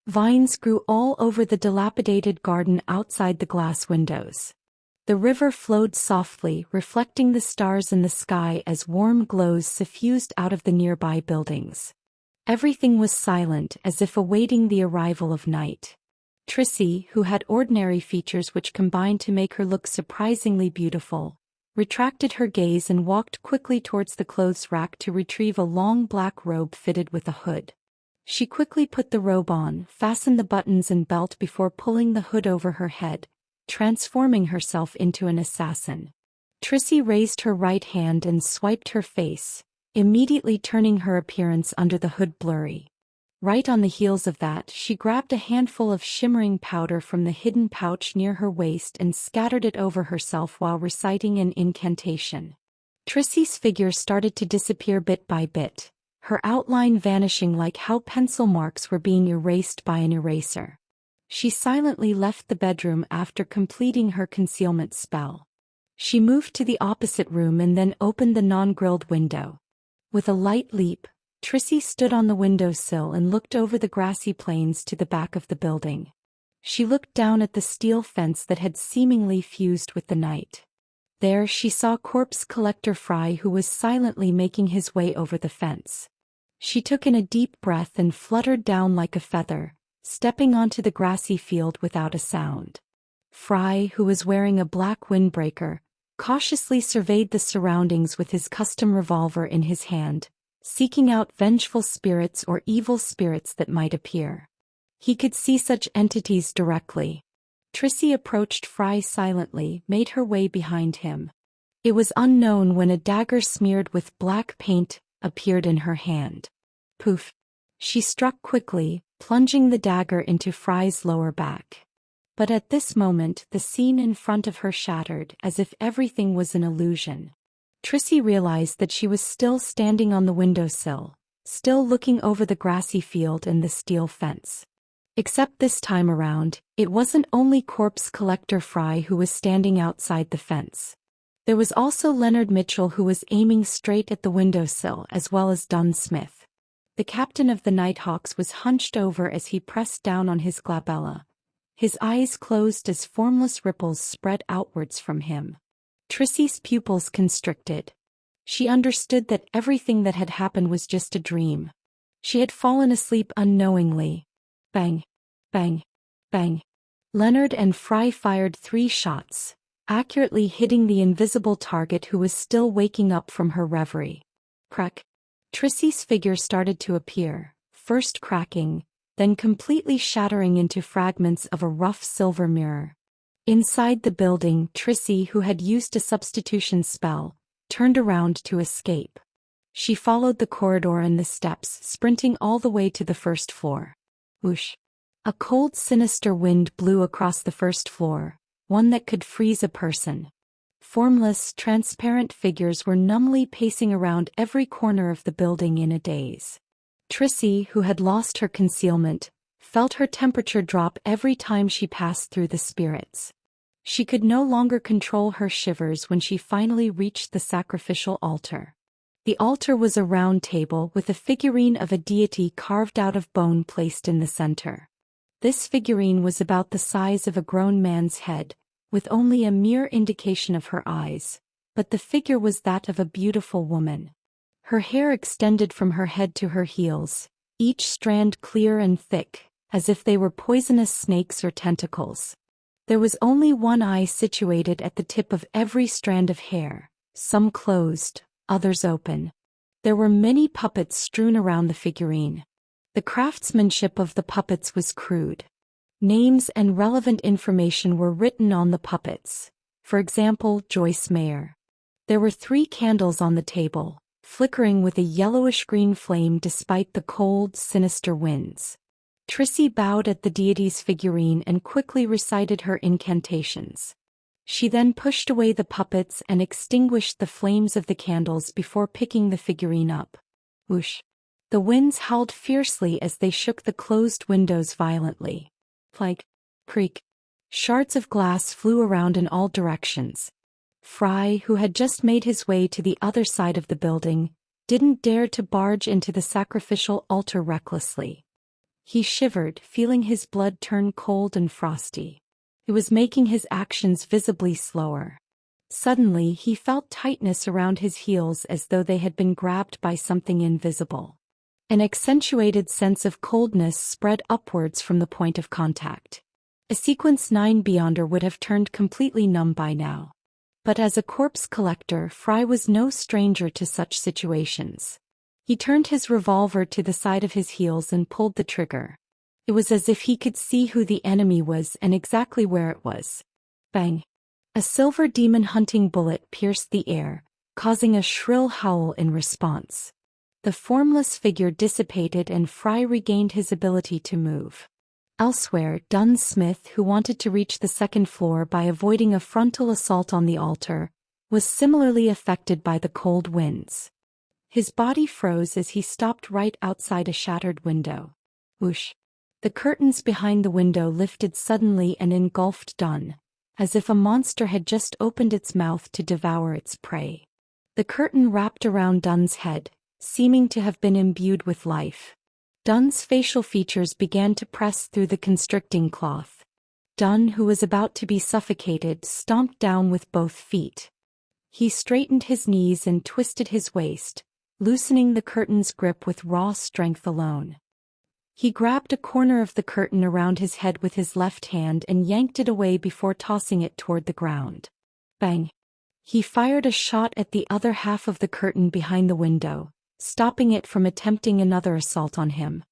Vines grew all over the dilapidated garden outside the glass windows. The river flowed softly, reflecting the stars in the sky as warm glows suffused out of the nearby buildings. Everything was silent, as if awaiting the arrival of night. Trissy, who had ordinary features which combined to make her look surprisingly beautiful, retracted her gaze and walked quickly towards the clothes rack to retrieve a long black robe fitted with a hood. She quickly put the robe on, fastened the buttons and belt before pulling the hood over her head, transforming herself into an assassin. Trissy raised her right hand and swiped her face, immediately turning her appearance under the hood blurry. Right on the heels of that, she grabbed a handful of shimmering powder from the hidden pouch near her waist and scattered it over herself while reciting an incantation. Trissy's figure started to disappear bit by bit, her outline vanishing like how pencil marks were being erased by an eraser. She silently left the bedroom after completing her concealment spell. She moved to the opposite room and then opened the non-grilled window. With a light leap, Trissy stood on the windowsill and looked over the grassy plains to the back of the building. She looked down at the steel fence that had seemingly fused with the night. There she saw corpse collector Fry, who was silently making his way over the fence. She took in a deep breath and fluttered down like a feather, stepping onto the grassy field without a sound. Fry, who was wearing a black windbreaker, cautiously surveyed the surroundings with his custom revolver in his hand, seeking out vengeful spirits or evil spirits that might appear. He could see such entities directly. Trissy approached Fry silently, made her way behind him. It was unknown when a dagger smeared with black paint appeared in her hand. Poof! She struck quickly, plunging the dagger into Fry's lower back. But at this moment the scene in front of her shattered, as if everything was an illusion. Trissy realized that she was still standing on the windowsill, still looking over the grassy field and the steel fence. Except this time around, it wasn't only corpse collector Fry who was standing outside the fence. There was also Leonard Mitchell, who was aiming straight at the windowsill, as well as Dunn Smith. The captain of the Nighthawks was hunched over as he pressed down on his glabella, his eyes closed as formless ripples spread outwards from him. Trissy's pupils constricted. She understood that everything that had happened was just a dream. She had fallen asleep unknowingly. Bang! Bang! Bang! Leonard and Fry fired 3 shots, accurately hitting the invisible target, who was still waking up from her reverie. Crack! Trissy's figure started to appear, first cracking, then completely shattering into fragments of a rough silver mirror. Inside the building, Trissy, who had used a substitution spell, turned around to escape. She followed the corridor and the steps, sprinting all the way to the first floor. Whoosh! A cold, sinister wind blew across the first floor, one that could freeze a person. Formless, transparent figures were numbly pacing around every corner of the building in a daze. Trissy, who had lost her concealment, felt her temperature drop every time she passed through the spirits. She could no longer control her shivers when she finally reached the sacrificial altar. The altar was a round table with a figurine of a deity carved out of bone placed in the center. This figurine was about the size of a grown man's head, with only a mere indication of her eyes, but the figure was that of a beautiful woman. Her hair extended from her head to her heels, each strand clear and thick, as if they were poisonous snakes or tentacles. There was only one eye situated at the tip of every strand of hair, some closed, others open. There were many puppets strewn around the figurine. The craftsmanship of the puppets was crude. Names and relevant information were written on the puppets, for example, Joyce Mayer. There were 3 candles on the table, flickering with a yellowish-green flame despite the cold, sinister winds. Trissy bowed at the deity's figurine and quickly recited her incantations. She then pushed away the puppets and extinguished the flames of the candles before picking the figurine up. Whoosh! The winds howled fiercely as they shook the closed windows violently. Like, creak. Shards of glass flew around in all directions. Fry, who had just made his way to the other side of the building, didn't dare to barge into the sacrificial altar recklessly. He shivered, feeling his blood turn cold and frosty. It was making his actions visibly slower. Suddenly he felt tightness around his heels as though they had been grabbed by something invisible. An accentuated sense of coldness spread upwards from the point of contact. A Sequence 9 Beyonder would have turned completely numb by now. But as a corpse collector, Fry was no stranger to such situations. He turned his revolver to the side of his heels and pulled the trigger. It was as if he could see who the enemy was and exactly where it was. Bang! A silver demon hunting bullet pierced the air, causing a shrill howl in response. The formless figure dissipated and Fry regained his ability to move. Elsewhere, Dunn Smith, who wanted to reach the second floor by avoiding a frontal assault on the altar, was similarly affected by the cold winds. His body froze as he stopped right outside a shattered window. Whoosh! The curtains behind the window lifted suddenly and engulfed Dunn, as if a monster had just opened its mouth to devour its prey. The curtain wrapped around Dunn's head, seeming to have been imbued with life. Dunn's facial features began to press through the constricting cloth. Dunn, who was about to be suffocated, stomped down with both feet. He straightened his knees and twisted his waist, loosening the curtain's grip with raw strength alone. He grabbed a corner of the curtain around his head with his left hand and yanked it away before tossing it toward the ground. Bang! He fired a shot at the other half of the curtain behind the window, stopping it from attempting another assault on him.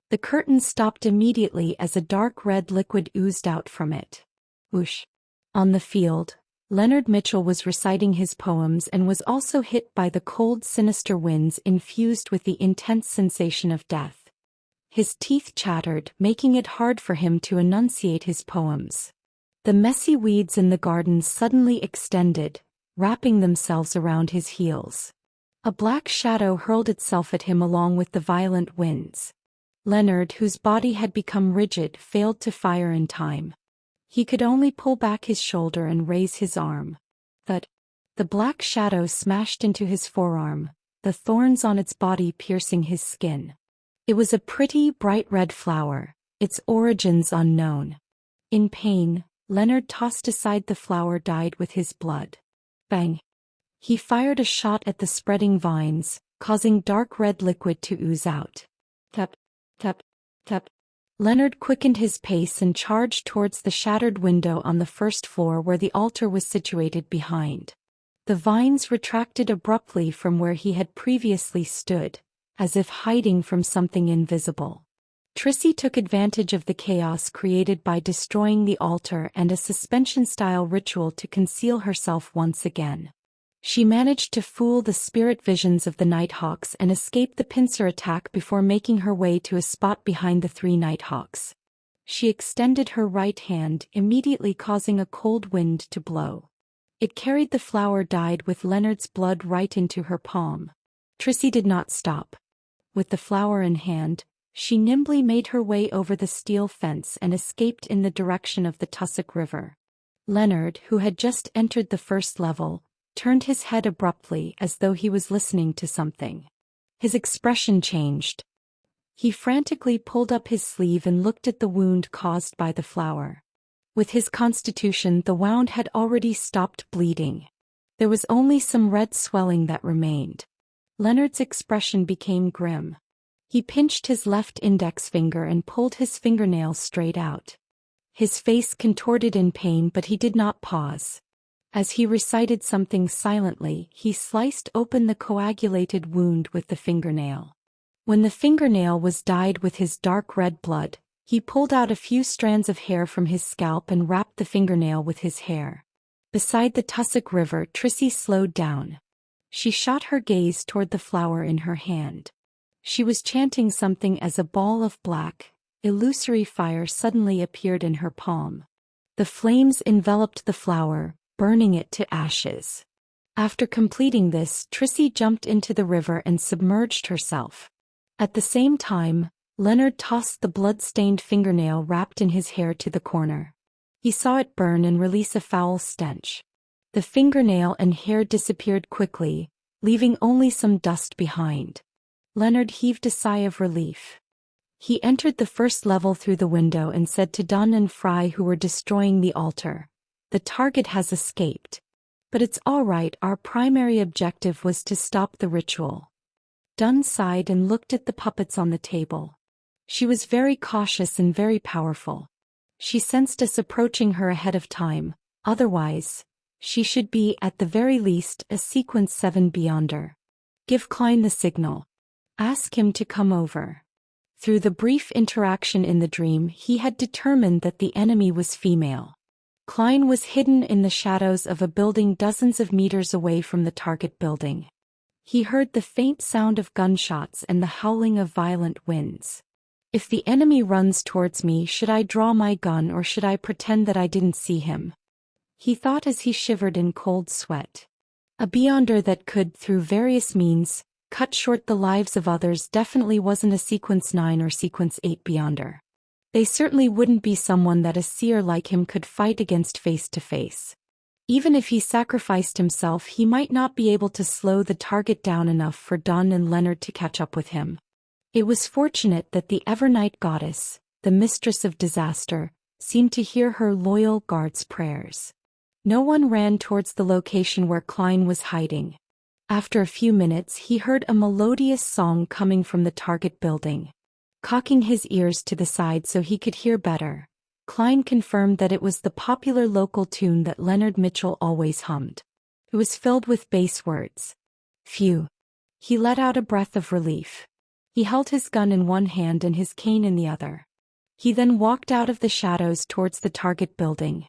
The curtain stopped immediately as a dark red liquid oozed out from it. Whoosh! On the field, Leonard Mitchell was reciting his poems and was also hit by the cold, sinister winds infused with the intense sensation of death. His teeth chattered, making it hard for him to enunciate his poems. The messy weeds in the garden suddenly extended, wrapping themselves around his heels. A black shadow hurled itself at him along with the violent winds. Leonard, whose body had become rigid, failed to fire in time. He could only pull back his shoulder and raise his arm. But the black shadow smashed into his forearm, the thorns on its body piercing his skin. It was a pretty, bright red flower, its origins unknown. In pain, Leonard tossed aside the flower dyed with his blood. Bang! He fired a shot at the spreading vines, causing dark red liquid to ooze out. Tap, tap, tap. Leonard quickened his pace and charged towards the shattered window on the first floor where the altar was situated behind. The vines retracted abruptly from where he had previously stood, as if hiding from something invisible. Trissy took advantage of the chaos created by destroying the altar and a suspension-style ritual to conceal herself once again. She managed to fool the spirit visions of the Nighthawks and escape the pincer attack before making her way to a spot behind the three Nighthawks. She extended her right hand, immediately causing a cold wind to blow. It carried the flower dyed with Leonard's blood right into her palm. Trissy did not stop. With the flower in hand, she nimbly made her way over the steel fence and escaped in the direction of the Tussock River. Leonard, who had just entered the first level, turned his head abruptly as though he was listening to something. His expression changed. He frantically pulled up his sleeve and looked at the wound caused by the flower. With his constitution, the wound had already stopped bleeding. There was only some red swelling that remained. Leonard's expression became grim. He pinched his left index finger and pulled his fingernails straight out. His face contorted in pain, but he did not pause. As he recited something silently, he sliced open the coagulated wound with the fingernail. When the fingernail was dyed with his dark red blood, he pulled out a few strands of hair from his scalp and wrapped the fingernail with his hair. Beside the Tussock River, Trissy slowed down. She shot her gaze toward the flower in her hand. She was chanting something as a ball of black, illusory fire suddenly appeared in her palm. The flames enveloped the flower, burning it to ashes. After completing this, Trissy jumped into the river and submerged herself. At the same time, Leonard tossed the blood-stained fingernail wrapped in his hair to the corner. He saw it burn and release a foul stench. The fingernail and hair disappeared quickly, leaving only some dust behind. Leonard heaved a sigh of relief. He entered the first level through the window and said to Dunn and Fry, who were destroying the altar, "The target has escaped. But it's all right, our primary objective was to stop the ritual." Dunn sighed and looked at the puppets on the table. She was very cautious and very powerful. She sensed us approaching her ahead of time, otherwise, she should be, at the very least, a sequence 7 beyonder. Give Klein the signal. Ask him to come over. Through the brief interaction in the dream, he had determined that the enemy was female. Klein was hidden in the shadows of a building dozens of meters away from the target building. He heard the faint sound of gunshots and the howling of violent winds. If the enemy runs towards me, should I draw my gun or should I pretend that I didn't see him? He thought as he shivered in cold sweat. A beyonder that could, through various means, cut short the lives of others definitely wasn't a sequence 9 or sequence 8 beyonder. They certainly wouldn't be someone that a seer like him could fight against face to face. Even if he sacrificed himself, he might not be able to slow the target down enough for Dunn and Leonard to catch up with him. It was fortunate that the Evernight goddess, the mistress of disaster, seemed to hear her loyal guard's prayers. No one ran towards the location where Klein was hiding. After a few minutes, he heard a melodious song coming from the target building. Cocking his ears to the side so he could hear better, Klein confirmed that it was the popular local tune that Leonard Mitchell always hummed. It was filled with bass words. Phew. He let out a breath of relief. He held his gun in one hand and his cane in the other. He then walked out of the shadows towards the target building.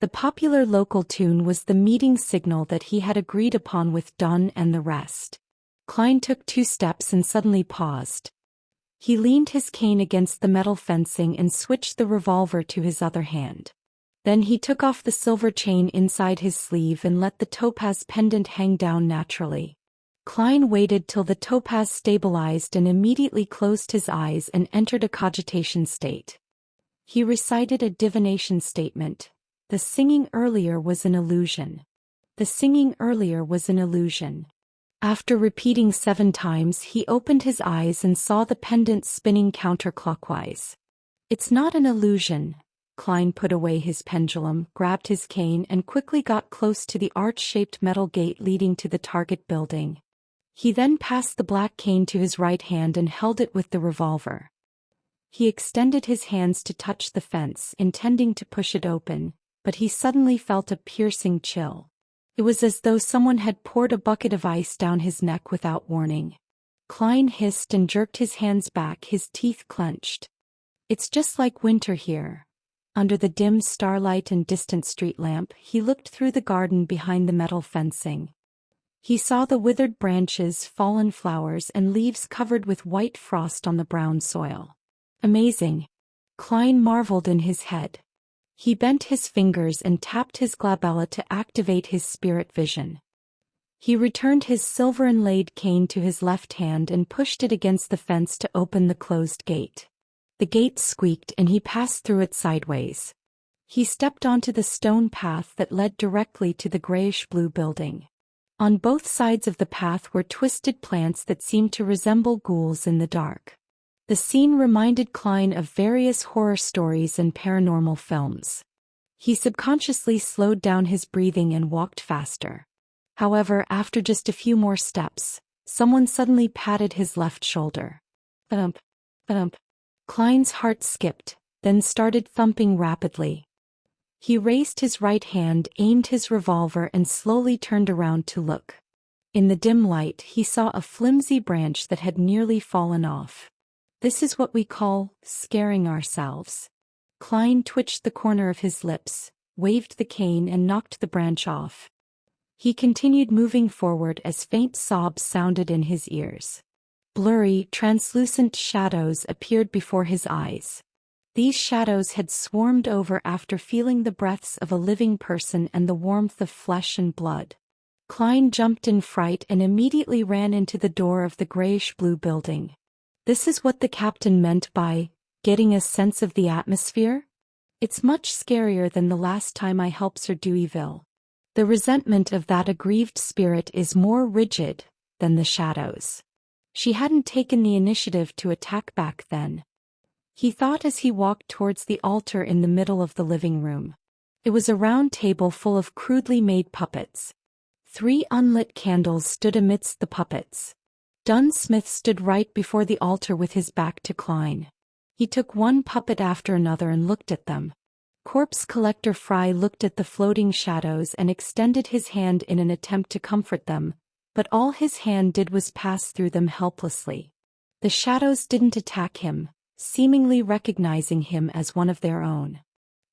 The popular local tune was the meeting signal that he had agreed upon with Dunn and the rest. Klein took 2 steps and suddenly paused. He leaned his cane against the metal fencing and switched the revolver to his other hand. Then he took off the silver chain inside his sleeve and let the topaz pendant hang down naturally. Klein waited till the topaz stabilized and immediately closed his eyes and entered a cogitation state. He recited a divination statement. The singing earlier was an illusion. The singing earlier was an illusion. After repeating 7 times, he opened his eyes and saw the pendant spinning counterclockwise. It's not an illusion. Klein put away his pendulum, grabbed his cane and quickly got close to the arch-shaped metal gate leading to the target building. He then passed the black cane to his right hand and held it with the revolver. He extended his hands to touch the fence, intending to push it open, but he suddenly felt a piercing chill. It was as though someone had poured a bucket of ice down his neck without warning. Klein hissed and jerked his hands back, his teeth clenched. It's just like winter here. Under the dim starlight and distant street lamp, he looked through the garden behind the metal fencing. He saw the withered branches, fallen flowers, and leaves covered with white frost on the brown soil. Amazing. Klein marveled in his head. He bent his fingers and tapped his glabella to activate his spirit vision. He returned his silver-inlaid cane to his left hand and pushed it against the fence to open the closed gate. The gate squeaked and he passed through it sideways. He stepped onto the stone path that led directly to the grayish-blue building. On both sides of the path were twisted plants that seemed to resemble ghouls in the dark. The scene reminded Klein of various horror stories and paranormal films. He subconsciously slowed down his breathing and walked faster. However, after just a few more steps, someone suddenly patted his left shoulder. Thump, thump. Klein's heart skipped, then started thumping rapidly. He raised his right hand, aimed his revolver, and slowly turned around to look. In the dim light, he saw a flimsy branch that had nearly fallen off. This is what we call scaring ourselves. Klein twitched the corner of his lips, waved the cane and knocked the branch off. He continued moving forward as faint sobs sounded in his ears. Blurry, translucent shadows appeared before his eyes. These shadows had swarmed over after feeling the breaths of a living person and the warmth of flesh and blood. Klein jumped in fright and immediately ran into the door of the grayish-blue building. This is what the captain meant by getting a sense of the atmosphere? It's much scarier than the last time I helped Sir Deweyville. The resentment of that aggrieved spirit is more rigid than the shadows. She hadn't taken the initiative to attack back then. he thought as he walked towards the altar in the middle of the living room. It was a round table full of crudely made puppets. 3 unlit candles stood amidst the puppets. Dunn Smith stood right before the altar with his back to Klein. He took one puppet after another and looked at them. Corpse Collector Fry looked at the floating shadows and extended his hand in an attempt to comfort them, but all his hand did was pass through them helplessly. The shadows didn't attack him, seemingly recognizing him as one of their own.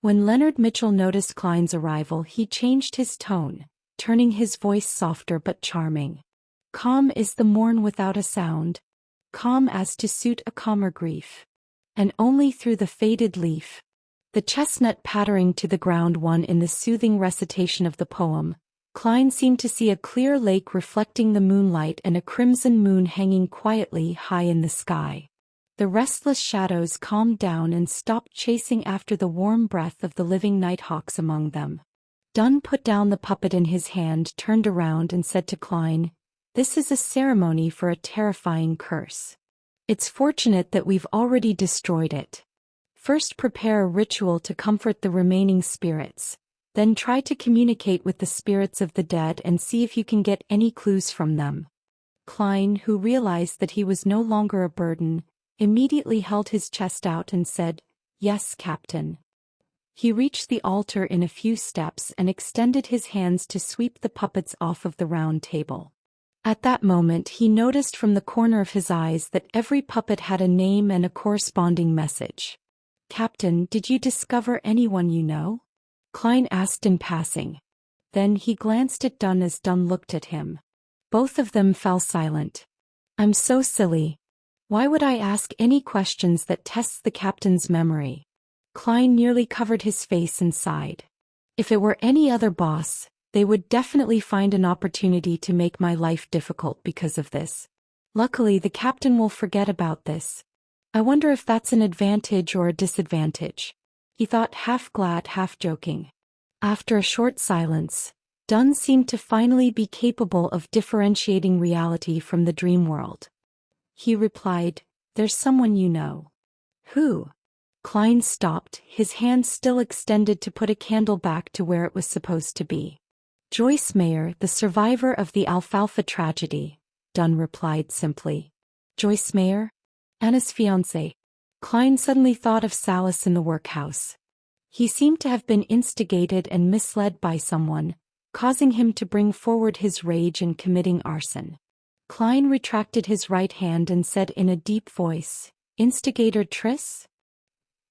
When Leonard Mitchell noticed Klein's arrival, he changed his tone, turning his voice softer but charming. Calm is the morn without a sound, calm as to suit a calmer grief. And only through the faded leaf, the chestnut pattering to the ground won in the soothing recitation of the poem, Klein seemed to see a clear lake reflecting the moonlight and a crimson moon hanging quietly high in the sky. The restless shadows calmed down and stopped chasing after the warm breath of the living nighthawks among them. Dunn put down the puppet in his hand, turned around and said to Klein, "This is a ceremony for a terrifying curse. It's fortunate that we've already destroyed it. First prepare a ritual to comfort the remaining spirits, then try to communicate with the spirits of the dead and see if you can get any clues from them." Klein, who realized that he was no longer a burden, immediately held his chest out and said, "Yes, Captain." He reached the altar in a few steps and extended his hands to sweep the puppets off of the round table. At that moment he noticed from the corner of his eyes that every puppet had a name and a corresponding message. "Captain, did you discover anyone you know?" Klein asked in passing. Then he glanced at Dunn as Dunn looked at him. Both of them fell silent. "I'm so silly. Why would I ask any questions that tests the captain's memory?" Klein nearly covered his face and sighed. "If it were any other boss, they would definitely find an opportunity to make my life difficult because of this. Luckily, the captain will forget about this. I wonder if that's an advantage or a disadvantage," he thought, half glad, half joking. After a short silence, Dunn seemed to finally be capable of differentiating reality from the dream world. He replied, "There's someone you know." "Who?" Klein stopped, his hand still extended to put a candle back to where it was supposed to be. "Joyce Mayer, the survivor of the Alfalfa tragedy," Dunn replied simply. "Joyce Mayer? Anna's fiancée." Klein suddenly thought of Salas in the workhouse. He seemed to have been instigated and misled by someone, causing him to bring forward his rage and committing arson. Klein retracted his right hand and said in a deep voice, "Instigator Triss?"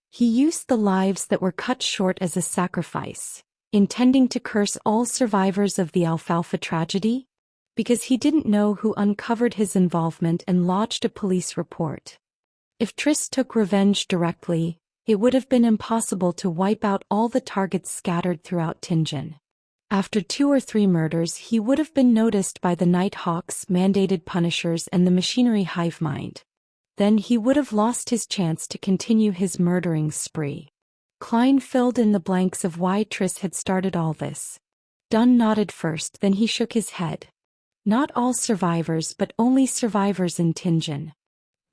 He used the lives that were cut short as a sacrifice, intending to curse all survivors of the Alfalfa tragedy? Because he didn't know who uncovered his involvement and lodged a police report. If Triss took revenge directly, it would have been impossible to wipe out all the targets scattered throughout Tingen. After 2 or 3 murders, he would have been noticed by the Nighthawks, mandated punishers, and the machinery hive mind. Then he would have lost his chance to continue his murdering spree. Klein filled in the blanks of why Triss had started all this. Dunn nodded first, then he shook his head. "Not all survivors, but only survivors in Tingen.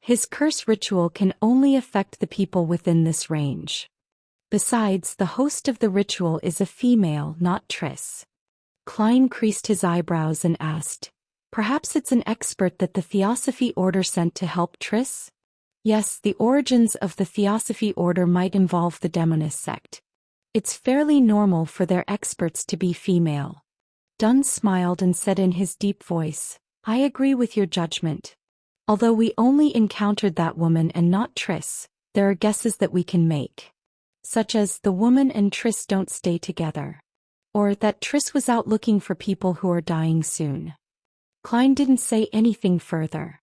His curse ritual can only affect the people within this range. Besides, the host of the ritual is a female, not Triss." Klein creased his eyebrows and asked, "Perhaps it's an expert that the Theosophy Order sent to help Triss?" "Yes, the origins of the Theosophy Order might involve the Demonist sect. It's fairly normal for their experts to be female." Dunn smiled and said in his deep voice, "I agree with your judgment. Although we only encountered that woman and not Triss, there are guesses that we can make. Such as the woman and Triss don't stay together. Or that Triss was out looking for people who are dying soon." Klein didn't say anything further.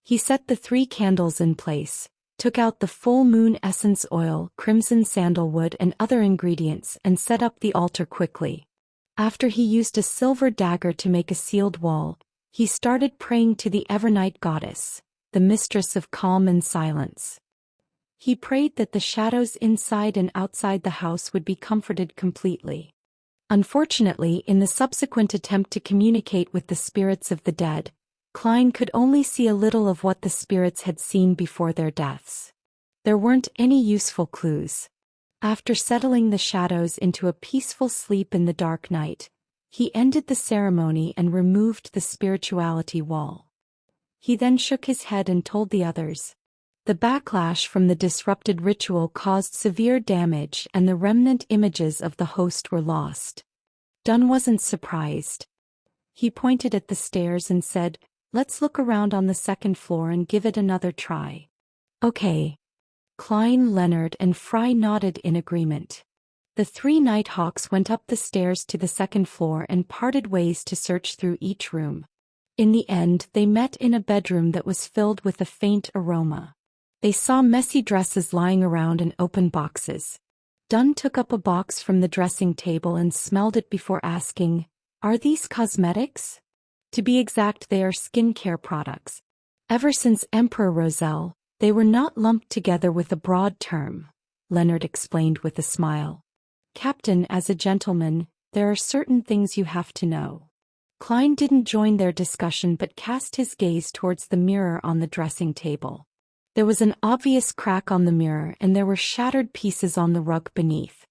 He set the 3 candles in place, took out the full moon essence oil, crimson sandalwood and other ingredients and set up the altar quickly. After he used a silver dagger to make a sealed wall, he started praying to the Evernight goddess, the mistress of calm and silence. He prayed that the shadows inside and outside the house would be comforted completely. Unfortunately, in the subsequent attempt to communicate with the spirits of the dead, Klein could only see a little of what the spirits had seen before their deaths. There weren't any useful clues. After settling the shadows into a peaceful sleep in the dark night, he ended the ceremony and removed the spirituality wall. He then shook his head and told the others. The backlash from the disrupted ritual caused severe damage and the remnant images of the host were lost. Dunn wasn't surprised. He pointed at the stairs and said, "Let's look around on the second floor and give it another try." "Okay." Klein, Leonard, and Fry nodded in agreement. The three Nighthawks went up the stairs to the second floor and parted ways to search through each room. In the end, they met in a bedroom that was filled with a faint aroma. They saw messy dresses lying around and open boxes. Dunn took up a box from the dressing table and smelled it before asking, "Are these cosmetics?" To be exact, they are skincare products. Ever since Emperor Roselle, they were not lumped together with a broad term, Leonard explained with a smile. "Captain, as a gentleman, there are certain things you have to know." Klein didn't join their discussion but cast his gaze towards the mirror on the dressing table. There was an obvious crack on the mirror and there were shattered pieces on the rug beneath.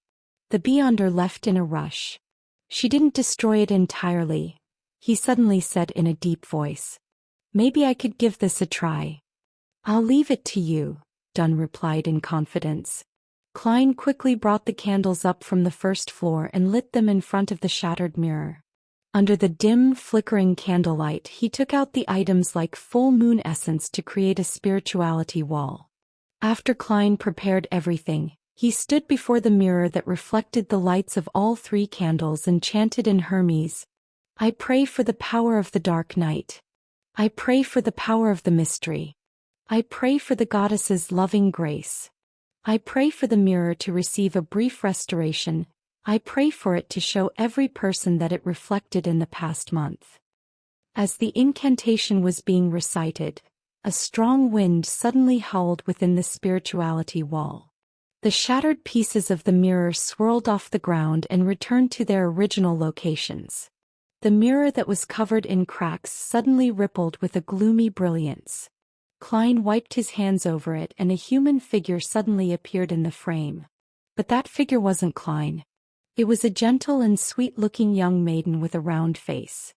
The Beyonder left in a rush. "She didn't destroy it entirely," he suddenly said in a deep voice. "Maybe I could give this a try." "I'll leave it to you," Dunn replied in confidence. Klein quickly brought the candles up from the first floor and lit them in front of the shattered mirror. Under the dim, flickering candlelight, he took out the items like full moon essence to create a spirituality wall. After Klein prepared everything, he stood before the mirror that reflected the lights of all three candles and chanted in Hermes, "I pray for the power of the dark night. I pray for the power of the mystery. I pray for the goddess's loving grace. I pray for the mirror to receive a brief restoration. I pray for it to show every person that it reflected in the past month." As the incantation was being recited, a strong wind suddenly howled within the spirituality wall. The shattered pieces of the mirror swirled off the ground and returned to their original locations. The mirror that was covered in cracks suddenly rippled with a gloomy brilliance. Klein wiped his hands over it and a human figure suddenly appeared in the frame. But that figure wasn't Klein. It was a gentle and sweet-looking young maiden with a round face.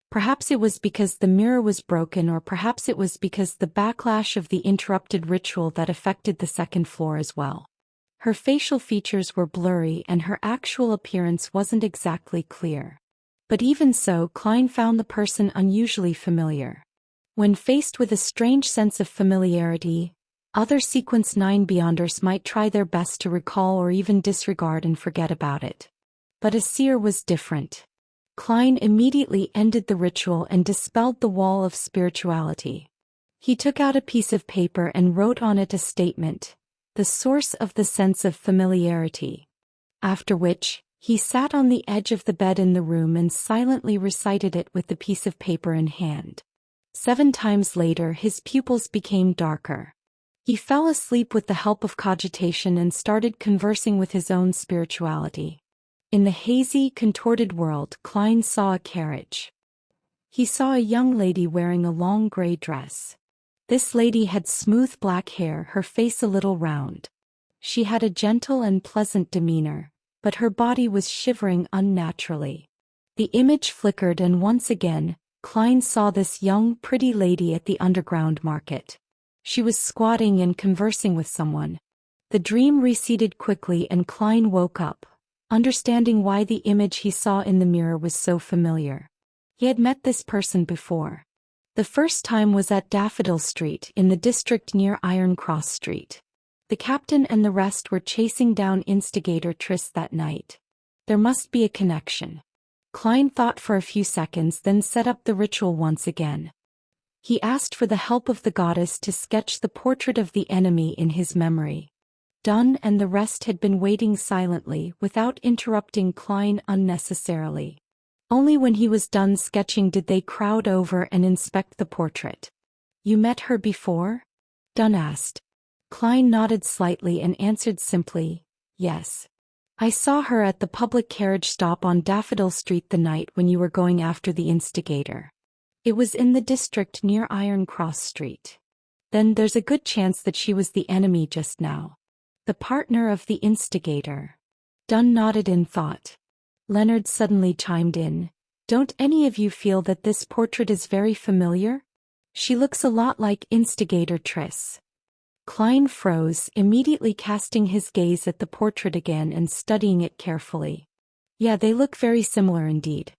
Perhaps it was because the mirror was broken, or perhaps it was because the backlash of the interrupted ritual that affected the second floor as well. Her facial features were blurry and her actual appearance wasn't exactly clear. But even so, Klein found the person unusually familiar. When faced with a strange sense of familiarity, other Sequence 9 Beyonders might try their best to recall or even disregard and forget about it. But a seer was different. Klein immediately ended the ritual and dispelled the wall of spirituality. He took out a piece of paper and wrote on it a statement, "The source of the sense of familiarity." After which, he sat on the edge of the bed in the room and silently recited it with the piece of paper in hand. 7 times later, his pupils became darker. He fell asleep with the help of cogitation and started conversing with his own spirituality. In the hazy, contorted world, Klein saw a carriage. He saw a young lady wearing a long gray dress. This lady had smooth black hair, her face a little round. She had a gentle and pleasant demeanor, but her body was shivering unnaturally. The image flickered and once again, Klein saw this young, pretty lady at the underground market. She was squatting and conversing with someone. The dream receded quickly and Klein woke up, understanding why the image he saw in the mirror was so familiar. He had met this person before. The first time was at Daffodil Street in the district near Iron Cross Street. The captain and the rest were chasing down instigator Triss that night. There must be a connection. Klein thought for a few seconds, then set up the ritual once again. He asked for the help of the goddess to sketch the portrait of the enemy in his memory. Dunn and the rest had been waiting silently without interrupting Klein unnecessarily. Only when he was done sketching did they crowd over and inspect the portrait. "You met her before?" Dunn asked. Klein nodded slightly and answered simply, "Yes. I saw her at the public carriage stop on Daffodil Street the night when you were going after the instigator. It was in the district near Iron Cross Street." Then there's a good chance that she was the enemy just now. The partner of the instigator. Dunn nodded in thought. Leonard suddenly chimed in. Don't any of you feel that this portrait is very familiar? She looks a lot like instigator Triss. Klein froze, immediately casting his gaze at the portrait again and studying it carefully. Yeah, they look very similar indeed.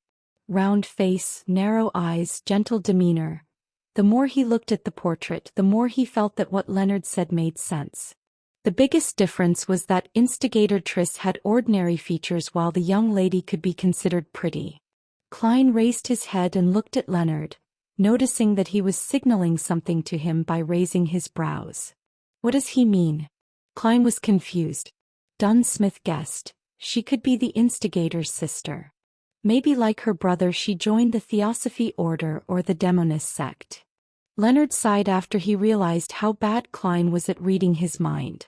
Round face, narrow eyes, gentle demeanor. The more he looked at the portrait, the more he felt that what Leonard said made sense. The biggest difference was that instigator Triss had ordinary features while the young lady could be considered pretty. Klein raised his head and looked at Leonard, noticing that he was signaling something to him by raising his brows. What does he mean? Klein was confused. Dunsmith guessed. She could be the instigator's sister. Maybe like her brother she joined the Theosophy Order or the Demonist sect. Leonard sighed after he realized how bad Klein was at reading his mind.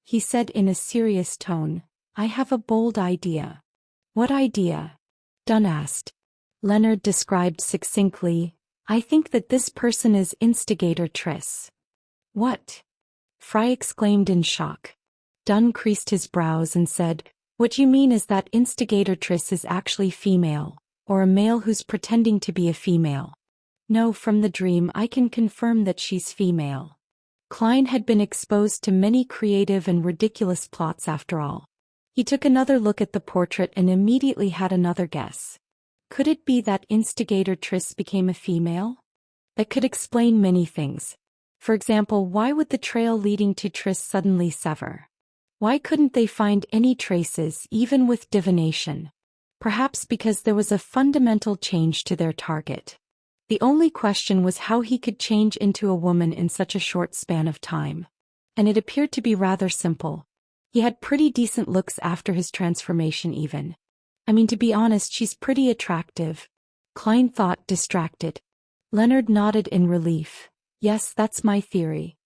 He said in a serious tone, I have a bold idea. What idea? Dunn asked. Leonard described succinctly, I think that this person is instigator Triss. What? Fry exclaimed in shock. Dunn creased his brows and said, What you mean is that instigator Triss is actually female, or a male who's pretending to be a female. No, from the dream I can confirm that she's female. Klein had been exposed to many creative and ridiculous plots after all. He took another look at the portrait and immediately had another guess. Could it be that instigator Triss became a female? That could explain many things. For example, why would the trail leading to Triss suddenly sever? Why couldn't they find any traces, even with divination? Perhaps because there was a fundamental change to their target. The only question was how he could change into a woman in such a short span of time. And it appeared to be rather simple. He had pretty decent looks after his transformation even. I mean, to be honest, she's pretty attractive. Klein thought, distracted. Leonard nodded in relief. Yes, that's my theory.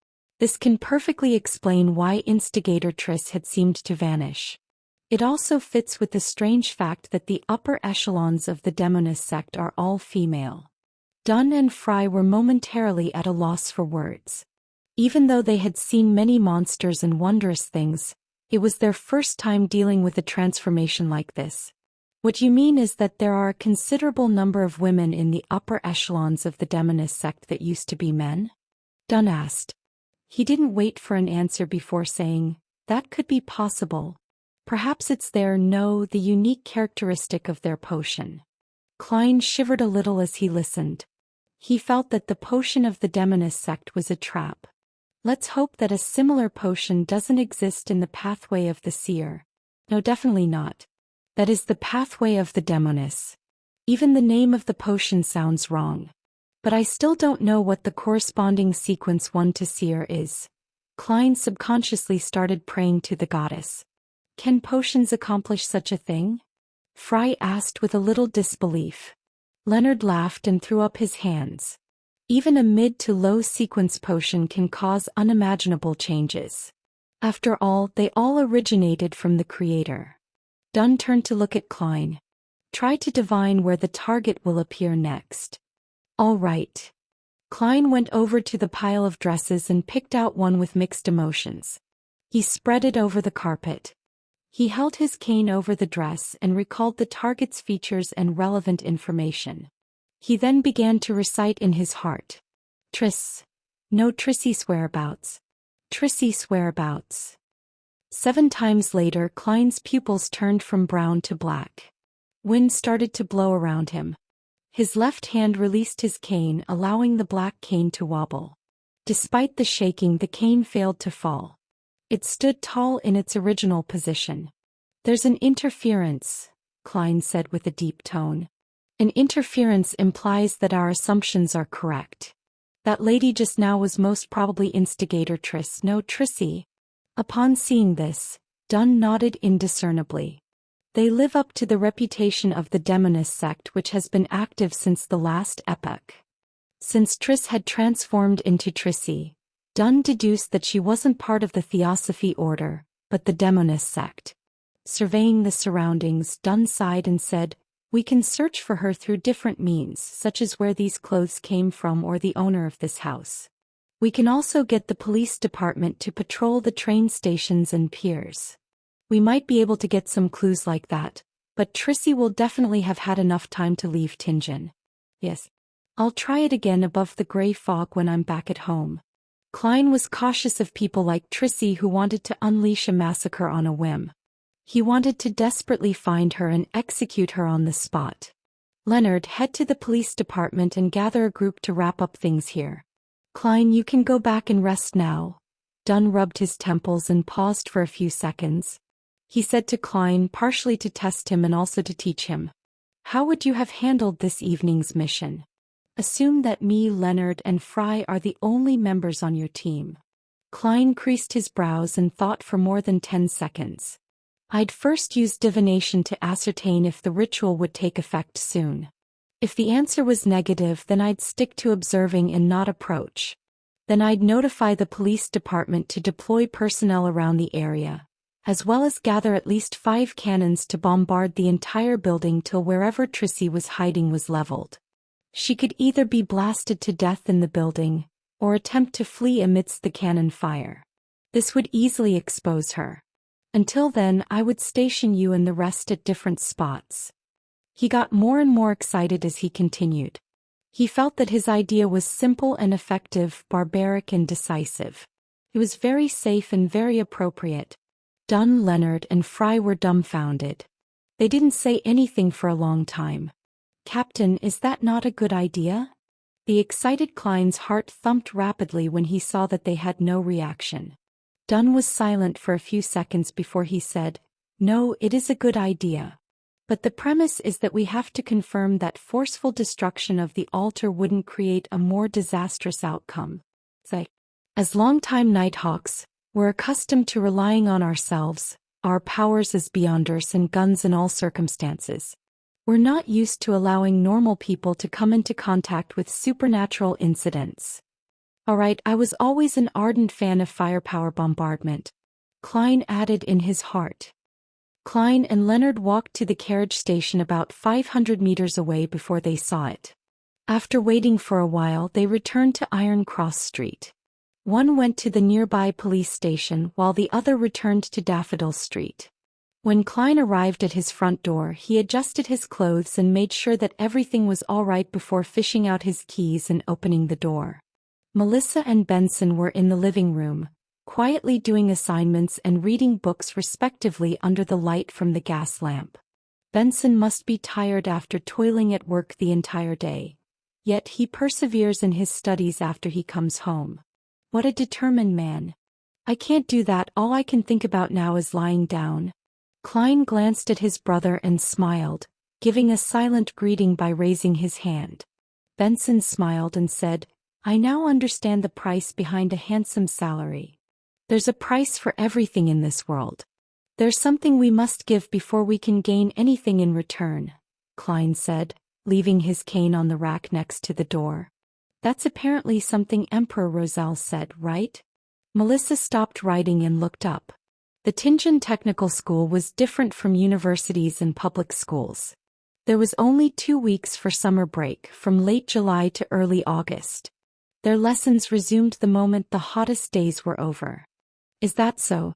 This can perfectly explain why instigator Triss had seemed to vanish. It also fits with the strange fact that the upper echelons of the Demonist sect are all female. Dunn and Fry were momentarily at a loss for words. Even though they had seen many monsters and wondrous things, it was their first time dealing with a transformation like this. What you mean is that there are a considerable number of women in the upper echelons of the Demonist sect that used to be men? Dunn asked. He didn't wait for an answer before saying, that could be possible. Perhaps it's the unique characteristic of their potion. Klein shivered a little as he listened. He felt that the potion of the Demonist sect was a trap. Let's hope that a similar potion doesn't exist in the pathway of the seer. No, definitely not. That is the pathway of the Demonists. Even the name of the potion sounds wrong. But I still don't know what the corresponding sequence 1 to seer is. Klein subconsciously started praying to the goddess. Can potions accomplish such a thing? Fry asked with a little disbelief. Leonard laughed and threw up his hands. Even a mid to low sequence potion can cause unimaginable changes. After all, they all originated from the Creator. Dunn turned to look at Klein. Try to divine where the target will appear next. All right. Klein went over to the pile of dresses and picked out one with mixed emotions. He spread it over the carpet. He held his cane over the dress and recalled the target's features and relevant information. He then began to recite in his heart. Triss. No Trissie's whereabouts. Trissie's whereabouts. 7 times later, Klein's pupils turned from brown to black. Wind started to blow around him. His left hand released his cane, allowing the black cane to wobble. Despite the shaking, the cane failed to fall. It stood tall in its original position. There's an interference, Klein said with a deep tone. An interference implies that our assumptions are correct. That lady just now was most probably instigator Triss, no Trissie. Upon seeing this, Dunn nodded indiscernibly. They live up to the reputation of the Demonist sect, which has been active since the last epoch. Since Triss had transformed into Trissie, Dunn deduced that she wasn't part of the Theosophy Order, but the Demonist sect. Surveying the surroundings, Dunn sighed and said, We can search for her through different means, such as where these clothes came from or the owner of this house. We can also get the police department to patrol the train stations and piers. We might be able to get some clues like that, but Trissy will definitely have had enough time to leave Tingen. Yes. I'll try it again above the gray fog when I'm back at home. Klein was cautious of people like Trissy who wanted to unleash a massacre on a whim. He wanted to desperately find her and execute her on the spot. Leonard, head to the police department and gather a group to wrap up things here. Klein, you can go back and rest now. Dunn rubbed his temples and paused for a few seconds. He said to Klein, partially to test him and also to teach him. How would you have handled this evening's mission? Assume that me, Leonard, and Fry are the only members on your team. Klein creased his brows and thought for more than 10 seconds. I'd first use divination to ascertain if the ritual would take effect soon. If the answer was negative, then I'd stick to observing and not approach. Then I'd notify the police department to deploy personnel around the area, as well as gather at least 5 cannons to bombard the entire building till wherever Trissy was hiding was leveled. She could either be blasted to death in the building, or attempt to flee amidst the cannon fire. This would easily expose her. Until then, I would station you and the rest at different spots. He got more and more excited as he continued. He felt that his idea was simple and effective, barbaric and decisive. It was very safe and very appropriate. Dunn, Leonard, and Fry were dumbfounded. They didn't say anything for a long time. Captain, is that not a good idea? The excited Klein's heart thumped rapidly when he saw that they had no reaction. Dunn was silent for a few seconds before he said, No, it is a good idea. But the premise is that we have to confirm that forceful destruction of the altar wouldn't create a more disastrous outcome. As longtime Nighthawks, we're accustomed to relying on ourselves, our powers as Beyonders and guns in all circumstances. We're not used to allowing normal people to come into contact with supernatural incidents. Alright, I was always an ardent fan of firepower bombardment. Klein added in his heart. Klein and Leonard walked to the carriage station about 500 meters away before they saw it. After waiting for a while, they returned to Iron Cross Street. One went to the nearby police station while the other returned to Daffodil Street. When Klein arrived at his front door, he adjusted his clothes and made sure that everything was all right before fishing out his keys and opening the door. Melissa and Benson were in the living room, quietly doing assignments and reading books respectively under the light from the gas lamp. Benson must be tired after toiling at work the entire day. Yet he perseveres in his studies after he comes home. What a determined man. I can't do that, all I can think about now is lying down. Klein glanced at his brother and smiled, giving a silent greeting by raising his hand. Benson smiled and said, I now understand the price behind a handsome salary. There's a price for everything in this world. There's something we must give before we can gain anything in return, Klein said, leaving his cane on the rack next to the door. That's apparently something Emperor Roselle said, right? Melissa stopped writing and looked up. The Tingen Technical School was different from universities and public schools. There was only 2 weeks for summer break, from late July to early August. Their lessons resumed the moment the hottest days were over. Is that so?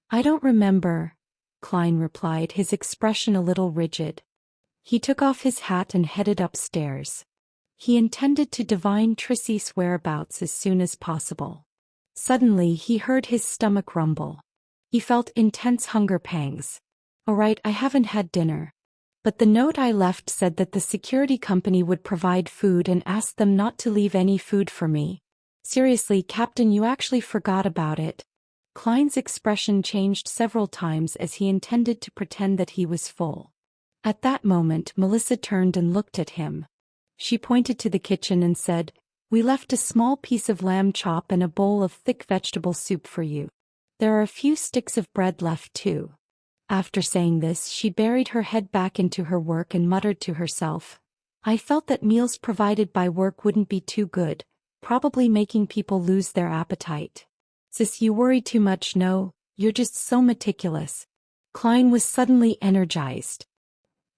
I don't remember, Klein replied, his expression a little rigid. He took off his hat and headed upstairs. He intended to divine Trissy's whereabouts as soon as possible. Suddenly he heard his stomach rumble. He felt intense hunger pangs. Alright, I haven't had dinner. But the note I left said that the security company would provide food and asked them not to leave any food for me. Seriously, Captain, you actually forgot about it. Klein's expression changed several times as he intended to pretend that he was full. At that moment, Melissa turned and looked at him. She pointed to the kitchen and said, We left a small piece of lamb chop and a bowl of thick vegetable soup for you. There are a few sticks of bread left too. After saying this, she buried her head back into her work and muttered to herself, I felt that meals provided by work wouldn't be too good, probably making people lose their appetite. Sis, you worry too much, no, you're just so meticulous. Klein was suddenly energized.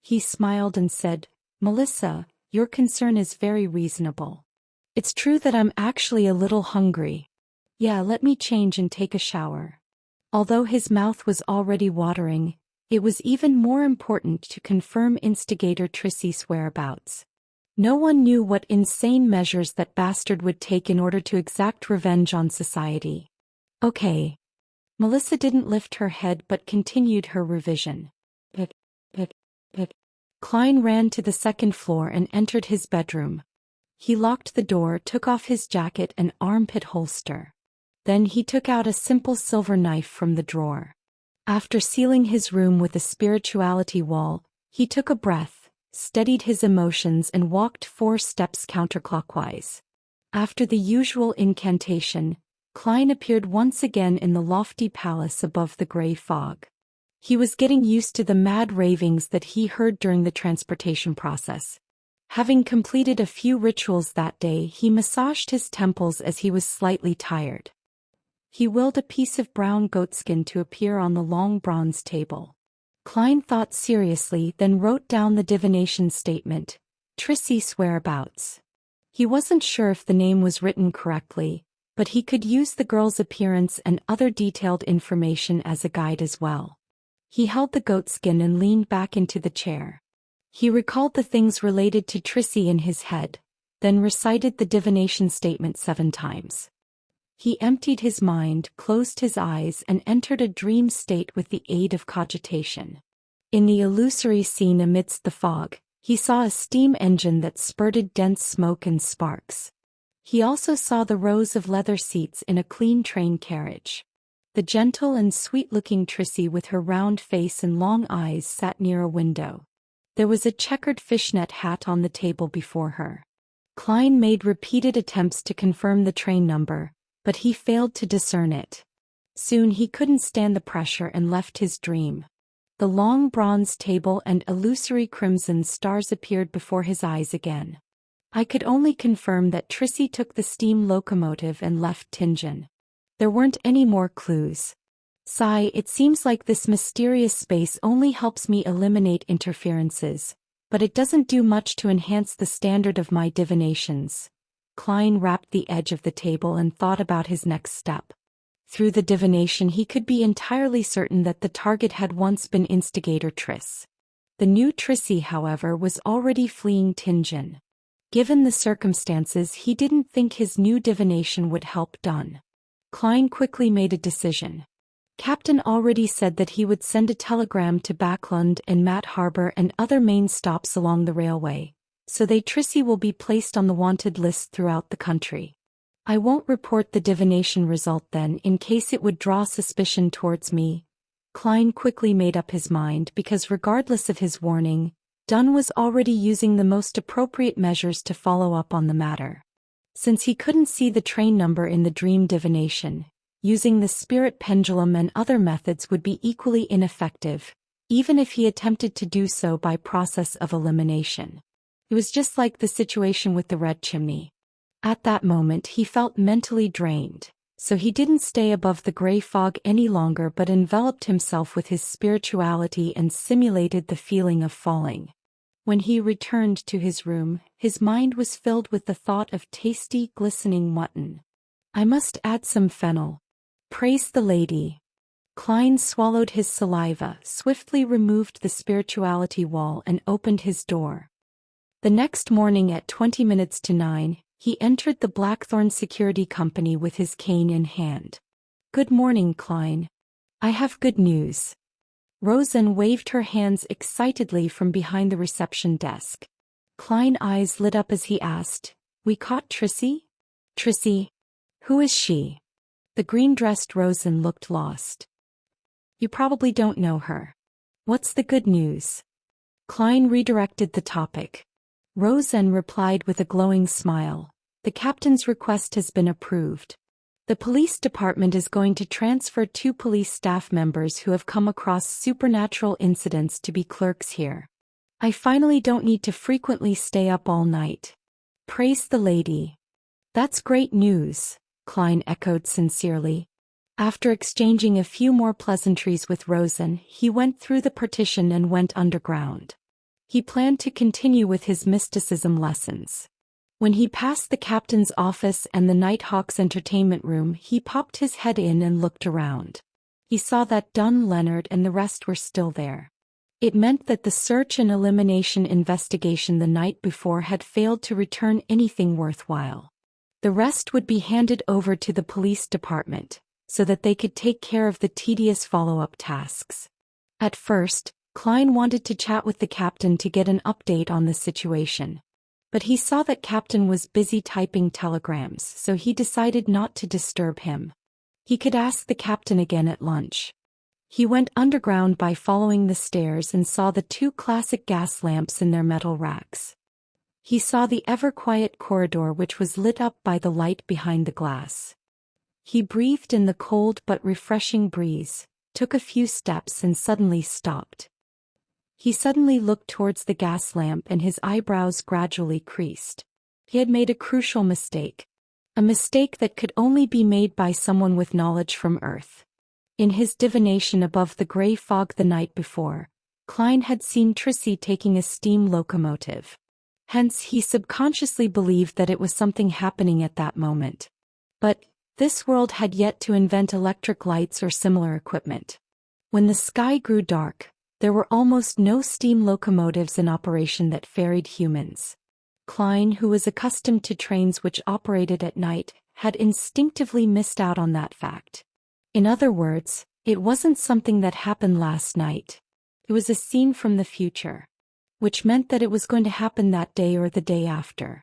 He smiled and said, Melissa, your concern is very reasonable. It's true that I'm actually a little hungry. Yeah, let me change and take a shower. Although his mouth was already watering, it was even more important to confirm instigator Trissy's whereabouts. No one knew what insane measures that bastard would take in order to exact revenge on society. Okay. Melissa didn't lift her head but continued her revision. But. Klein ran to the second floor and entered his bedroom. He locked the door, took off his jacket and armpit holster. Then he took out a simple silver knife from the drawer. After sealing his room with a spirituality wall, he took a breath, steadied his emotions and walked 4 steps counterclockwise. After the usual incantation, Klein appeared once again in the lofty palace above the gray fog. He was getting used to the mad ravings that he heard during the transportation process. Having completed a few rituals that day, he massaged his temples as he was slightly tired. He willed a piece of brown goatskin to appear on the long bronze table. Klein thought seriously, then wrote down the divination statement, Trissy's whereabouts. He wasn't sure if the name was written correctly, but he could use the girl's appearance and other detailed information as a guide as well. He held the goatskin and leaned back into the chair. He recalled the things related to Trissy in his head, then recited the divination statement 7 times. He emptied his mind, closed his eyes and entered a dream state with the aid of cogitation. In the illusory scene amidst the fog, he saw a steam engine that spurted dense smoke and sparks. He also saw the rows of leather seats in a clean train carriage. The gentle and sweet-looking Trissy with her round face and long eyes sat near a window. There was a checkered fishnet hat on the table before her. Klein made repeated attempts to confirm the train number, but he failed to discern it. Soon he couldn't stand the pressure and left his dream. The long bronze table and illusory crimson stars appeared before his eyes again. I could only confirm that Trissy took the steam locomotive and left Tingen. There weren't any more clues. Sigh, it seems like this mysterious space only helps me eliminate interferences, but it doesn't do much to enhance the standard of my divinations. Klein wrapped the edge of the table and thought about his next step. Through the divination he could be entirely certain that the target had once been instigator Triss. The new Trissy, however, was already fleeing Tingen. Given the circumstances, he didn't think his new divination would help Dunn. Klein quickly made a decision. Captain already said that he would send a telegram to Backlund and Matt Harbor and other main stops along the railway, so they Trissy will be placed on the wanted list throughout the country. I won't report the divination result then in case it would draw suspicion towards me. Klein quickly made up his mind because regardless of his warning, Dunn was already using the most appropriate measures to follow up on the matter. Since he couldn't see the train number in the dream divination, using the spirit pendulum and other methods would be equally ineffective, even if he attempted to do so by process of elimination. It was just like the situation with the red chimney. At that moment he felt mentally drained, so he didn't stay above the gray fog any longer but enveloped himself with his spirituality and simulated the feeling of falling. When he returned to his room, his mind was filled with the thought of tasty, glistening mutton. I must add some fennel. Praise the lady. Klein swallowed his saliva, swiftly removed the spirituality wall and opened his door. The next morning at 9:20, he entered the Blackthorn Security Company with his cane in hand. Good morning, Klein. I have good news. Rosen waved her hands excitedly from behind the reception desk. Klein's eyes lit up as he asked, "We caught Trissy?" "Trissy? Who is she?" The green-dressed Rosen looked lost. "You probably don't know her. What's the good news?" Klein redirected the topic. Rosen replied with a glowing smile, "The captain's request has been approved. The police department is going to transfer 2 police staff members who have come across supernatural incidents to be clerks here. I finally don't need to frequently stay up all night. Praise the lady." "That's great news," Klein echoed sincerely. After exchanging a few more pleasantries with Rosen, he went through the partition and went underground. He planned to continue with his mysticism lessons. When he passed the captain's office and the Nighthawk's entertainment room, he popped his head in and looked around. He saw that Dunn, Leonard, and the rest were still there. It meant that the search and elimination investigation the night before had failed to return anything worthwhile. The rest would be handed over to the police department, so that they could take care of the tedious follow-up tasks. At first, Klein wanted to chat with the captain to get an update on the situation. But he saw that Captain was busy typing telegrams, so he decided not to disturb him. He could ask the captain again at lunch. He went underground by following the stairs and saw the two classic gas lamps in their metal racks. He saw the ever-quiet corridor which was lit up by the light behind the glass. He breathed in the cold but refreshing breeze, took a few steps and suddenly stopped. He suddenly looked towards the gas lamp and his eyebrows gradually creased. He had made a crucial mistake. A mistake that could only be made by someone with knowledge from Earth. In his divination above the gray fog the night before, Klein had seen Trissy taking a steam locomotive. Hence he subconsciously believed that it was something happening at that moment. But this world had yet to invent electric lights or similar equipment. When the sky grew dark, there were almost no steam locomotives in operation that ferried humans. Klein, who was accustomed to trains which operated at night, had instinctively missed out on that fact. In other words, it wasn't something that happened last night. It was a scene from the future. Which meant that it was going to happen that day or the day after.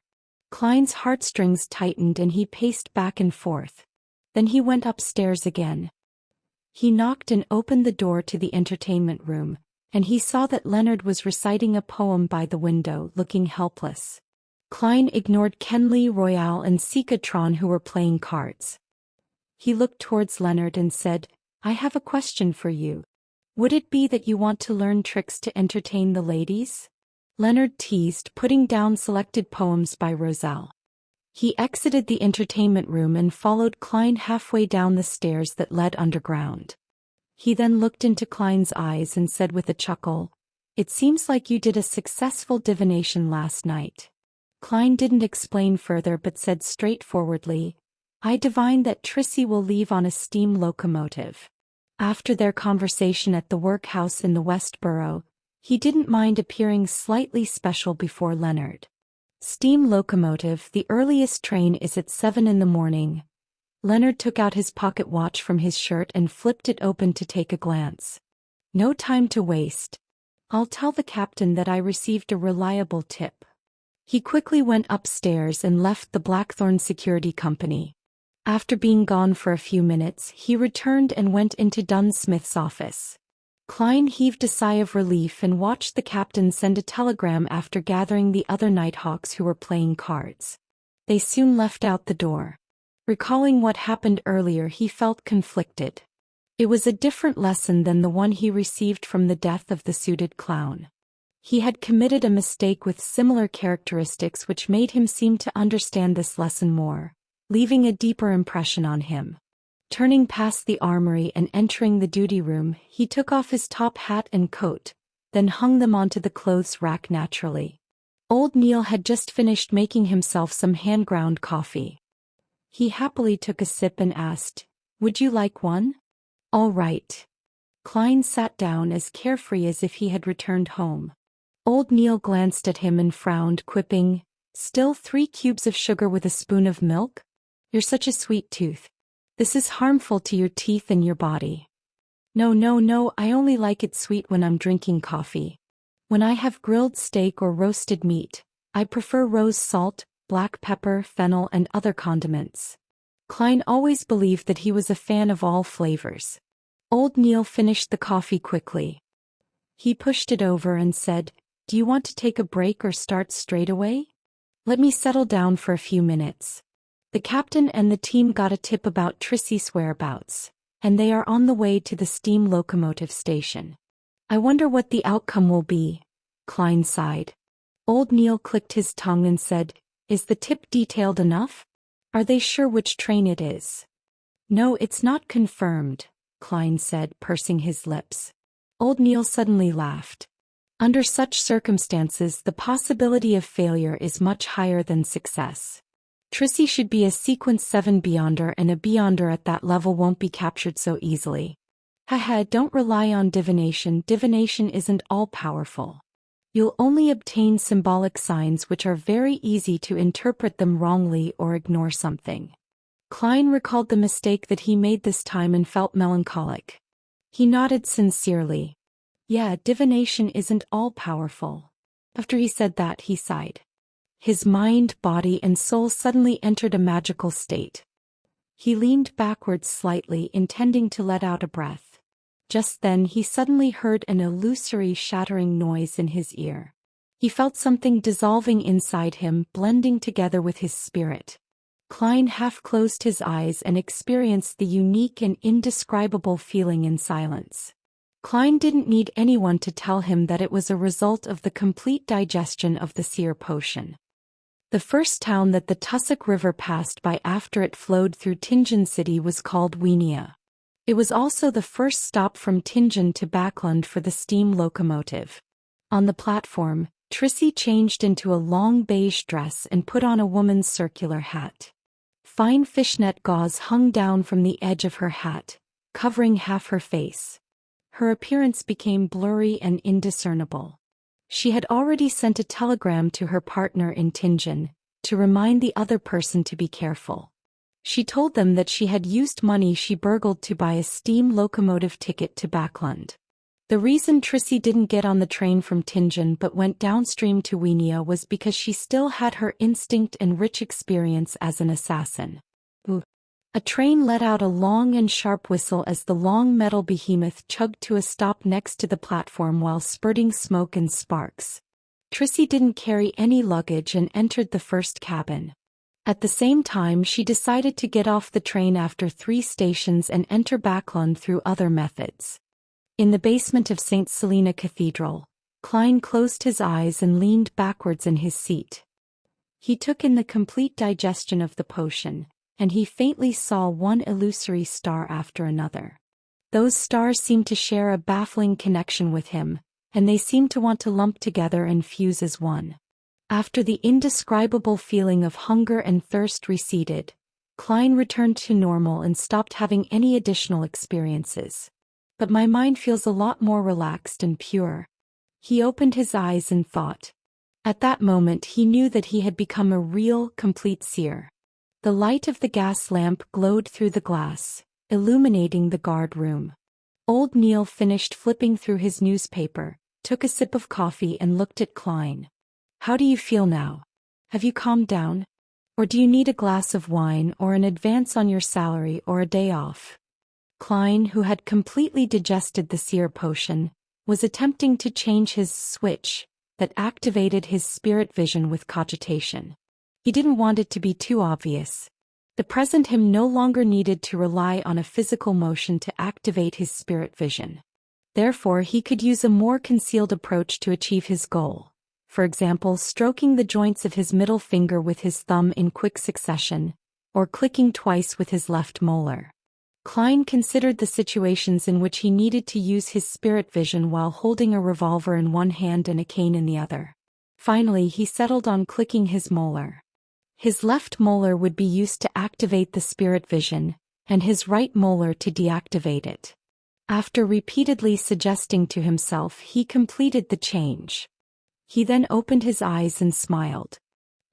Klein's heartstrings tightened and he paced back and forth. Then he went upstairs again. He knocked and opened the door to the entertainment room, and he saw that Leonard was reciting a poem by the window, looking helpless. Klein ignored Kenley, Royale, and Sikatron who were playing cards. He looked towards Leonard and said, "I have a question for you. Would it be that you want to learn tricks to entertain the ladies?" Leonard teased, putting down selected poems by Roselle. He exited the entertainment room and followed Klein halfway down the stairs that led underground. He then looked into Klein's eyes and said with a chuckle, "It seems like you did a successful divination last night." Klein didn't explain further but said straightforwardly, "I divined that Trissy will leave on a steam locomotive." After their conversation at the workhouse in the West Borough, he didn't mind appearing slightly special before Leonard. Steam locomotive, the earliest train is at 7 in the morning. Leonard took out his pocket watch from his shirt and flipped it open to take a glance. No time to waste. I'll tell the captain that I received a reliable tip. He quickly went upstairs and left the Blackthorn Security Company. After being gone for a few minutes, he returned and went into Dunsmith's office. Klein heaved a sigh of relief and watched the captain send a telegram after gathering the other Nighthawks who were playing cards. They soon left out the door. Recalling what happened earlier, he felt conflicted. It was a different lesson than the one he received from the death of the suited clown. He had committed a mistake with similar characteristics which made him seem to understand this lesson more, leaving a deeper impression on him. Turning past the armory and entering the duty room, he took off his top hat and coat, then hung them onto the clothes rack naturally. Old Neil had just finished making himself some hand-ground coffee. He happily took a sip and asked, "Would you like one?" "All right." Klein sat down as carefree as if he had returned home. Old Neil glanced at him and frowned, quipping, "Still 3 cubes of sugar with a spoon of milk? You're such a sweet tooth. This is harmful to your teeth and your body." No, I only like it sweet when I'm drinking coffee. When I have grilled steak or roasted meat, I prefer rose salt, black pepper, fennel, and other condiments." Klein always believed that he was a fan of all flavors. Old Neil finished the coffee quickly. He pushed it over and said, "Do you want to take a break or start straight away?" "Let me settle down for a few minutes. The captain and the team got a tip about Trissy's whereabouts, and they are on the way to the steam locomotive station. I wonder what the outcome will be." Klein sighed. Old Neil clicked his tongue and said, "Is the tip detailed enough? Are they sure which train it is?" "No, it's not confirmed," Klein said, pursing his lips. Old Neil suddenly laughed. Under such circumstances, the possibility of failure is much higher than success. Trissy should be a Sequence 7 Beyonder, and a Beyonder at that level won't be captured so easily. Haha, don't rely on divination. Divination isn't all-powerful. You'll only obtain symbolic signs which are very easy to interpret them wrongly or ignore something. Klein recalled the mistake that he made this time and felt melancholic. He nodded sincerely. Yeah, divination isn't all-powerful. After he said that, he sighed. His mind, body, and soul suddenly entered a magical state. He leaned backwards slightly, intending to let out a breath. Just then he suddenly heard an illusory shattering noise in his ear. He felt something dissolving inside him, blending together with his spirit. Klein half closed his eyes and experienced the unique and indescribable feeling in silence. Klein didn't need anyone to tell him that it was a result of the complete digestion of the seer potion. The first town that the Tussock River passed by after it flowed through Tingen City was called Wienia. It was also the first stop from Tingen to Backlund for the steam locomotive. On the platform, Trissy changed into a long beige dress and put on a woman's circular hat. Fine fishnet gauze hung down from the edge of her hat, covering half her face. Her appearance became blurry and indiscernible. She had already sent a telegram to her partner in Tingen, to remind the other person to be careful. She told them that she had used money she burgled to buy a steam locomotive ticket to Backlund. The reason Trissy didn't get on the train from Tingen but went downstream to Wienia was because she still had her instinct and rich experience as an assassin. Ooh. A train let out a long and sharp whistle as the long metal behemoth chugged to a stop next to the platform while spurting smoke and sparks. Trissy didn't carry any luggage and entered the first cabin. At the same time, she decided to get off the train after 3 stations and enter Backlund through other methods. In the basement of St. Selena Cathedral, Klein closed his eyes and leaned backwards in his seat. He took in the complete digestion of the potion, and he faintly saw one illusory star after another. Those stars seemed to share a baffling connection with him, and they seemed to want to lump together and fuse as one. After the indescribable feeling of hunger and thirst receded, Klein returned to normal and stopped having any additional experiences. But my mind feels a lot more relaxed and pure. He opened his eyes and thought. At that moment he knew that he had become a real, complete seer. The light of the gas lamp glowed through the glass, illuminating the guard room. Old Neil finished flipping through his newspaper, took a sip of coffee and looked at Klein. How do you feel now? Have you calmed down? Or do you need a glass of wine or an advance on your salary or a day off? Klein, who had completely digested the seer potion, was attempting to change his switch that activated his spirit vision with cogitation. He didn't want it to be too obvious. The present him no longer needed to rely on a physical motion to activate his spirit vision. Therefore, he could use a more concealed approach to achieve his goal. For example, stroking the joints of his middle finger with his thumb in quick succession, or clicking twice with his left molar. Klein considered the situations in which he needed to use his spirit vision while holding a revolver in one hand and a cane in the other. Finally, he settled on clicking his molar. His left molar would be used to activate the spirit vision, and his right molar to deactivate it. After repeatedly suggesting to himself, he completed the change. He then opened his eyes and smiled.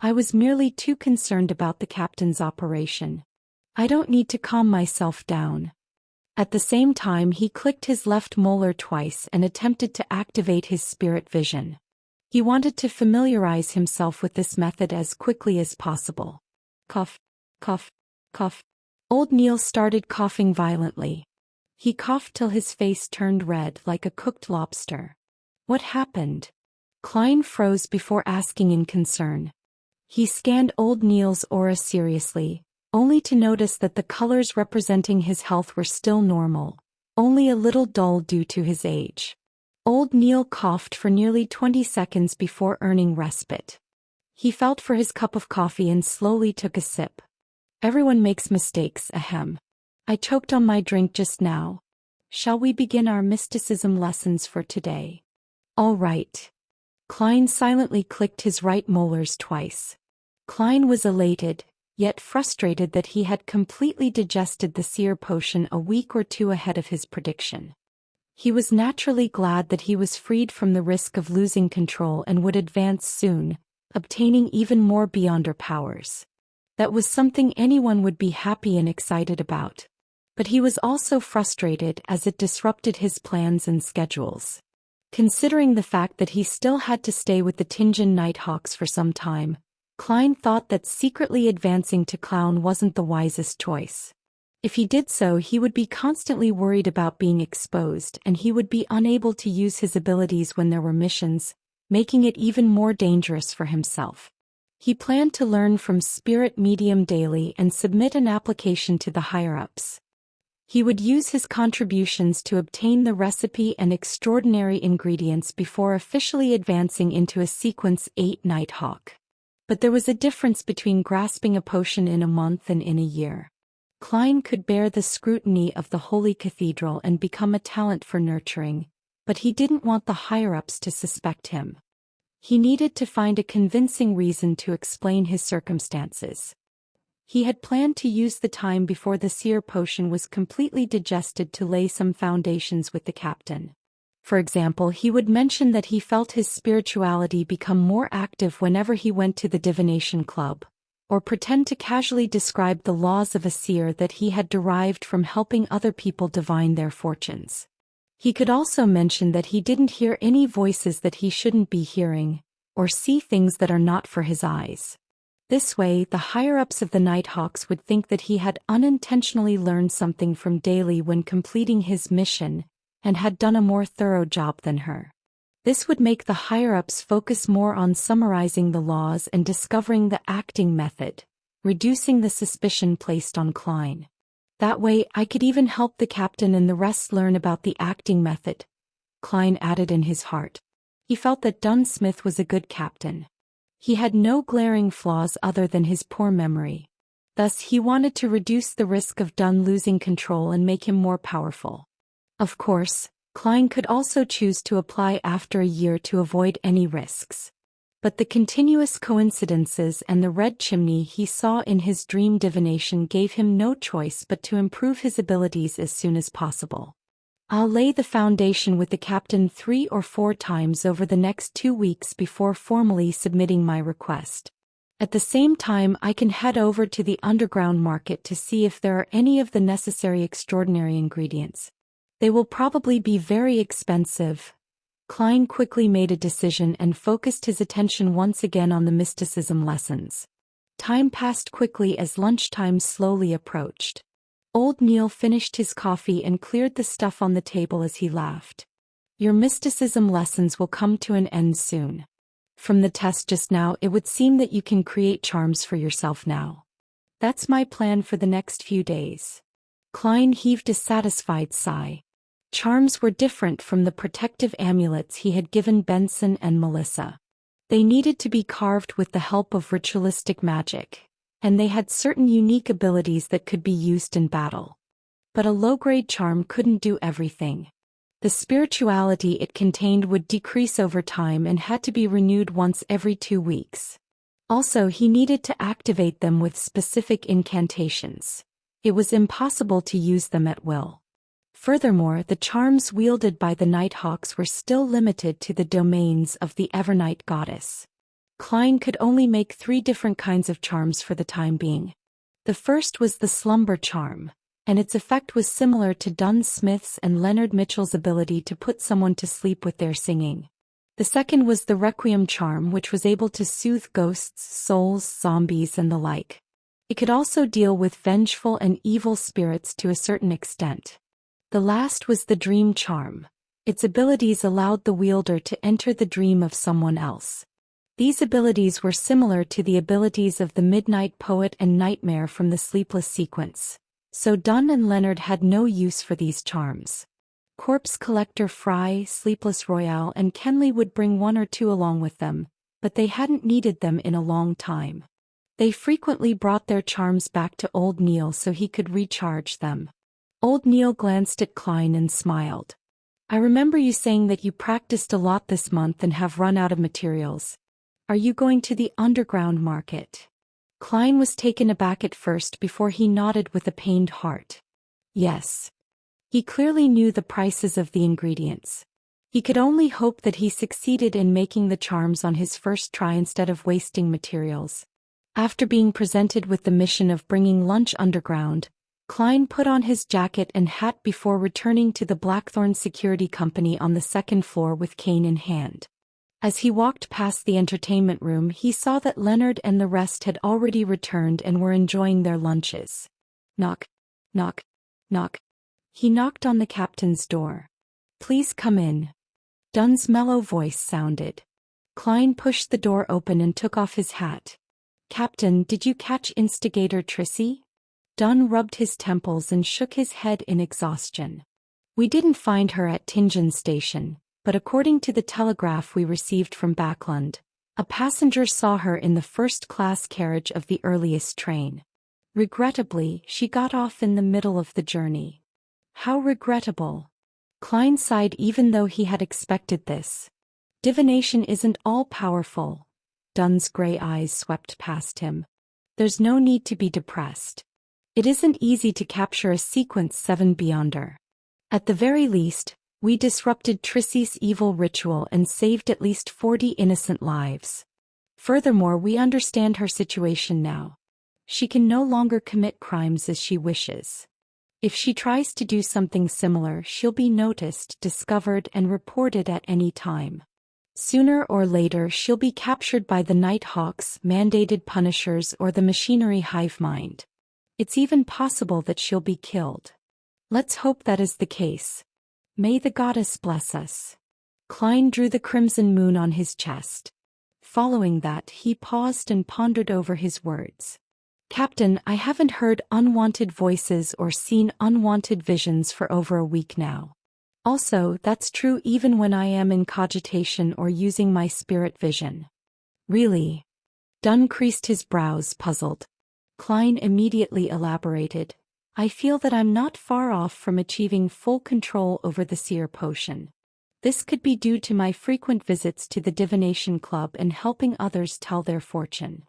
I was merely too concerned about the captain's operation. I don't need to calm myself down. At the same time, he clicked his left molar twice and attempted to activate his spirit vision. He wanted to familiarize himself with this method as quickly as possible. Cough, cough, cough. Old Neil started coughing violently. He coughed till his face turned red like a cooked lobster. What happened? Klein froze before asking in concern. He scanned Old Neil's aura seriously, only to notice that the colors representing his health were still normal, only a little dull due to his age. Old Neil coughed for nearly 20 seconds before earning respite. He felt for his cup of coffee and slowly took a sip. Everyone makes mistakes, ahem. I choked on my drink just now. Shall we begin our mysticism lessons for today? All right. Klein silently clicked his right molars twice. Klein was elated, yet frustrated that he had completely digested the seer potion a week or two ahead of his prediction. He was naturally glad that he was freed from the risk of losing control and would advance soon, obtaining even more beyonder powers. That was something anyone would be happy and excited about. But he was also frustrated as it disrupted his plans and schedules. Considering the fact that he still had to stay with the Tinjin Nighthawks for some time, Klein thought that secretly advancing to clown wasn't the wisest choice. If he did so, he would be constantly worried about being exposed, and he would be unable to use his abilities when there were missions, making it even more dangerous for himself. He planned to learn from Spirit Medium daily and submit an application to the higher-ups. He would use his contributions to obtain the recipe and extraordinary ingredients before officially advancing into a Sequence 8 Nighthawk. But there was a difference between grasping a potion in a month and in a year. Klein could bear the scrutiny of the Holy Cathedral and become a talent for nurturing, but he didn't want the higher-ups to suspect him. He needed to find a convincing reason to explain his circumstances. He had planned to use the time before the seer potion was completely digested to lay some foundations with the captain. For example, he would mention that he felt his spirituality become more active whenever he went to the divination club, or pretend to casually describe the laws of a seer that he had derived from helping other people divine their fortunes. He could also mention that he didn't hear any voices that he shouldn't be hearing, or see things that are not for his eyes. This way, the higher-ups of the Nighthawks would think that he had unintentionally learned something from Daly when completing his mission, and had done a more thorough job than her. This would make the higher-ups focus more on summarizing the laws and discovering the acting method, reducing the suspicion placed on Klein. That way, I could even help the captain and the rest learn about the acting method, Klein added in his heart. He felt that Dunn Smith was a good captain. He had no glaring flaws other than his poor memory. Thus, he wanted to reduce the risk of Dunn losing control and make him more powerful. Of course, Klein could also choose to apply after a year to avoid any risks. But the continuous coincidences and the red chimney he saw in his dream divination gave him no choice but to improve his abilities as soon as possible. I'll lay the foundation with the captain 3 or 4 times over the next 2 weeks before formally submitting my request. At the same time, I can head over to the underground market to see if there are any of the necessary extraordinary ingredients. They will probably be very expensive. Klein quickly made a decision and focused his attention once again on the mysticism lessons. Time passed quickly as lunchtime slowly approached. Old Neil finished his coffee and cleared the stuff on the table as he laughed. Your mysticism lessons will come to an end soon. From the test just now, it would seem that you can create charms for yourself now. That's my plan for the next few days. Klein heaved a satisfied sigh. Charms were different from the protective amulets he had given Benson and Melissa. They needed to be carved with the help of ritualistic magic, and they had certain unique abilities that could be used in battle. But a low-grade charm couldn't do everything. The spirituality it contained would decrease over time and had to be renewed once every 2 weeks. Also, he needed to activate them with specific incantations. It was impossible to use them at will. Furthermore, the charms wielded by the Nighthawks were still limited to the domains of the Evernight goddess. Klein could only make 3 different kinds of charms for the time being. The first was the slumber charm, and its effect was similar to Dunn Smith's and Leonard Mitchell's ability to put someone to sleep with their singing. The second was the requiem charm, which was able to soothe ghosts, souls, zombies, and the like. It could also deal with vengeful and evil spirits to a certain extent. The last was the dream charm. Its abilities allowed the wielder to enter the dream of someone else. These abilities were similar to the abilities of the Midnight Poet and Nightmare from the Sleepless sequence, so Dunn and Leonard had no use for these charms. Corpse Collector Fry, Sleepless Royale, and Kenley would bring 1 or 2 along with them, but they hadn't needed them in a long time. They frequently brought their charms back to Old Neil so he could recharge them. Old Neil glanced at Klein and smiled. I remember you saying that you practiced a lot this month and have run out of materials. Are you going to the underground market? Klein was taken aback at first before he nodded with a pained heart. Yes. He clearly knew the prices of the ingredients. He could only hope that he succeeded in making the charms on his first try instead of wasting materials. After being presented with the mission of bringing lunch underground, Klein put on his jacket and hat before returning to the Blackthorn Security Company on the second floor with cane in hand. As he walked past the entertainment room, he saw that Leonard and the rest had already returned and were enjoying their lunches. Knock, knock, knock. He knocked on the captain's door. Please come in. Dunn's mellow voice sounded. Klein pushed the door open and took off his hat. Captain, did you catch Instigator Trissy? Dunn rubbed his temples and shook his head in exhaustion. We didn't find her at Tingen Station, but according to the telegraph we received from Backlund, a passenger saw her in the first-class carriage of the earliest train. Regrettably, she got off in the middle of the journey. How regrettable. Klein sighed even though he had expected this. Divination isn't all-powerful. Dunn's gray eyes swept past him. There's no need to be depressed. It isn't easy to capture a Sequence 7 Beyonder. At the very least, we disrupted Trissy's evil ritual and saved at least 40 innocent lives. Furthermore, we understand her situation now. She can no longer commit crimes as she wishes. If she tries to do something similar, she'll be noticed, discovered, and reported at any time. Sooner or later, she'll be captured by the Nighthawks, mandated punishers, or the machinery hive mind. It's even possible that she'll be killed. Let's hope that is the case. May the goddess bless us. Klein drew the crimson moon on his chest. Following that, he paused and pondered over his words. Captain, I haven't heard unwanted voices or seen unwanted visions for over a week now. Also, that's true even when I am in cogitation or using my spirit vision. Really? Dunn creased his brows, puzzled. Klein immediately elaborated. I feel that I'm not far off from achieving full control over the seer potion. This could be due to my frequent visits to the divination club and helping others tell their fortune.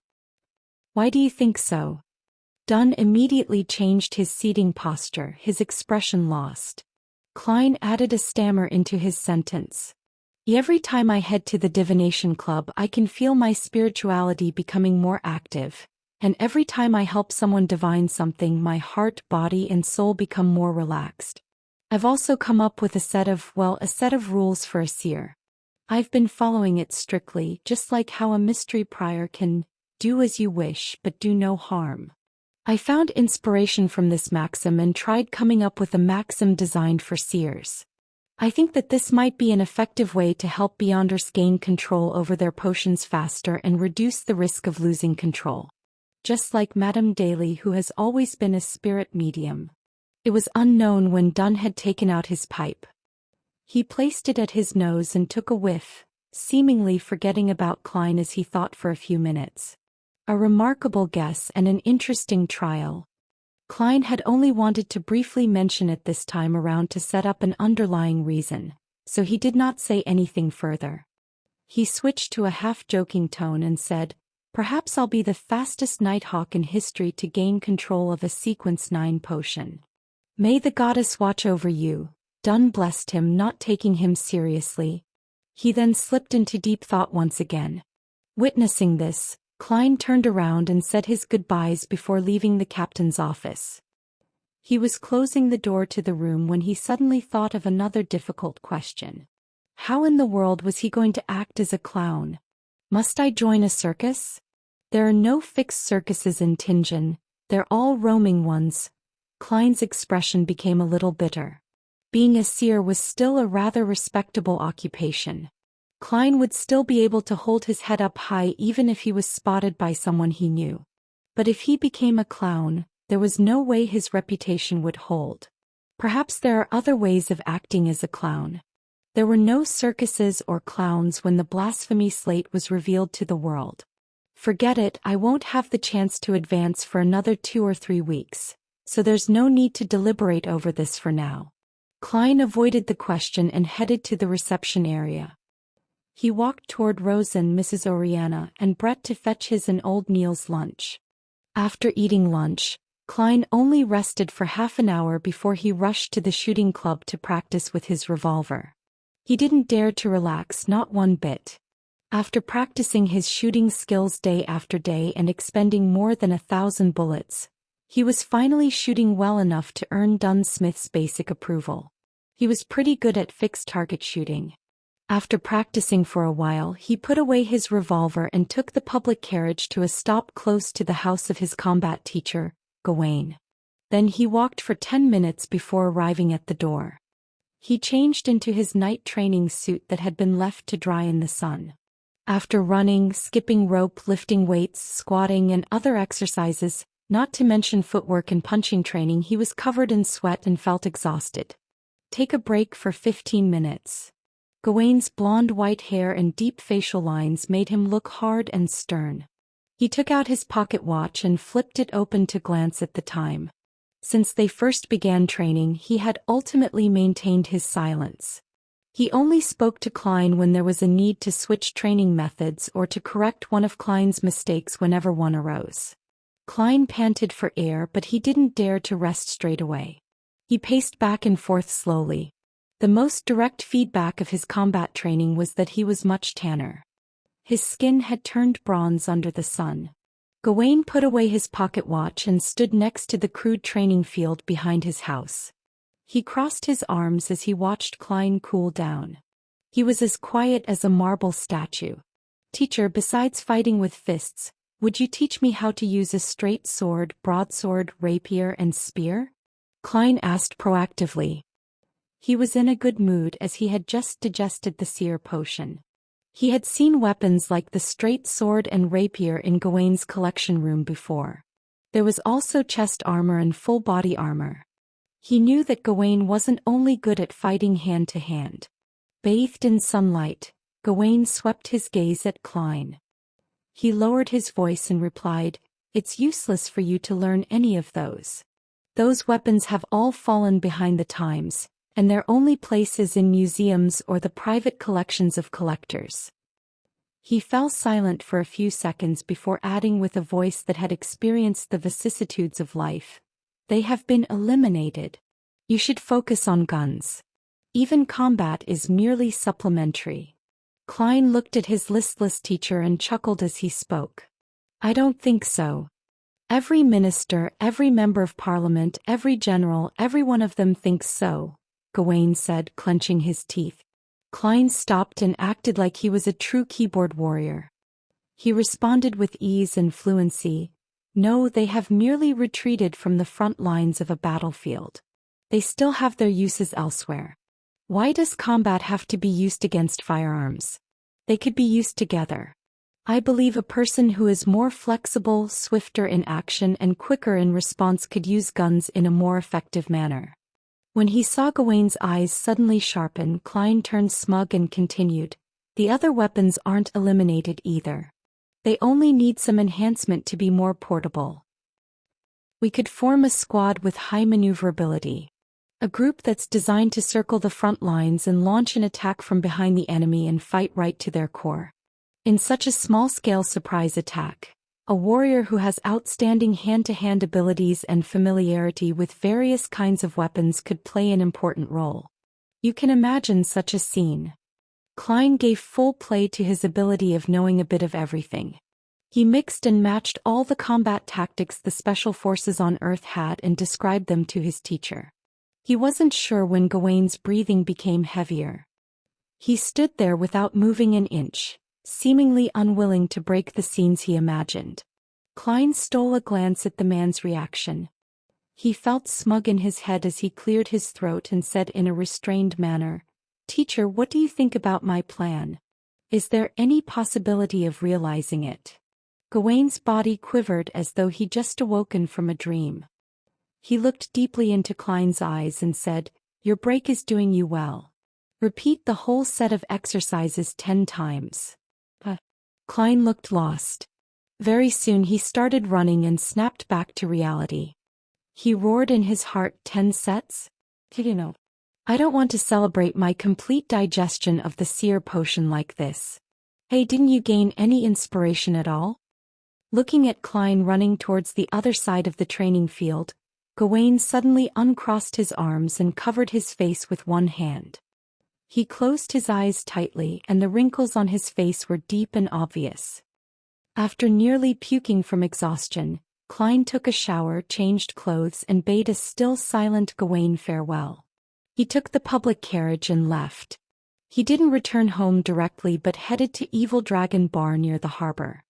Why do you think so? Dunn immediately changed his seating posture, his expression lost. Klein added a stammer into his sentence. Every time I head to the divination club, I can feel my spirituality becoming more active. And every time I help someone divine something, my heart, body, and soul become more relaxed. I've also come up with a set of rules for a seer. I've been following it strictly, just like how a mystery prior can do as you wish but do no harm. I found inspiration from this maxim and tried coming up with a maxim designed for seers. I think that this might be an effective way to help Beyonders gain control over their potions faster and reduce the risk of losing control. Just like Madame Daly, who has always been a spirit medium. It was unknown when Dunn had taken out his pipe. He placed it at his nose and took a whiff, seemingly forgetting about Klein as he thought for a few minutes. A remarkable guess and an interesting trial. Klein had only wanted to briefly mention it this time around to set up an underlying reason, so he did not say anything further. He switched to a half-joking tone and said, Perhaps I'll be the fastest Nighthawk in history to gain control of a Sequence 9 potion. May the goddess watch over you. Dunn blessed him, not taking him seriously. He then slipped into deep thought once again. Witnessing this, Klein turned around and said his goodbyes before leaving the captain's office. He was closing the door to the room when he suddenly thought of another difficult question. How in the world was he going to act as a clown? Must I join a circus? There are no fixed circuses in Tingen, they're all roaming ones. Klein's expression became a little bitter. Being a seer was still a rather respectable occupation. Klein would still be able to hold his head up high even if he was spotted by someone he knew. But if he became a clown, there was no way his reputation would hold. Perhaps there are other ways of acting as a clown. There were no circuses or clowns when the blasphemy slate was revealed to the world. Forget it, I won't have the chance to advance for another 2 or 3 weeks, so there's no need to deliberate over this for now. Klein avoided the question and headed to the reception area. He walked toward Rose and Mrs. Oriana and Brett to fetch his and old Neil's lunch. After eating lunch, Klein only rested for half an hour before he rushed to the shooting club to practice with his revolver. He didn't dare to relax, not one bit. After practicing his shooting skills day after day and expending more than 1,000 bullets, he was finally shooting well enough to earn Dunsmith's basic approval. He was pretty good at fixed target shooting. After practicing for a while, he put away his revolver and took the public carriage to a stop close to the house of his combat teacher, Gawain. Then he walked for 10 minutes before arriving at the door. He changed into his night training suit that had been left to dry in the sun. After running, skipping rope, lifting weights, squatting and other exercises, not to mention footwork and punching training, he was covered in sweat and felt exhausted. Take a break for 15 minutes. Gawain's blonde-white hair and deep facial lines made him look hard and stern. He took out his pocket watch and flipped it open to glance at the time. Since they first began training, he had ultimately maintained his silence. He only spoke to Klein when there was a need to switch training methods or to correct one of Klein's mistakes whenever one arose. Klein panted for air, but he didn't dare to rest straight away. He paced back and forth slowly. The most direct feedback of his combat training was that he was much tanner. His skin had turned bronze under the sun. Gawain put away his pocket watch and stood next to the crude training field behind his house. He crossed his arms as he watched Klein cool down. He was as quiet as a marble statue. "Teacher, besides fighting with fists, would you teach me how to use a straight sword, broadsword, rapier, and spear?" Klein asked proactively. He was in a good mood as he had just digested the seer potion. He had seen weapons like the straight sword and rapier in Gawain's collection room before. There was also chest armor and full body armor. He knew that Gawain wasn't only good at fighting hand to hand. Bathed in sunlight, Gawain swept his gaze at Klein. He lowered his voice and replied, "It's useless for you to learn any of those. Those weapons have all fallen behind the times, and their only place is in museums or the private collections of collectors." He fell silent for a few seconds before adding with a voice that had experienced the vicissitudes of life, "They have been eliminated. You should focus on guns. Even combat is merely supplementary." Klein looked at his listless teacher and chuckled as he spoke. "I don't think so. Every minister, every member of parliament, every general, every one of them thinks so," Gawain said, clenching his teeth. Klein stopped and acted like he was a true keyboard warrior. He responded with ease and fluency, "No, they have merely retreated from the front lines of a battlefield. They still have their uses elsewhere. Why does combat have to be used against firearms? They could be used together. I believe a person who is more flexible, swifter in action and quicker in response could use guns in a more effective manner." When he saw Gawain's eyes suddenly sharpen, Klein turned smug and continued, "The other weapons aren't eliminated either. They only need some enhancement to be more portable. We could form a squad with high maneuverability. A group that's designed to circle the front lines and launch an attack from behind the enemy and fight right to their core. In such a small-scale surprise attack, a warrior who has outstanding hand-to-hand abilities and familiarity with various kinds of weapons could play an important role. You can imagine such a scene." Klein gave full play to his ability of knowing a bit of everything. He mixed and matched all the combat tactics the special forces on Earth had and described them to his teacher. He wasn't sure when Gawain's breathing became heavier. He stood there without moving an inch, seemingly unwilling to break the scenes he imagined. Klein stole a glance at the man's reaction. He felt smug in his head as he cleared his throat and said in a restrained manner, "Teacher, what do you think about my plan? Is there any possibility of realizing it?" Gawain's body quivered as though he'd just awoken from a dream. He looked deeply into Klein's eyes and said, "Your break is doing you well. Repeat the whole set of exercises 10 times. Klein looked lost. Very soon he started running and snapped back to reality. He roared in his heart, 10 sets? I don't want to celebrate my complete digestion of the seer potion like this. Hey, didn't you gain any inspiration at all? Looking at Klein running towards the other side of the training field, Gawain suddenly uncrossed his arms and covered his face with one hand. He closed his eyes tightly and the wrinkles on his face were deep and obvious. After nearly puking from exhaustion, Klein took a shower, changed clothes and bade a still silent Gawain farewell. He took the public carriage and left. He didn't return home directly but headed to Evil Dragon Bar near the harbor.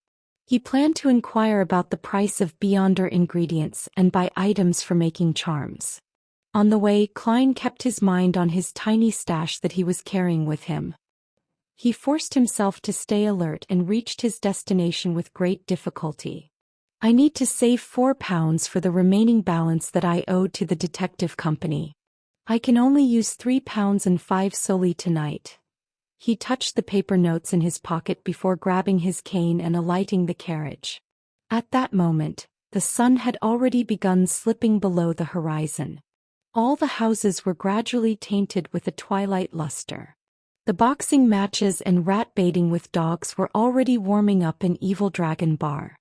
He planned to inquire about the price of Beyonder ingredients and buy items for making charms. On the way, Klein kept his mind on his tiny stash that he was carrying with him. He forced himself to stay alert and reached his destination with great difficulty. I need to save £4 for the remaining balance that I owed to the detective company. I can only use £3.05 solely tonight. He touched the paper notes in his pocket before grabbing his cane and alighting the carriage. At that moment, the sun had already begun slipping below the horizon. All the houses were gradually tainted with a twilight luster. The boxing matches and rat baiting with dogs were already warming up in Evil Dragon Bar.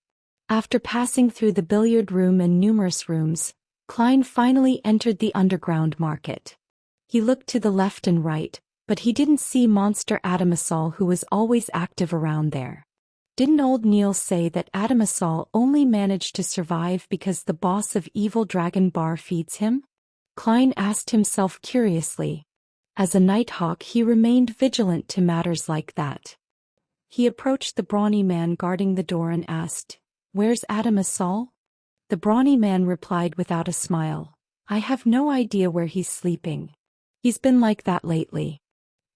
After passing through the billiard room and numerous rooms, Klein finally entered the underground market. He looked to the left and right, but he didn't see Monster Adamasol, who was always active around there. Didn't old Neil say that Adamasol only managed to survive because the boss of Evil Dragon Bar feeds him? Klein asked himself curiously. As a nighthawk he remained vigilant to matters like that. He approached the brawny man guarding the door and asked, "Where's Adamasol?" The brawny man replied without a smile, "I have no idea where he's sleeping. He's been like that lately.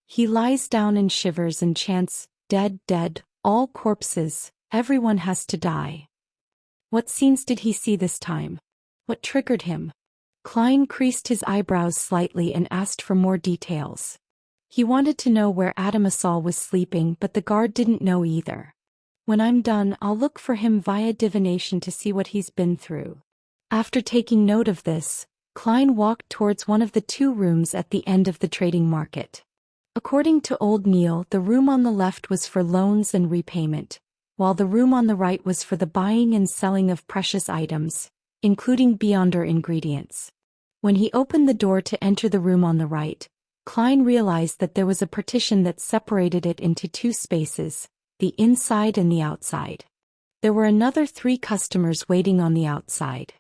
He lies down and shivers and chants, 'Dead, dead, all corpses, everyone has to die.'" What scenes did he see this time? What triggered him? Klein creased his eyebrows slightly and asked for more details. He wanted to know where Adamasol was sleeping, but the guard didn't know either. "When I'm done, I'll look for him via divination to see what he's been through." After taking note of this, Klein walked towards one of the two rooms at the end of the trading market. According to old Neil, the room on the left was for loans and repayment, while the room on the right was for the buying and selling of precious items, including Beyonder ingredients. When he opened the door to enter the room on the right, Klein realized that there was a partition that separated it into two spaces, the inside and the outside. There were another 3 customers waiting on the outside.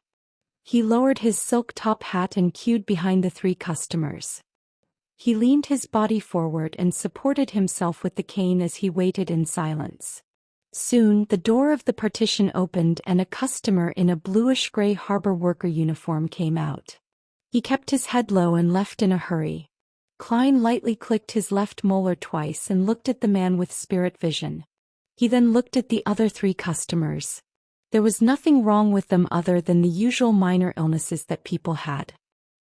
He lowered his silk top hat and queued behind the 3 customers. He leaned his body forward and supported himself with the cane as he waited in silence. Soon, the door of the partition opened and a customer in a bluish-gray harbor worker uniform came out. He kept his head low and left in a hurry. Klein lightly clicked his left molar twice and looked at the man with spirit vision. He then looked at the other 3 customers. There was nothing wrong with them other than the usual minor illnesses that people had.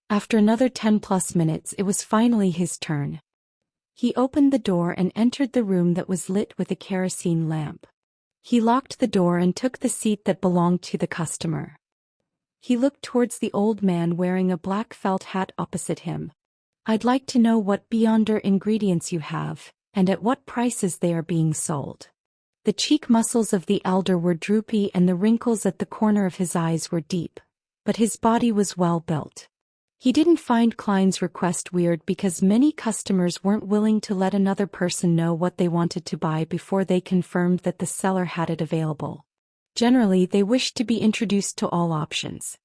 After another 10+ minutes, it was finally his turn. He opened the door and entered the room that was lit with a kerosene lamp. He locked the door and took the seat that belonged to the customer. He looked towards the old man wearing a black felt hat opposite him. "I'd like to know what Beyonder ingredients you have, and at what prices they are being sold." The cheek muscles of the elder were droopy and the wrinkles at the corner of his eyes were deep, but his body was well built. He didn't find Klein's request weird because many customers weren't willing to let another person know what they wanted to buy before they confirmed that the seller had it available. Generally, they wished to be introduced to all options.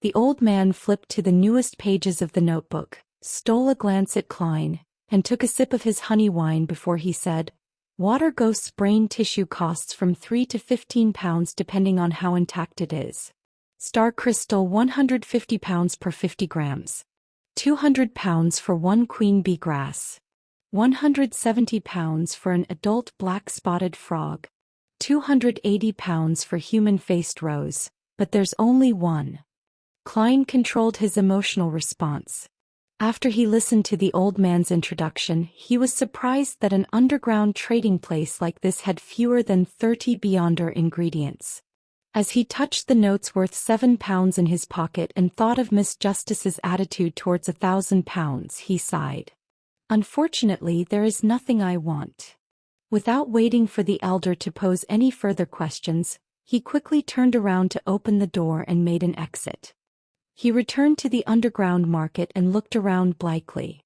The old man flipped to the newest pages of the notebook, stole a glance at Klein, and took a sip of his honey wine before he said, "Water ghost's brain tissue costs from £3 to £15 depending on how intact it is. Star crystal £150 per 50 grams. £200 for 1 queen bee grass. £170 for an adult black-spotted frog. £280 for human-faced rose, but there's only one." Klein controlled his emotional response. After he listened to the old man's introduction, he was surprised that an underground trading place like this had fewer than 30 Beyonder ingredients. As he touched the notes worth £7 in his pocket and thought of Miss Justice's attitude towards £1,000, he sighed. Unfortunately, there is nothing I want. Without waiting for the elder to pose any further questions, he quickly turned around to open the door and made an exit. He returned to the underground market and looked around blankly.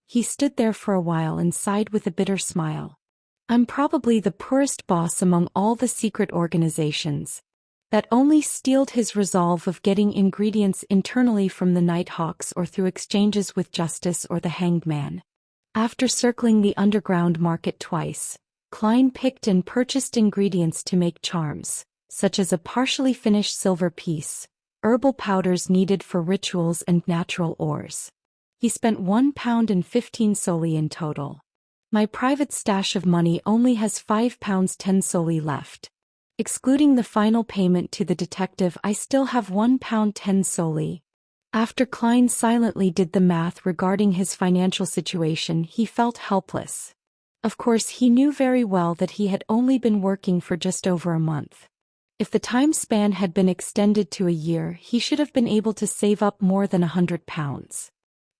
He stood there for a while and sighed with a bitter smile. I'm probably the poorest boss among all the secret organizations. That only steeled his resolve of getting ingredients internally from the Nighthawks or through exchanges with Justice or the Hanged Man. After circling the underground market twice, Klein picked and purchased ingredients to make charms, such as a partially finished silver piece, herbal powders needed for rituals and natural ores. He spent £1.15 solely in total. My private stash of money only has £5.10 solely left. Excluding the final payment to the detective, I still have £1.10 solely. After Klein silently did the math regarding his financial situation, he felt helpless. Of course, he knew very well that he had only been working for just over a month. If the time span had been extended to a year, he should have been able to save up more than £100.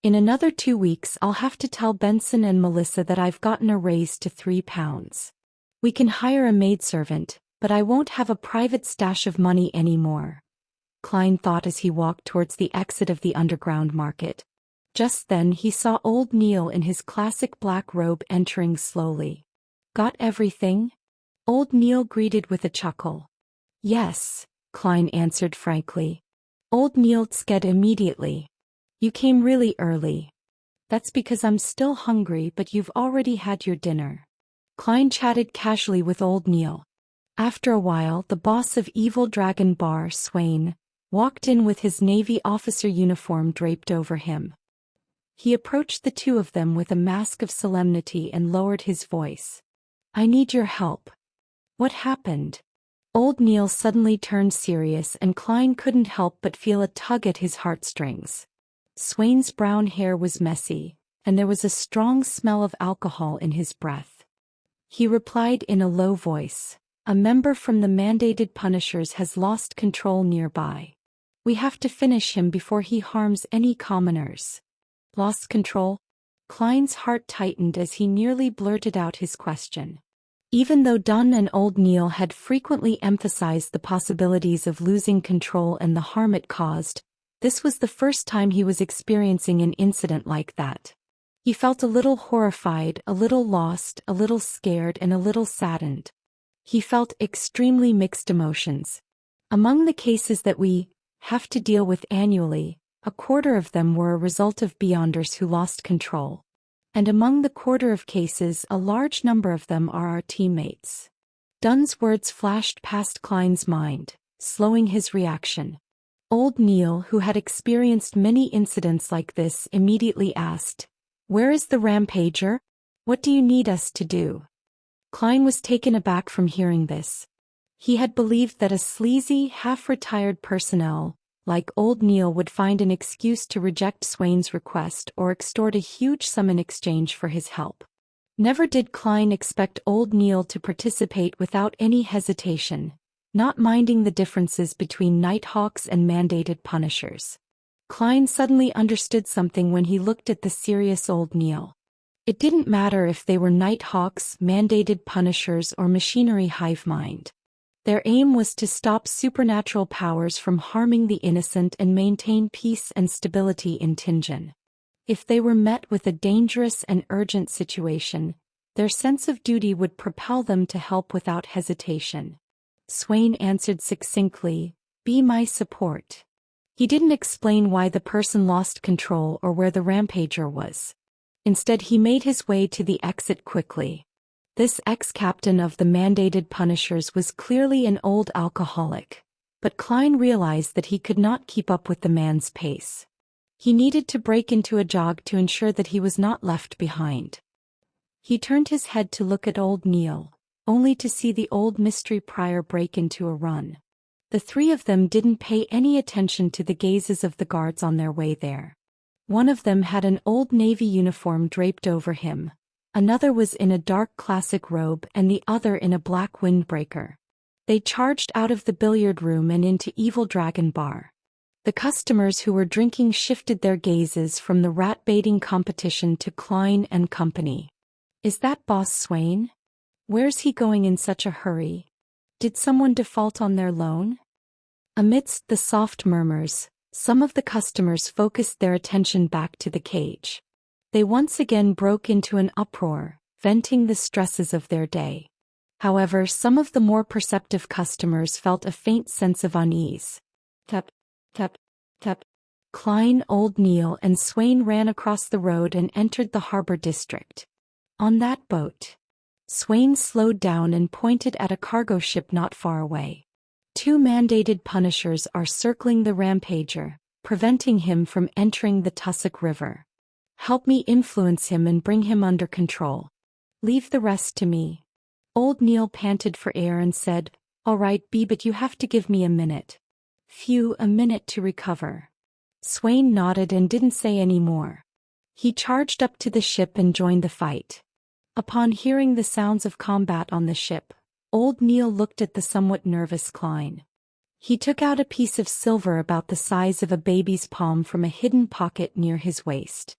In another 2 weeks, I'll have to tell Benson and Melissa that I've gotten a raise to £3. We can hire a maidservant, but I won't have a private stash of money anymore, Klein thought as he walked towards the exit of the underground market. Just then he saw old Neil in his classic black robe entering slowly. Got everything? Old Neil greeted with a chuckle. Yes, Klein answered frankly. Old Neil sked immediately. You came really early. That's because I'm still hungry, but you've already had your dinner. Klein chatted casually with old Neil. After a while, the boss of Evil Dragon Bar, Swain, walked in with his Navy officer uniform draped over him. He approached the two of them with a mask of solemnity and lowered his voice. I need your help. What happened? Old Neil suddenly turned serious and Klein couldn't help but feel a tug at his heartstrings. Swain's brown hair was messy, and there was a strong smell of alcohol in his breath. He replied in a low voice, a member from the mandated Punishers has lost control nearby. We have to finish him before he harms any commoners. Lost control? Klein's heart tightened as he nearly blurted out his question. Even though Dunn and old Neil had frequently emphasized the possibilities of losing control and the harm it caused, this was the first time he was experiencing an incident like that. He felt a little horrified, a little lost, a little scared, and a little saddened. He felt extremely mixed emotions. Among the cases that we have to deal with annually, a quarter of them were a result of Beyonders who lost control. And among the quarter of cases, a large number of them are our teammates. Dunn's words flashed past Klein's mind, slowing his reaction. Old Neil, who had experienced many incidents like this, immediately asked, Where is the Rampager? What do you need us to do? Klein was taken aback from hearing this. He had believed that a sleazy, half-retired personnel, like old Neil, would find an excuse to reject Swain's request or extort a huge sum in exchange for his help. Never did Klein expect old Neil to participate without any hesitation, not minding the differences between Nighthawks and mandated Punishers. Klein suddenly understood something when he looked at the serious old Neil. It didn't matter if they were Nighthawks, mandated Punishers, or machinery hive mind. Their aim was to stop supernatural powers from harming the innocent and maintain peace and stability in Tingen. If they were met with a dangerous and urgent situation, their sense of duty would propel them to help without hesitation. Swain answered succinctly, Be my support. He didn't explain why the person lost control or where the Rampager was. Instead, he made his way to the exit quickly. This ex-captain of the mandated Punishers was clearly an old alcoholic, but Klein realized that he could not keep up with the man's pace. He needed to break into a jog to ensure that he was not left behind. He turned his head to look at old Neil, only to see the old mystery prior break into a run. The three of them didn't pay any attention to the gazes of the guards on their way there. One of them had an old Navy uniform draped over him, another was in a dark classic robe, and the other in a black windbreaker. They charged out of the billiard room and into Evil Dragon Bar. The customers who were drinking shifted their gazes from the rat-baiting competition to Klein and Company. Is that Boss Swain? Where's he going in such a hurry? Did someone default on their loan? Amidst the soft murmurs, some of the customers focused their attention back to the cage. They once again broke into an uproar, venting the stresses of their day. However, some of the more perceptive customers felt a faint sense of unease. Tap, tap, tap. Klein, Old Neil, and Swain ran across the road and entered the harbor district. On that boat. Swain slowed down and pointed at a cargo ship not far away. 2 mandated punishers are circling the rampager, preventing him from entering the Tussock River. Help me influence him and bring him under control. Leave the rest to me. Old Neil panted for air and said, All right, B, but you have to give me a minute. Phew, a minute to recover. Swain nodded and didn't say any more. He charged up to the ship and joined the fight. Upon hearing the sounds of combat on the ship, Old Neil looked at the somewhat nervous Klein. He took out a piece of silver about the size of a baby's palm from a hidden pocket near his waist.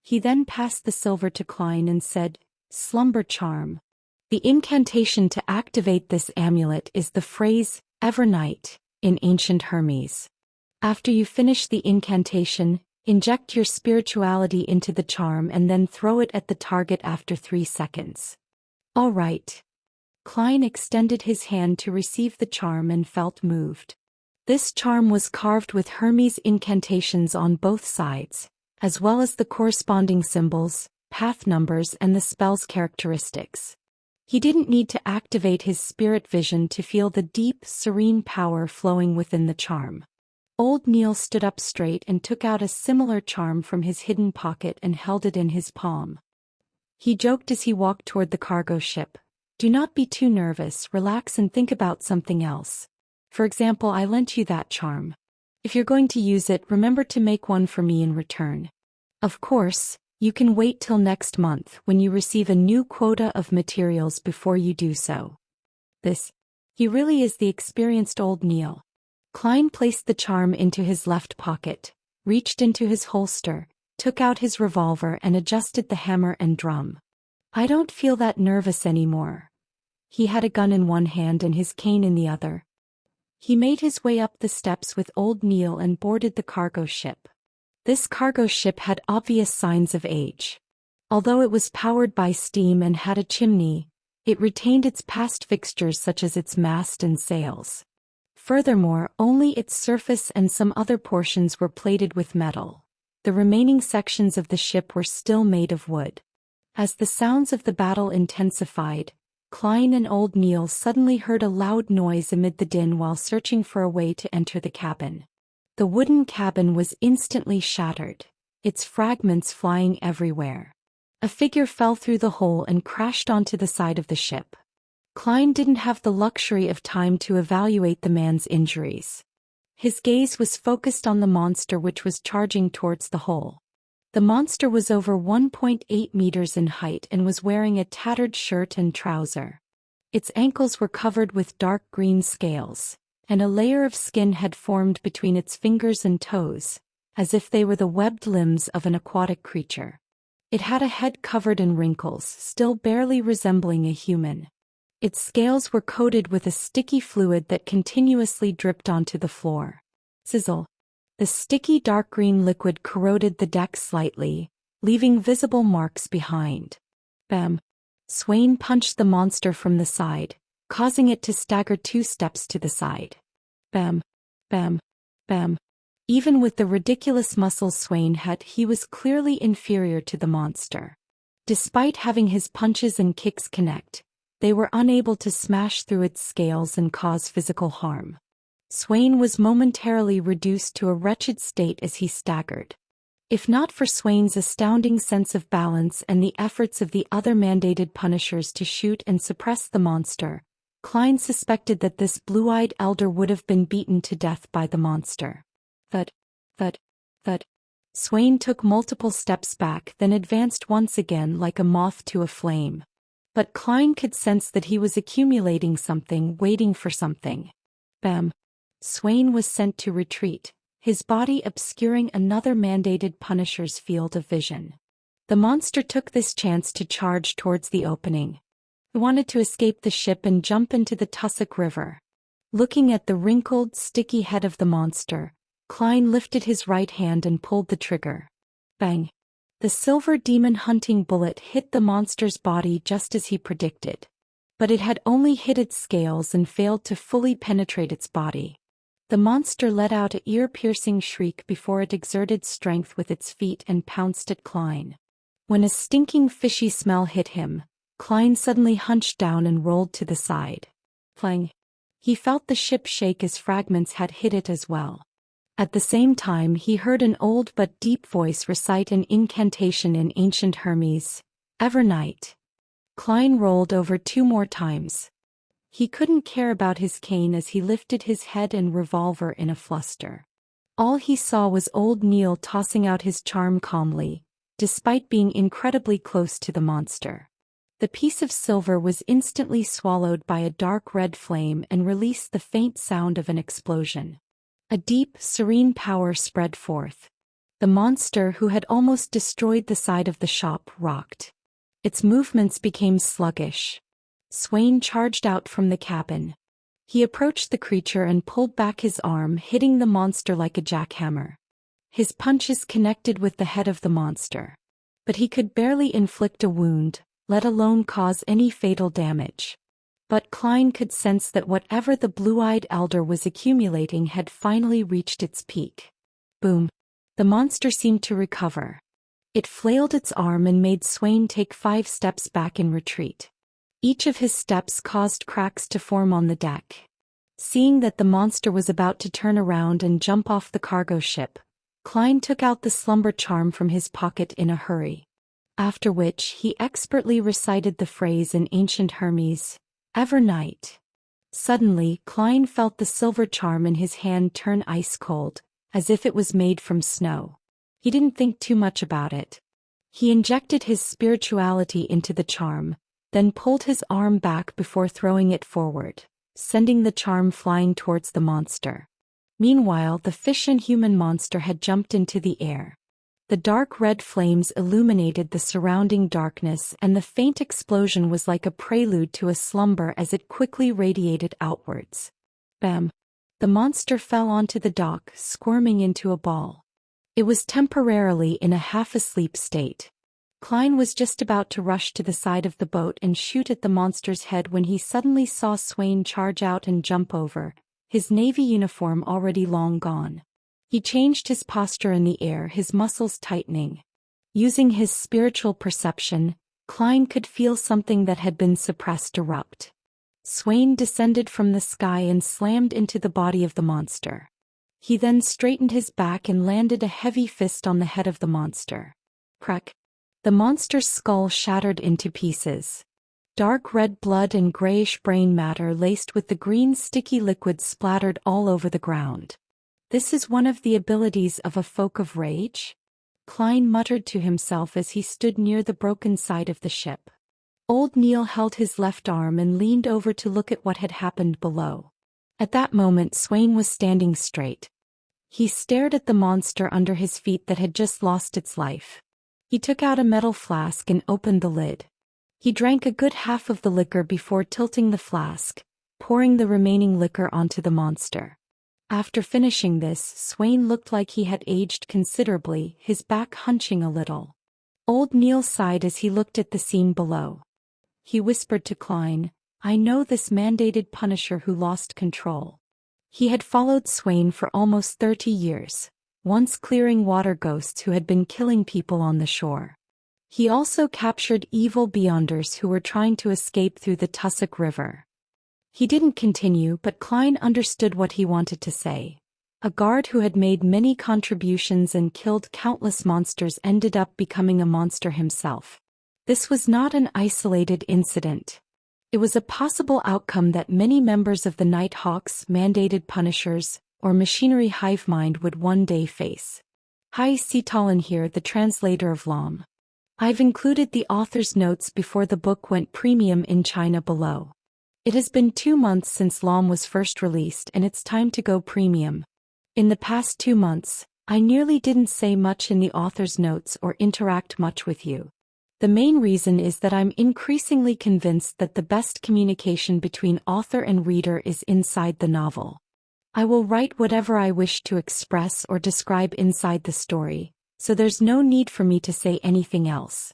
He then passed the silver to Klein and said, Slumber charm. The incantation to activate this amulet is the phrase, Evernight, in ancient Hermes. After you finish the incantation, inject your spirituality into the charm and then throw it at the target after 3 seconds. All right. Klein extended his hand to receive the charm and felt moved. This charm was carved with Hermes incantations on both sides, as well as the corresponding symbols, path numbers, and the spell's characteristics. He didn't need to activate his spirit vision to feel the deep, serene power flowing within the charm. Old Neil stood up straight and took out a similar charm from his hidden pocket and held it in his palm. He joked as he walked toward the cargo ship. Do not be too nervous, relax and think about something else. For example, I lent you that charm. If you're going to use it, remember to make one for me in return. Of course, you can wait till next month when you receive a new quota of materials before you do so. He really is the experienced Old Neil. Klein placed the charm into his left pocket, reached into his holster, took out his revolver and adjusted the hammer and drum. I don't feel that nervous anymore. He had a gun in one hand and his cane in the other. He made his way up the steps with Old Neil and boarded the cargo ship. This cargo ship had obvious signs of age. Although it was powered by steam and had a chimney, it retained its past fixtures such as its mast and sails. Furthermore, only its surface and some other portions were plated with metal. The remaining sections of the ship were still made of wood. As the sounds of the battle intensified, Klein and Old Neil suddenly heard a loud noise amid the din while searching for a way to enter the cabin. The wooden cabin was instantly shattered, its fragments flying everywhere. A figure fell through the hole and crashed onto the side of the ship. Klein didn't have the luxury of time to evaluate the man's injuries. His gaze was focused on the monster which was charging towards the hole. The monster was over 1.8 meters in height and was wearing a tattered shirt and trouser. Its ankles were covered with dark green scales, and a layer of skin had formed between its fingers and toes, as if they were the webbed limbs of an aquatic creature. It had a head covered in wrinkles, still barely resembling a human. Its scales were coated with a sticky fluid that continuously dripped onto the floor. Sizzle. The sticky dark green liquid corroded the deck slightly, leaving visible marks behind. Bam! Swain punched the monster from the side, causing it to stagger 2 steps to the side. Bam! Bam! Bam! Even with the ridiculous muscles Swain had, he was clearly inferior to the monster. Despite having his punches and kicks connect, they were unable to smash through its scales and cause physical harm. Swain was momentarily reduced to a wretched state as he staggered. If not for Swain's astounding sense of balance and the efforts of the other mandated punishers to shoot and suppress the monster, Klein suspected that this blue-eyed elder would have been beaten to death by the monster. Thud, thud, thud. Swain took multiple steps back, then advanced once again like a moth to a flame. But Klein could sense that he was accumulating something, waiting for something. Bam! Swain was sent to retreat, his body obscuring another mandated Punisher's field of vision. The monster took this chance to charge towards the opening. He wanted to escape the ship and jump into the tussock river. Looking at the wrinkled, sticky head of the monster, Klein lifted his right hand and pulled the trigger. Bang! The silver demon hunting bullet hit the monster's body just as he predicted. But it had only hit its scales and failed to fully penetrate its body. The monster let out an ear-piercing shriek before it exerted strength with its feet and pounced at Klein. When a stinking fishy smell hit him, Klein suddenly hunched down and rolled to the side. Clang! He felt the ship shake as fragments had hit it as well. At the same time he heard an old but deep voice recite an incantation in ancient Hermes, Evernight. Klein rolled over 2 more times. He couldn't care about his cane as he lifted his head and revolver in a fluster. All he saw was old Neil tossing out his charm calmly, despite being incredibly close to the monster. The piece of silver was instantly swallowed by a dark red flame and released the faint sound of an explosion. A deep, serene power spread forth. The monster, who had almost destroyed the side of the shop, rocked. Its movements became sluggish. Swain charged out from the cabin. He approached the creature and pulled back his arm, hitting the monster like a jackhammer. His punches connected with the head of the monster. But he could barely inflict a wound, let alone cause any fatal damage. But Klein could sense that whatever the blue-eyed elder was accumulating had finally reached its peak. Boom! The monster seemed to recover. It flailed its arm and made Swain take 5 steps back in retreat. Each of his steps caused cracks to form on the deck. Seeing that the monster was about to turn around and jump off the cargo ship, Klein took out the slumber charm from his pocket in a hurry. After which he expertly recited the phrase in ancient Hermes, Evernight. Suddenly, Klein felt the silver charm in his hand turn ice cold, as if it was made from snow. He didn't think too much about it. He injected his spirituality into the charm, then pulled his arm back before throwing it forward, sending the charm flying towards the monster. Meanwhile, the fish and human monster had jumped into the air. The dark red flames illuminated the surrounding darkness, and the faint explosion was like a prelude to a slumber as it quickly radiated outwards. Bam! The monster fell onto the dock, squirming into a ball. It was temporarily in a half-asleep state. Klein was just about to rush to the side of the boat and shoot at the monster's head when he suddenly saw Swain charge out and jump over, his navy uniform already long gone. He changed his posture in the air, his muscles tightening. Using his spiritual perception, Klein could feel something that had been suppressed erupt. Swain descended from the sky and slammed into the body of the monster. He then straightened his back and landed a heavy fist on the head of the monster. Crack! The monster's skull shattered into pieces. Dark red blood and grayish brain matter laced with the green sticky liquid splattered all over the ground. This is one of the abilities of a folk of rage? Klein muttered to himself as he stood near the broken side of the ship. Old Neil held his left arm and leaned over to look at what had happened below. At that moment Swain was standing straight. He stared at the monster under his feet that had just lost its life. He took out a metal flask and opened the lid. He drank a good half of the liquor before tilting the flask, pouring the remaining liquor onto the monster. After finishing this, Swain looked like he had aged considerably, his back hunching a little. Old Neil sighed as he looked at the scene below. He whispered to Klein, "I know this mandated Punisher who lost control." He had followed Swain for almost 30 years, once clearing water ghosts who had been killing people on the shore. He also captured evil beyonders who were trying to escape through the Tussock River. He didn't continue, but Klein understood what he wanted to say. A guard who had made many contributions and killed countless monsters ended up becoming a monster himself. This was not an isolated incident. It was a possible outcome that many members of the Night Hawks, mandated Punishers, or machinery hive mind would one day face. Hi, Sitalin here, the translator of Lam. I've included the author's notes before the book went premium in China below. It has been 2 months since LOM was first released and it's time to go premium. In the past 2 months, I nearly didn't say much in the author's notes or interact much with you. The main reason is that I'm increasingly convinced that the best communication between author and reader is inside the novel. I will write whatever I wish to express or describe inside the story, so there's no need for me to say anything else.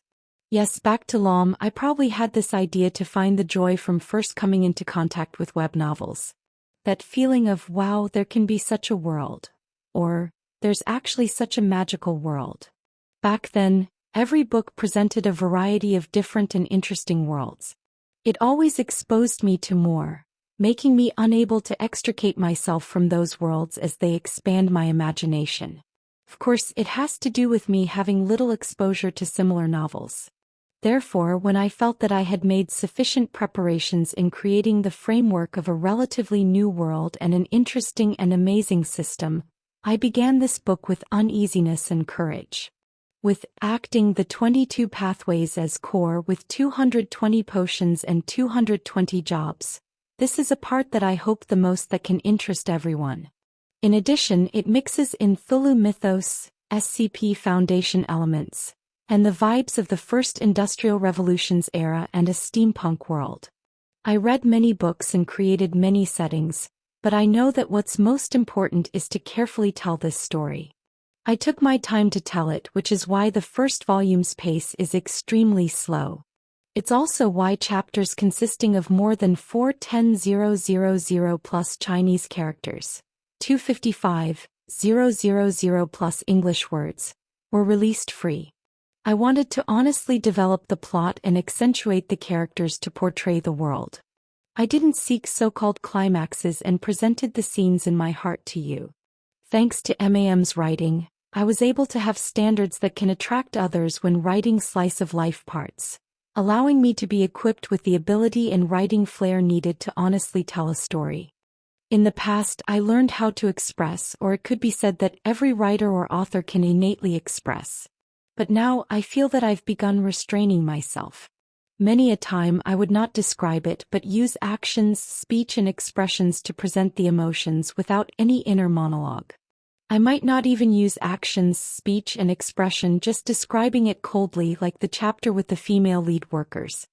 Yes, back to LOM, I probably had this idea to find the joy from first coming into contact with web novels. That feeling of, wow, there can be such a world. Or, there's actually such a magical world. Back then, every book presented a variety of different and interesting worlds. It always exposed me to more, making me unable to extricate myself from those worlds as they expand my imagination. Of course, it has to do with me having little exposure to similar novels. Therefore, when I felt that I had made sufficient preparations in creating the framework of a relatively new world and an interesting and amazing system, I began this book with uneasiness and courage. With acting the 22 pathways as core with 220 potions and 220 jobs, this is a part that I hope the most that can interest everyone. In addition, it mixes in Thulu mythos, SCP Foundation elements, and the vibes of the first Industrial Revolution's era and a steampunk world. I read many books and created many settings, but I know that what's most important is to carefully tell this story. I took my time to tell it, which is why the first volume's pace is extremely slow. It's also why chapters consisting of more than 410,000 plus Chinese characters, 255,000 plus English words, were released free. I wanted to honestly develop the plot and accentuate the characters to portray the world. I didn't seek so-called climaxes and presented the scenes in my heart to you. Thanks to MAM's writing, I was able to have standards that can attract others when writing slice-of-life parts, allowing me to be equipped with the ability and writing flair needed to honestly tell a story. In the past, I learned how to express, or it could be said that every writer or author can innately express. But now I feel that I've begun restraining myself. Many a time I would not describe it but use actions, speech and expressions to present the emotions without any inner monologue. I might not even use actions, speech and expression, just describing it coldly like the chapter with the female lead workers.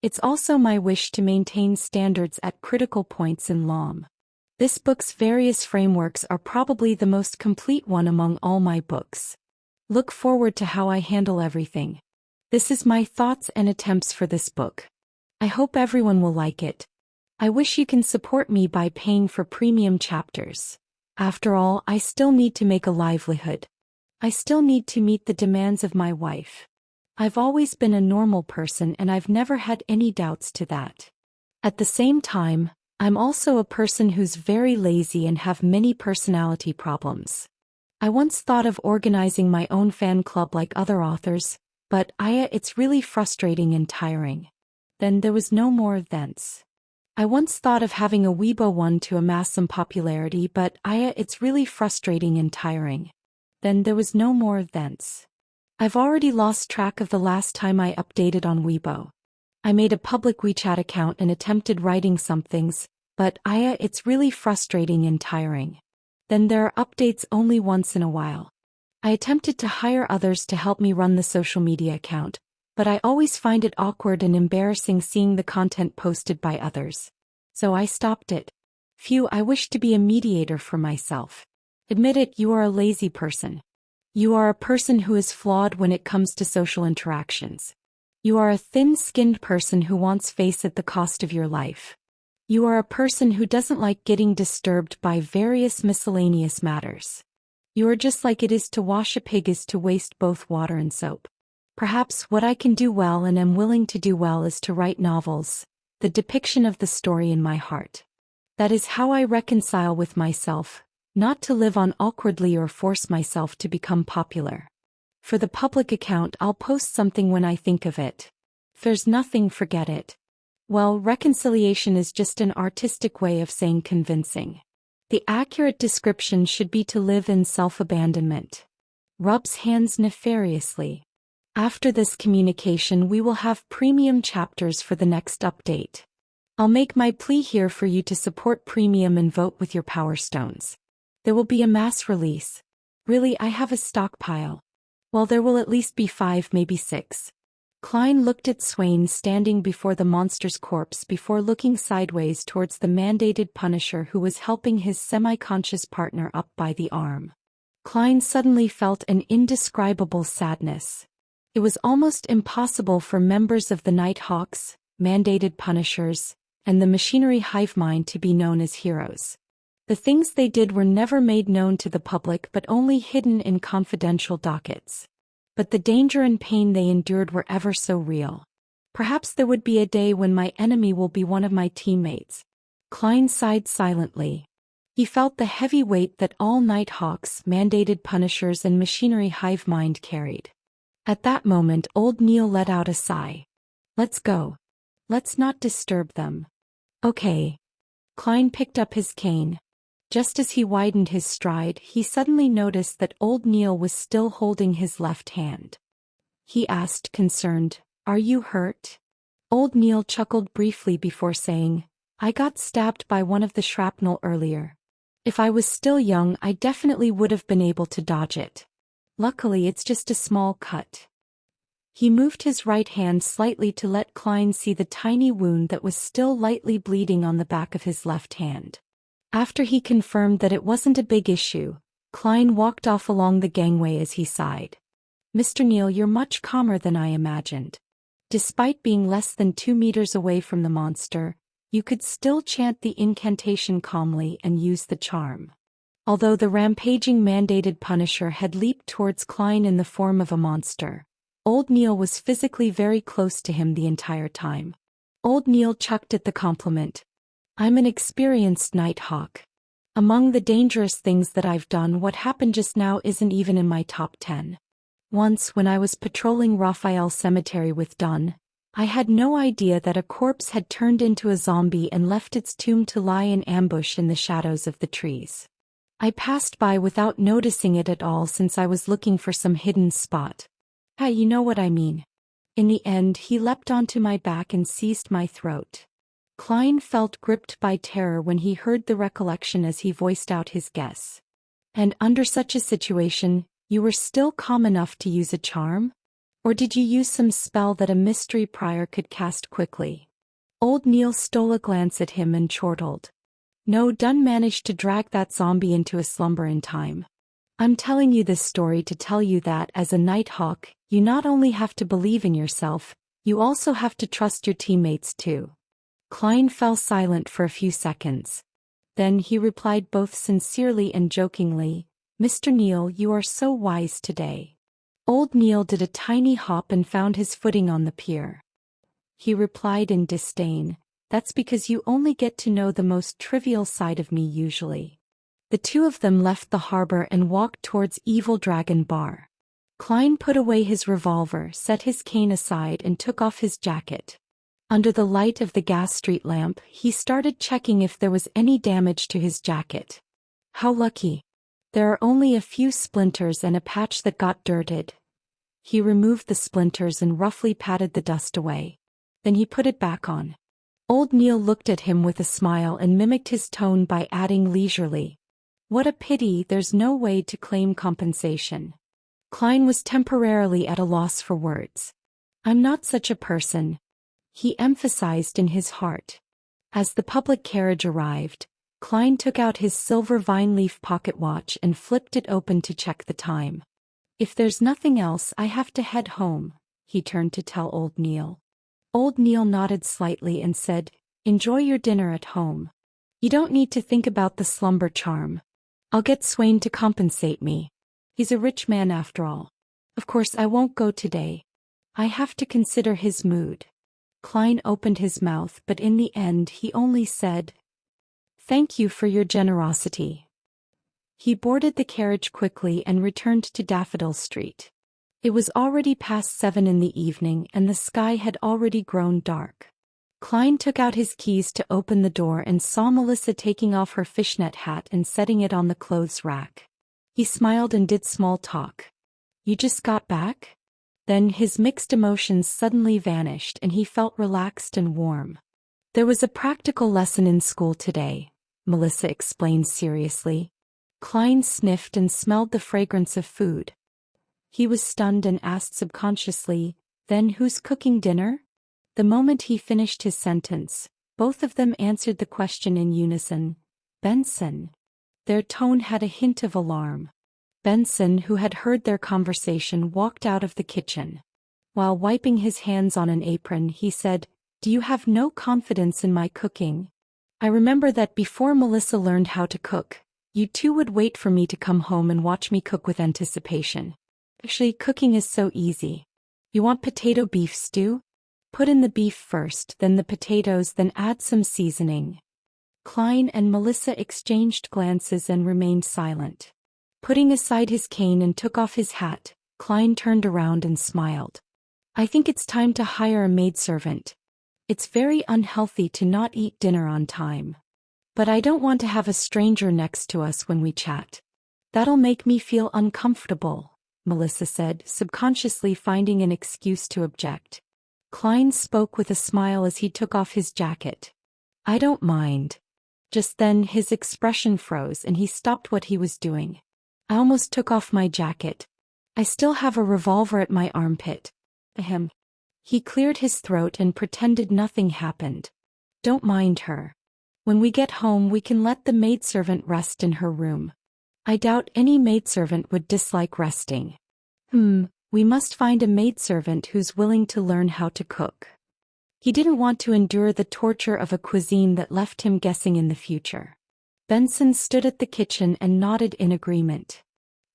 It's also my wish to maintain standards at critical points in LOM. This book's various frameworks are probably the most complete one among all my books. Look forward to how I handle everything. This is my thoughts and attempts for this book. I hope everyone will like it. I wish you can support me by paying for premium chapters. After all, I still need to make a livelihood. I still need to meet the demands of my wife. I've always been a normal person and I've never had any doubts to that. At the same time, I'm also a person who's very lazy and have many personality problems. I once thought of organizing my own fan club like other authors, but it's really frustrating and tiring. Then there was no more thence. I once thought of having a Weibo one to amass some popularity, but it's really frustrating and tiring. Then there was no more thence. I've already lost track of the last time I updated on Weibo. I made a public WeChat account and attempted writing some things, but it's really frustrating and tiring. Then there are updates only once in a while. I attempted to hire others to help me run the social media account, but I always find it awkward and embarrassing seeing the content posted by others. So I stopped it. Phew, I wish to be a mediator for myself. Admit it, you are a lazy person. You are a person who is flawed when it comes to social interactions. You are a thin-skinned person who wants face at the cost of your life. You are a person who doesn't like getting disturbed by various miscellaneous matters. You are just like it is to wash a pig is to waste both water and soap. Perhaps what I can do well and am willing to do well is to write novels, the depiction of the story in my heart. That is how I reconcile with myself, not to live on awkwardly or force myself to become popular. For the public account, I'll post something when I think of it. If there's nothing, forget it. Well, reconciliation is just an artistic way of saying convincing. The accurate description should be to live in self-abandonment. Rubs hands nefariously. After this communication we will have premium chapters for the next update. I'll make my plea here for you to support premium and vote with your power stones. There will be a mass release. Really, I have a stockpile. Well, there will at least be 5, maybe 6. Klein looked at Swain standing before the monster's corpse before looking sideways towards the mandated Punisher who was helping his semi-conscious partner up by the arm. Klein suddenly felt an indescribable sadness. It was almost impossible for members of the Nighthawks, mandated Punishers, and the machinery hive mind to be known as heroes. The things they did were never made known to the public but only hidden in confidential dockets. But the danger and pain they endured were ever so real. Perhaps there would be a day when my enemy will be one of my teammates. Klein sighed silently. He felt the heavy weight that all Nighthawks, mandated Punishers and machinery hive mind carried. At that moment old Neil let out a sigh. Let's go. Let's not disturb them. Okay. Klein picked up his cane. Just as he widened his stride, he suddenly noticed that old Neil was still holding his left hand. He asked, concerned, "Are you hurt?" Old Neil chuckled briefly before saying, "I got stabbed by one of the shrapnel earlier. If I was still young, I definitely would have been able to dodge it. Luckily, it's just a small cut." He moved his right hand slightly to let Klein see the tiny wound that was still lightly bleeding on the back of his left hand. After he confirmed that it wasn't a big issue, Klein walked off along the gangway as he sighed. "Mr. Neil, you're much calmer than I imagined. Despite being less than 2 meters away from the monster, you could still chant the incantation calmly and use the charm." Although the rampaging mandated Punisher had leaped towards Klein in the form of a monster, old Neil was physically very close to him the entire time. Old Neil chucked at the compliment. "I'm an experienced Nighthawk. Among the dangerous things that I've done, what happened just now isn't even in my top 10. Once when I was patrolling Raphael Cemetery with Dunn, I had no idea that a corpse had turned into a zombie and left its tomb to lie in ambush in the shadows of the trees. I passed by without noticing it at all since I was looking for some hidden spot. You know what I mean. In the end, he leapt onto my back and seized my throat." Klein felt gripped by terror when he heard the recollection as he voiced out his guess. "And under such a situation, you were still calm enough to use a charm? Or did you use some spell that a mystery prior could cast quickly?" Old Neil stole a glance at him and chortled. "No, Dunn managed to drag that zombie into a slumber in time. I'm telling you this story to tell you that as a Nighthawk, you not only have to believe in yourself, you also have to trust your teammates too." Klein fell silent for a few seconds. Then he replied both sincerely and jokingly, "Mr. Neil, you are so wise today." Old Neil did a tiny hop and found his footing on the pier. He replied in disdain, "That's because you only get to know the most trivial side of me usually." The two of them left the harbor and walked towards Evil Dragon Bar. Klein put away his revolver, set his cane aside and took off his jacket. Under the light of the gas street lamp, he started checking if there was any damage to his jacket. How lucky. There are only a few splinters and a patch that got dirted. He removed the splinters and roughly patted the dust away. Then he put it back on. Old Neil looked at him with a smile and mimicked his tone by adding leisurely, "What a pity there's no way to claim compensation." Klein was temporarily at a loss for words. "I'm not such a person," he emphasized in his heart. As the public carriage arrived, Klein took out his silver vine-leaf pocket watch and flipped it open to check the time. "If there's nothing else, I have to head home," he turned to tell old Neil. Old Neil nodded slightly and said, "Enjoy your dinner at home. You don't need to think about the slumber charm. I'll get Swain to compensate me. He's a rich man after all. Of course I won't go today. I have to consider his mood." Klein opened his mouth, but in the end he only said, "Thank you for your generosity." He boarded the carriage quickly and returned to Daffodil Street. It was already past 7 in the evening and the sky had already grown dark. Klein took out his keys to open the door and saw Melissa taking off her fishnet hat and setting it on the clothes rack. He smiled and did small talk. "You just got back?" Then his mixed emotions suddenly vanished and he felt relaxed and warm. There was a practical lesson in school today, Melissa explained seriously. Klein sniffed and smelled the fragrance of food. He was stunned and asked subconsciously, "Then who's cooking dinner?" The moment he finished his sentence, both of them answered the question in unison, "Benson." Their tone had a hint of alarm. Benson, who had heard their conversation, walked out of the kitchen. While wiping his hands on an apron, he said, "Do you have no confidence in my cooking? I remember that before Melissa learned how to cook, you two would wait for me to come home and watch me cook with anticipation. Actually, cooking is so easy. You want potato beef stew? Put in the beef first, then the potatoes, then add some seasoning." Klein and Melissa exchanged glances and remained silent. Putting aside his cane and took off his hat, Klein turned around and smiled. "I think it's time to hire a maidservant. It's very unhealthy to not eat dinner on time. But I don't want to have a stranger next to us when we chat. That'll make me feel uncomfortable," Melissa said, subconsciously finding an excuse to object. Klein spoke with a smile as he took off his jacket. "I don't mind." Just then his expression froze and he stopped what he was doing. "I almost took off my jacket. I still have a revolver at my armpit." Ahem. He cleared his throat and pretended nothing happened. "Don't mind her. When we get home we can let the maidservant rest in her room." "I doubt any maidservant would dislike resting." We must find a maidservant who's willing to learn how to cook." He didn't want to endure the torture of a cuisine that left him guessing in the future. Benson stood at the kitchen and nodded in agreement.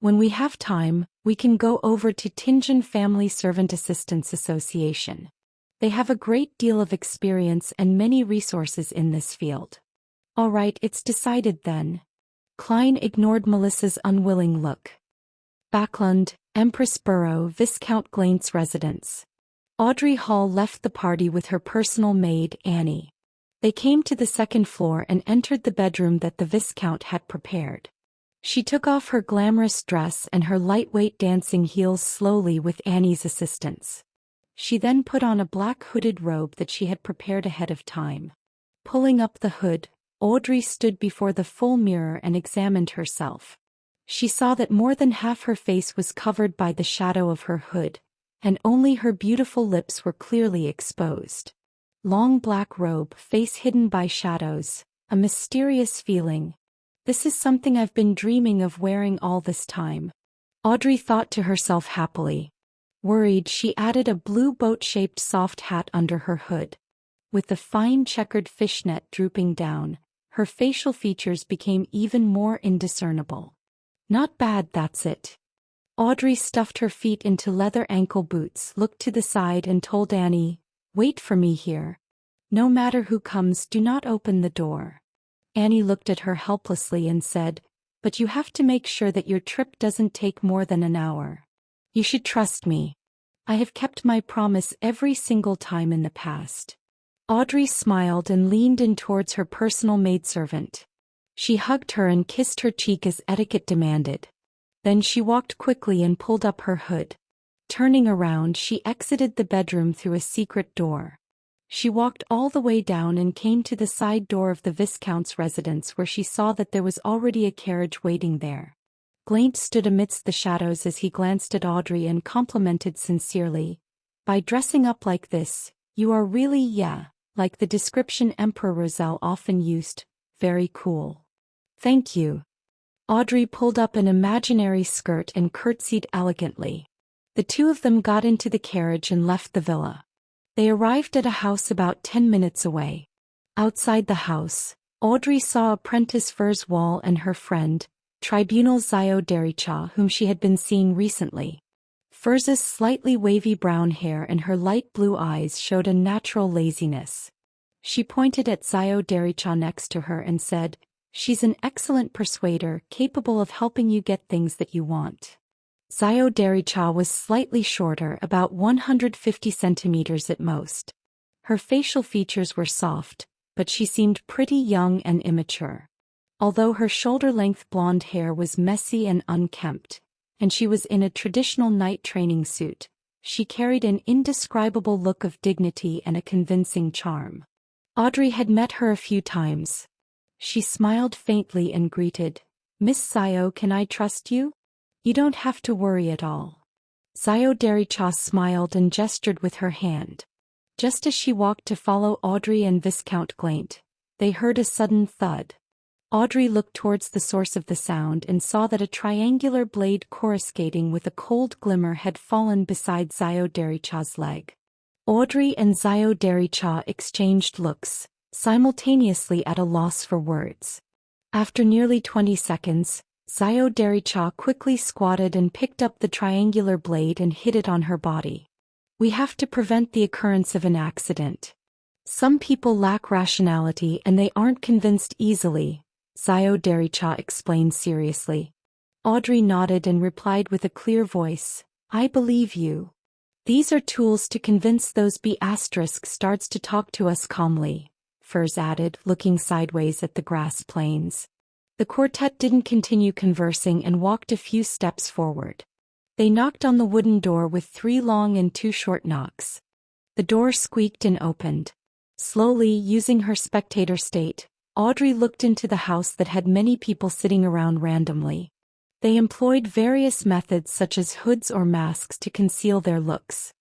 "When we have time, we can go over to Tingen Family Servant Assistants Association. They have a great deal of experience and many resources in this field." "All right, it's decided then." Klein ignored Melissa's unwilling look. Backlund, Empress Borough, Viscount Glaint's residence. Audrey Hall left the party with her personal maid, Annie. They came to the second floor and entered the bedroom that the Viscount had prepared. She took off her glamorous dress and her lightweight dancing heels slowly with Annie's assistance. She then put on a black hooded robe that she had prepared ahead of time. Pulling up the hood, Audrey stood before the full mirror and examined herself. She saw that more than half her face was covered by the shadow of her hood, and only her beautiful lips were clearly exposed. Long black robe, face hidden by shadows, a mysterious feeling. "This is something I've been dreaming of wearing all this time," Audrey thought to herself happily. Worried, she added a blue boat-shaped soft hat under her hood. With the fine checkered fishnet drooping down, her facial features became even more indiscernible. "Not bad, that's it." Audrey stuffed her feet into leather ankle boots, looked to the side and told Annie, "Wait for me here. No matter who comes, do not open the door." Annie looked at her helplessly and said, "But you have to make sure that your trip doesn't take more than an hour. You should trust me. I have kept my promise every single time in the past." Audrey smiled and leaned in towards her personal maidservant. She hugged her and kissed her cheek as etiquette demanded. Then she walked quickly and pulled up her hood. Turning around, she exited the bedroom through a secret door. She walked all the way down and came to the side door of the Viscount's residence, where she saw that there was already a carriage waiting there. Glaint stood amidst the shadows as he glanced at Audrey and complimented sincerely, "By dressing up like this, you are really, like the description Emperor Roselle often used, very cool." "Thank you." Audrey pulled up an imaginary skirt and curtsied elegantly. The two of them got into the carriage and left the villa. They arrived at a house about 10 minutes away. Outside the house, Audrey saw Apprentice Furs Wall and her friend, Tribunal Zio Dericha, whom she had been seeing recently. Furz's slightly wavy brown hair and her light blue eyes showed a natural laziness. She pointed at Zio Dericha next to her and said, "She's an excellent persuader, capable of helping you get things that you want." Zio Dericha was slightly shorter, about 150 centimeters at most. Her facial features were soft, but she seemed pretty young and immature. Although her shoulder-length blonde hair was messy and unkempt, and she was in a traditional night training suit, She carried an indescribable look of dignity and a convincing charm. Audrey had met her a few times. She smiled faintly and greeted, "Miss Sayo, can I trust you? You don't have to worry at all." Sayo Dericha smiled and gestured with her hand. Just as she walked to follow Audrey and Viscount Glaint, they heard a sudden thud. Audrey looked towards the source of the sound and saw that a triangular blade coruscating with a cold glimmer had fallen beside Sayo Dericha's leg. Audrey and Sayo Dericha exchanged looks, simultaneously at a loss for words. After nearly 20 seconds, Sayo Dericha quickly squatted and picked up the triangular blade and hid it on her body. "We have to prevent the occurrence of an accident. Some people lack rationality and they aren't convinced easily," Sayo Dericha explained seriously. Audrey nodded and replied with a clear voice, "I believe you. These are tools to convince those B** starts to talk to us calmly," Furs added, looking sideways at the grass plains. The quartet didn't continue conversing and walked a few steps forward. They knocked on the wooden door with 3 long and 2 short knocks. The door squeaked and opened. Slowly, using her spectator state, Audrey looked into the house that had many people sitting around randomly. They employed various methods such as hoods or masks to conceal their looks.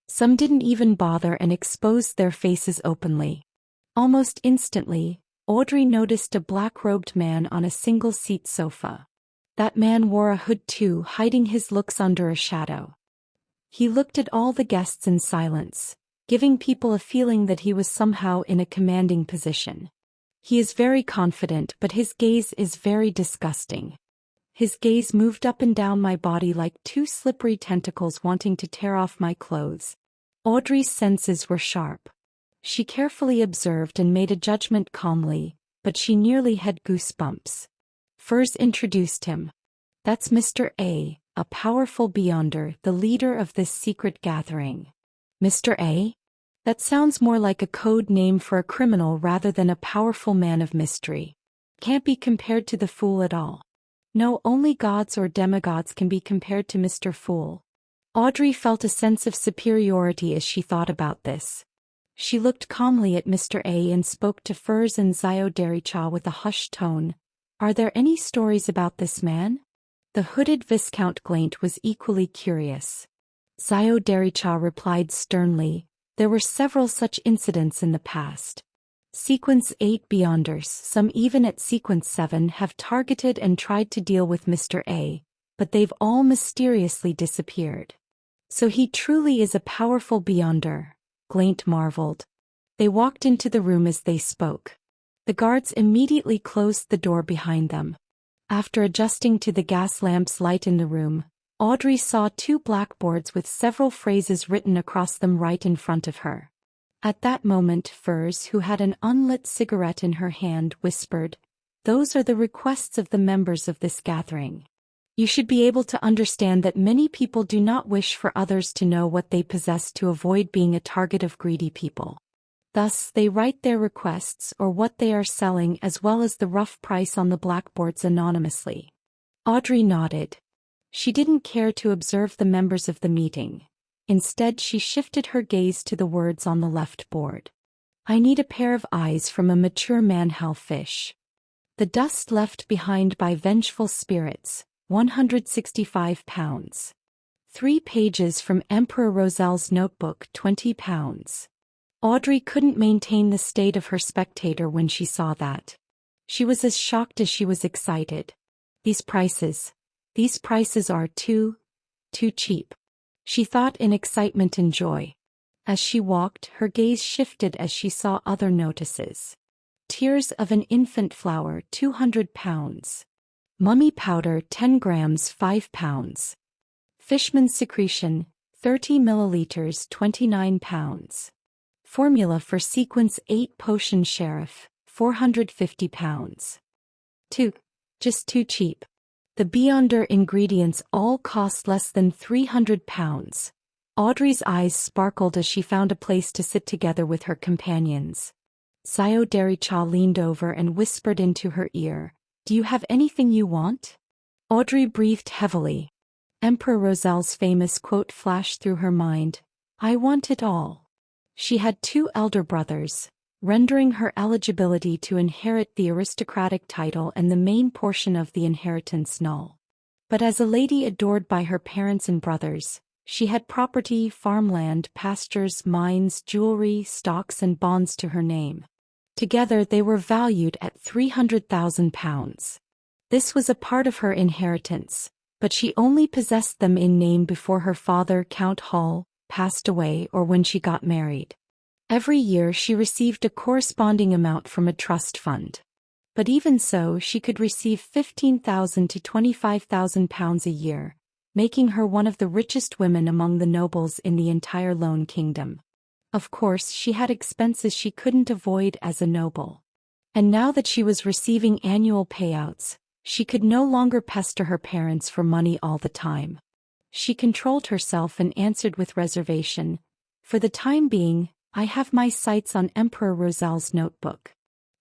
Some didn't even bother and exposed their faces openly. Almost instantly, Audrey noticed a black-robed man on a single-seat sofa. That man wore a hood too, hiding his looks under a shadow. He looked at all the guests in silence, giving people a feeling that he was somehow in a commanding position. He is very confident, but his gaze is very disgusting. His gaze moved up and down my body like 2 slippery tentacles wanting to tear off my clothes. Audrey's senses were sharp. She carefully observed and made a judgment calmly, but she nearly had goosebumps. Furs introduced him. "That's Mr. A powerful beyonder, the leader of this secret gathering." "Mr. A? That sounds more like a code name for a criminal rather than a powerful man of mystery. Can't be compared to the Fool at all." "No, only gods or demigods can be compared to Mr. Fool." Audrey felt a sense of superiority as she thought about this. She looked calmly at Mr. A and spoke to Furs and Sayo Dericha with a hushed tone. "Are there any stories about this man?" The hooded Viscount Glaint was equally curious. Sayo Dericha replied sternly, "There were several such incidents in the past. Sequence 8 Beyonders, some even at Sequence 7, have targeted and tried to deal with Mr. A, but they've all mysteriously disappeared." "So he truly is a powerful Beyonder," Glaint marveled. They walked into the room as they spoke. The guards immediately closed the door behind them. After adjusting to the gas lamp's light in the room, Audrey saw 2 blackboards with several phrases written across them right in front of her. At that moment Furs, who had an unlit cigarette in her hand, whispered, "Those are the requests of the members of this gathering. You should be able to understand that many people do not wish for others to know what they possess to avoid being a target of greedy people. Thus, they write their requests or what they are selling as well as the rough price on the blackboards anonymously." Audrey nodded. She didn't care to observe the members of the meeting. Instead, she shifted her gaze to the words on the left board. "I need a pair of eyes from a mature manhell fish. The dust left behind by vengeful spirits, 165 pounds. 3 pages from Emperor Roselle's notebook, 20 pounds. Audrey couldn't maintain the state of her spectator when she saw that. She was as shocked as she was excited. These prices are too cheap," she thought in excitement and joy. As she walked, her gaze shifted as she saw other notices. Tears of an infant flower, 200 pounds. Mummy powder, 10 grams, 5 pounds. Fishman's secretion, 30 milliliters, 29 pounds. Formula for Sequence 8 Potion Sheriff, 450 pounds. Just too cheap. The Beyonder ingredients all cost less than 300 pounds. Audrey's eyes sparkled as she found a place to sit together with her companions. Sayo Dericha leaned over and whispered into her ear, "Do you have anything you want?" Audrey breathed heavily. Emperor Rosel's famous quote flashed through her mind, "I want it all." She had 2 elder brothers, rendering her eligibility to inherit the aristocratic title and the main portion of the inheritance null. But as a lady adored by her parents and brothers, she had property, farmland, pastures, mines, jewelry, stocks and bonds to her name. Together they were valued at £300,000. This was a part of her inheritance, but she only possessed them in name before her father, Count Hall, passed away or when she got married. Every year she received a corresponding amount from a trust fund. But even so, she could receive £15,000 to £25,000 a year, making her one of the richest women among the nobles in the entire Lone Kingdom. Of course, she had expenses she couldn't avoid as a noble. And now that she was receiving annual payouts, she could no longer pester her parents for money all the time. She controlled herself and answered with reservation, "For the time being, I have my sights on Emperor Rosel's notebook.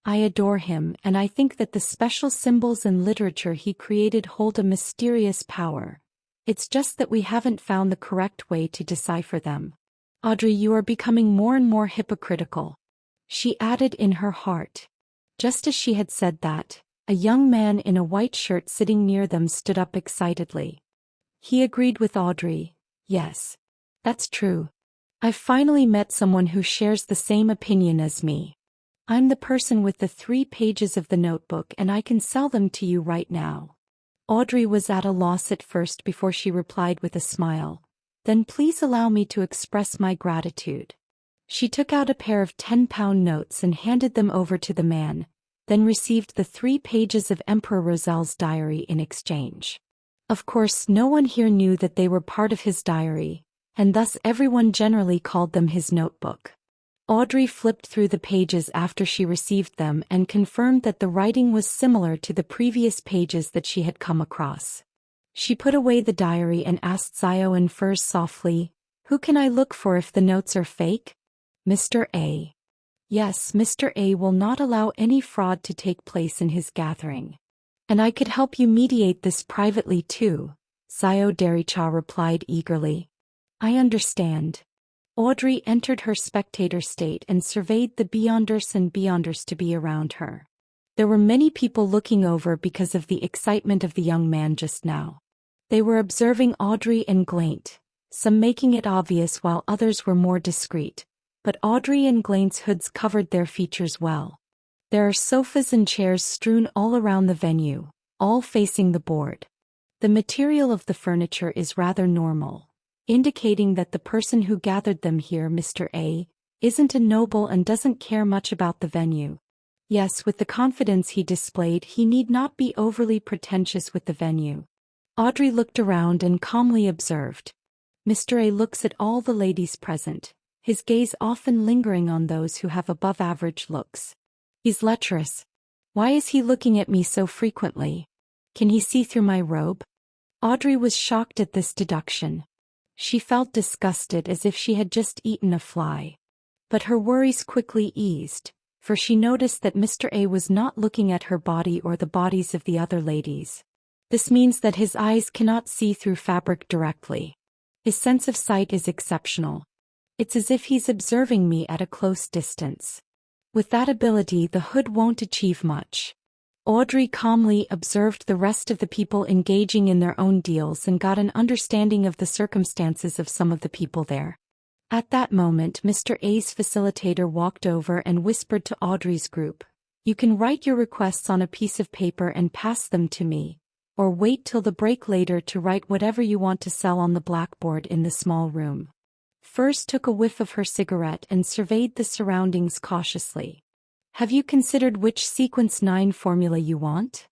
I adore him, and I think that the special symbols and literature he created hold a mysterious power. It's just that we haven't found the correct way to decipher them." "Audrey, you are becoming more and more hypocritical," she added in her heart. Just as she had said that, a young man in a white shirt sitting near them stood up excitedly. He agreed with Audrey. "Yes. That's true. I've finally met someone who shares the same opinion as me. I'm the person with the 3 pages of the notebook and I can sell them to you right now." Audrey was at a loss at first before she replied with a smile, "Then please allow me to express my gratitude." She took out a pair of £10 notes and handed them over to the man, then received the 3 pages of Emperor Rosel's diary in exchange. Of course, no one here knew that they were part of his diary, and thus everyone generally called them his notebook. Audrey flipped through the pages after she received them and confirmed that the writing was similar to the previous pages that she had come across. She put away the diary and asked Zio and Furs softly, "Who can I look for if the notes are fake?" "Mr. A. Yes, Mr. A will not allow any fraud to take place in his gathering. And I could help you mediate this privately too," Zio Dericha replied eagerly. "I understand." Audrey entered her spectator state and surveyed the Beyonders and Beyonders to be around her. There were many people looking over because of the excitement of the young man just now. They were observing Audrey and Glaint, some making it obvious while others were more discreet, but Audrey and Glaint's hoods covered their features well. There are sofas and chairs strewn all around the venue, all facing the board. The material of the furniture is rather normal, indicating that the person who gathered them here, Mr. A, isn't a noble and doesn't care much about the venue. Yes, with the confidence he displayed, he need not be overly pretentious with the venue. Audrey looked around and calmly observed. Mr. A looks at all the ladies present, his gaze often lingering on those who have above-average looks. He's lecherous. Why is he looking at me so frequently? Can he see through my robe? Audrey was shocked at this deduction. She felt disgusted as if she had just eaten a fly. But her worries quickly eased, for she noticed that Mr. A was not looking at her body or the bodies of the other ladies. This means that his eyes cannot see through fabric directly. His sense of sight is exceptional. It's as if he's observing me at a close distance. With that ability, the hood won't achieve much. Audrey calmly observed the rest of the people engaging in their own deals and got an understanding of the circumstances of some of the people there. At that moment, Mr. A's facilitator walked over and whispered to Audrey's group, "You can write your requests on a piece of paper and pass them to me, or wait till the break later to write whatever you want to sell on the blackboard in the small room." Furs took a whiff of her cigarette and surveyed the surroundings cautiously. "Have you considered which Sequence 9 formula you want?"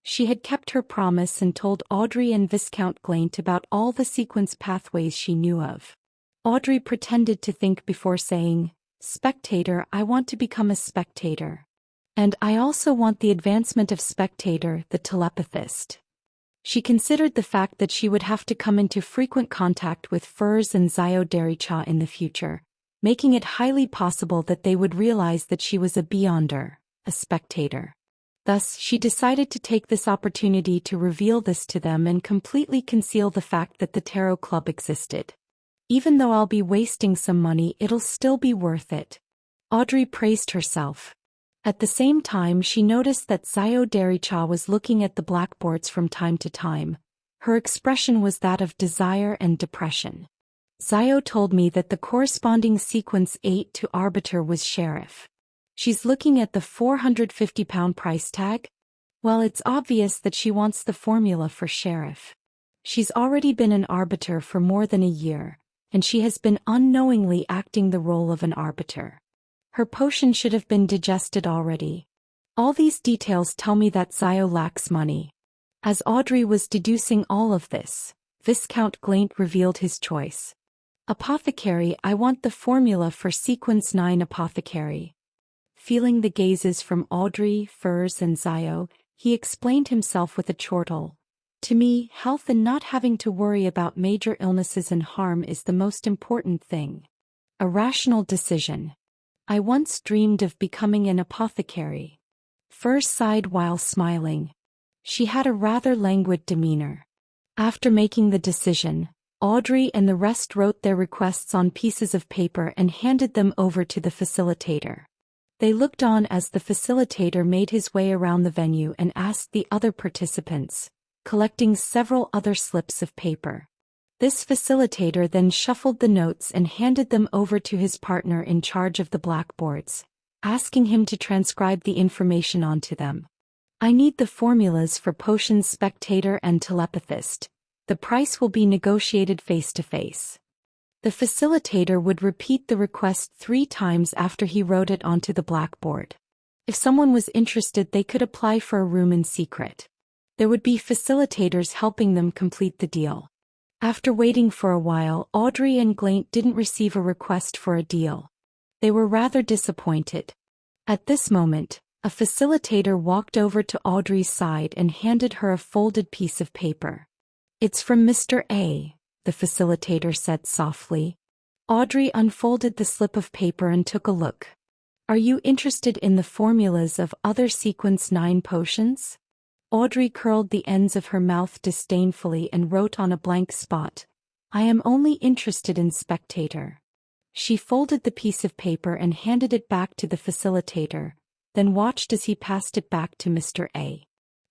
She had kept her promise and told Audrey and Viscount Glaint about all the sequence pathways she knew of. Audrey pretended to think before saying, "Spectator, I want to become a spectator. And I also want the advancement of Spectator, the telepathist." She considered the fact that she would have to come into frequent contact with Furs and Zio Dericha in the future, making it highly possible that they would realize that she was a Beyonder, a spectator. Thus, she decided to take this opportunity to reveal this to them and completely conceal the fact that the tarot club existed. Even though I'll be wasting some money, it'll still be worth it. Audrey praised herself. At the same time, she noticed that Xiao Dericha was looking at the blackboards from time to time. Her expression was that of desire and depression. Xiao told me that the corresponding sequence 8 to Arbiter was Sheriff. She's looking at the £450 price tag? Well, it's obvious that she wants the formula for Sheriff. She's already been an Arbiter for more than a year, and she has been unknowingly acting the role of an Arbiter. Her potion should have been digested already. All these details tell me that Xiao lacks money. As Audrey was deducing all of this, Viscount Glaint revealed his choice. Apothecary, I want the formula for sequence 9 apothecary. Feeling the gazes from Audrey, Furs and Xiao, he explained himself with a chortle. To me, health and not having to worry about major illnesses and harm is the most important thing. A rational decision. I once dreamed of becoming an apothecary. Furs sighed while smiling. She had a rather languid demeanor. After making the decision, Audrey and the rest wrote their requests on pieces of paper and handed them over to the facilitator. They looked on as the facilitator made his way around the venue and asked the other participants, collecting several other slips of paper. This facilitator then shuffled the notes and handed them over to his partner in charge of the blackboards, asking him to transcribe the information onto them. I need the formulas for potions spectator and telepathist. The price will be negotiated face-to-face. The facilitator would repeat the request 3 times after he wrote it onto the blackboard. If someone was interested, they could apply for a room in secret. There would be facilitators helping them complete the deal. After waiting for a while, Audrey and Glaint didn't receive a request for a deal. They were rather disappointed. At this moment, a facilitator walked over to Audrey's side and handed her a folded piece of paper. It's from Mr. A, the facilitator said softly. Audrey unfolded the slip of paper and took a look. Are you interested in the formulas of other sequence 9 potions? Audrey curled the ends of her mouth disdainfully and wrote on a blank spot, I am only interested in spectator. She folded the piece of paper and handed it back to the facilitator, then watched as he passed it back to Mr. A.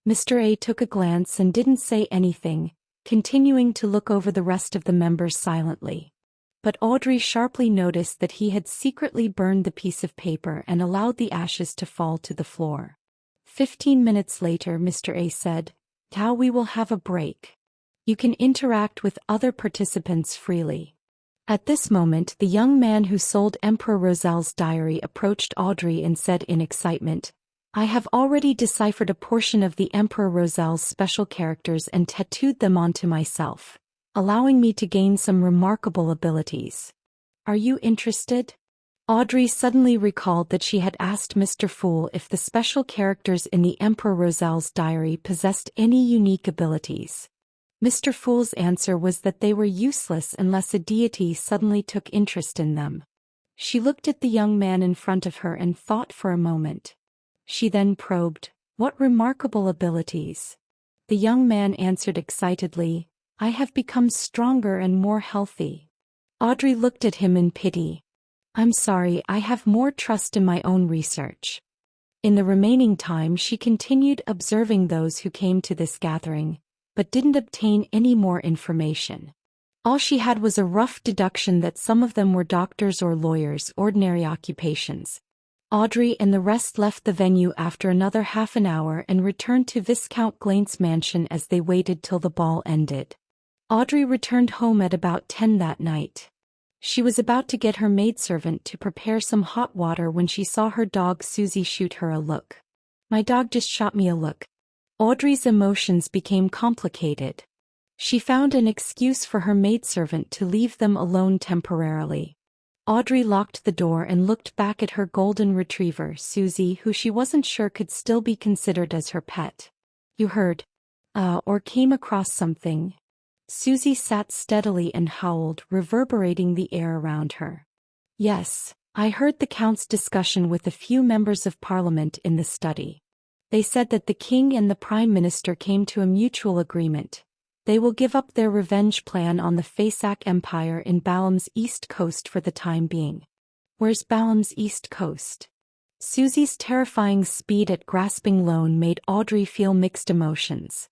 Mr. A took a glance and didn't say anything, continuing to look over the rest of the members silently. But Audrey sharply noticed that he had secretly burned the piece of paper and allowed the ashes to fall to the floor. 15 minutes later, Mr. A said, Now we will have a break. You can interact with other participants freely. At this moment, the young man who sold Emperor Roselle's diary approached Audrey and said in excitement, I have already deciphered a portion of the Emperor Roselle's special characters and tattooed them onto myself, allowing me to gain some remarkable abilities. Are you interested? Audrey suddenly recalled that she had asked Mr. Fool if the special characters in the Emperor Roselle's diary possessed any unique abilities. Mr. Fool's answer was that they were useless unless a deity suddenly took interest in them. She looked at the young man in front of her and thought for a moment. She then probed, What remarkable abilities? The young man answered excitedly, I have become stronger and more healthy. Audrey looked at him in pity. I'm sorry, I have more trust in my own research. In the remaining time she continued observing those who came to this gathering, but didn't obtain any more information. All she had was a rough deduction that some of them were doctors or lawyers, ordinary occupations. Audrey and the rest left the venue after another half an hour and returned to Viscount Glaint's mansion as they waited till the ball ended. Audrey returned home at about 10 that night. She was about to get her maidservant to prepare some hot water when she saw her dog Susie shoot her a look. My dog just shot me a look. Audrey's emotions became complicated. She found an excuse for her maidservant to leave them alone temporarily. Audrey locked the door and looked back at her golden retriever, Susie, who she wasn't sure could still be considered as her pet. You heard, or came across something? Susie sat steadily and howled, reverberating the air around her. Yes, I heard the Count's discussion with a few members of Parliament in the study. They said that the king and the prime minister came to a mutual agreement. They will give up their revenge plan on the Fasak Empire in Balaam's east coast for the time being. Where's Balaam's east coast? Susie's terrifying speed at grasping loan made Audrey feel mixed emotions.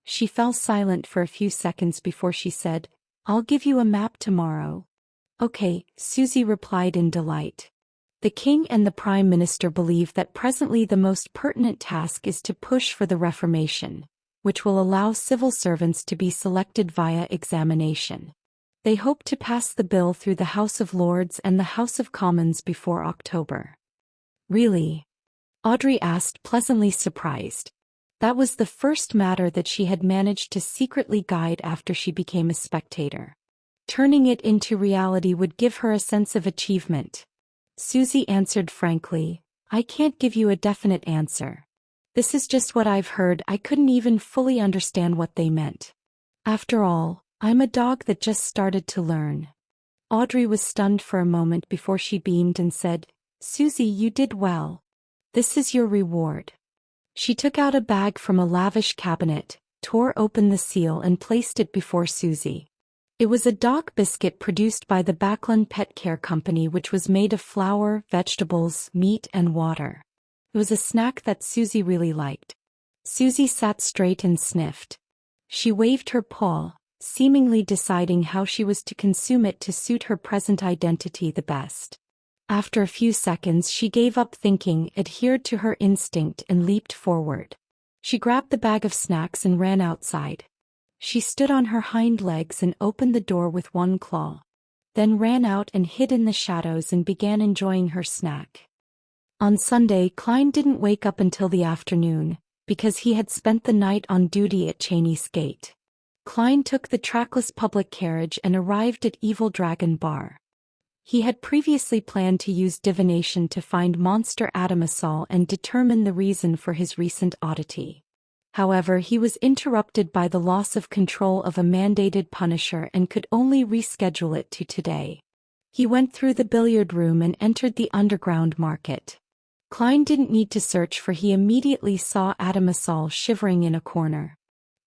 She fell silent for a few seconds before she said, "I'll give you a map tomorrow." "Okay," Susie replied in delight. The king and the prime minister believe that presently the most pertinent task is to push for the Reformation, which will allow civil servants to be selected via examination. They hope to pass the bill through the House of Lords and the House of Commons before October. "Really?" Audrey asked, pleasantly surprised. That was the first matter that she had managed to secretly guide after she became a spectator. Turning it into reality would give her a sense of achievement. Susie answered frankly, "I can't give you a definite answer. This is just what I've heard. I couldn't even fully understand what they meant. After all, I'm a dog that just started to learn." Audrey was stunned for a moment before she beamed and said, "Susie, you did well. This is your reward." She took out a bag from a lavish cabinet, tore open the seal and placed it before Susie. It was a dog biscuit produced by the Backlund Pet Care Company, which was made of flour, vegetables, meat and water. It was a snack that Susie really liked. Susie sat straight and sniffed. She waved her paw, seemingly deciding how she was to consume it to suit her present identity the best. After a few seconds she gave up thinking, adhered to her instinct and leaped forward. She grabbed the bag of snacks and ran outside. She stood on her hind legs and opened the door with one claw. Then ran out and hid in the shadows and began enjoying her snack. On Sunday, Klein didn't wake up until the afternoon, because he had spent the night on duty at Cheney's Gate. Klein took the trackless public carriage and arrived at Evil Dragon Bar. He had previously planned to use divination to find Monster Adamasol and determine the reason for his recent oddity. However, he was interrupted by the loss of control of a mandated punisher and could only reschedule it to today. He went through the billiard room and entered the underground market. Klein didn't need to search, for he immediately saw Adamasol shivering in a corner.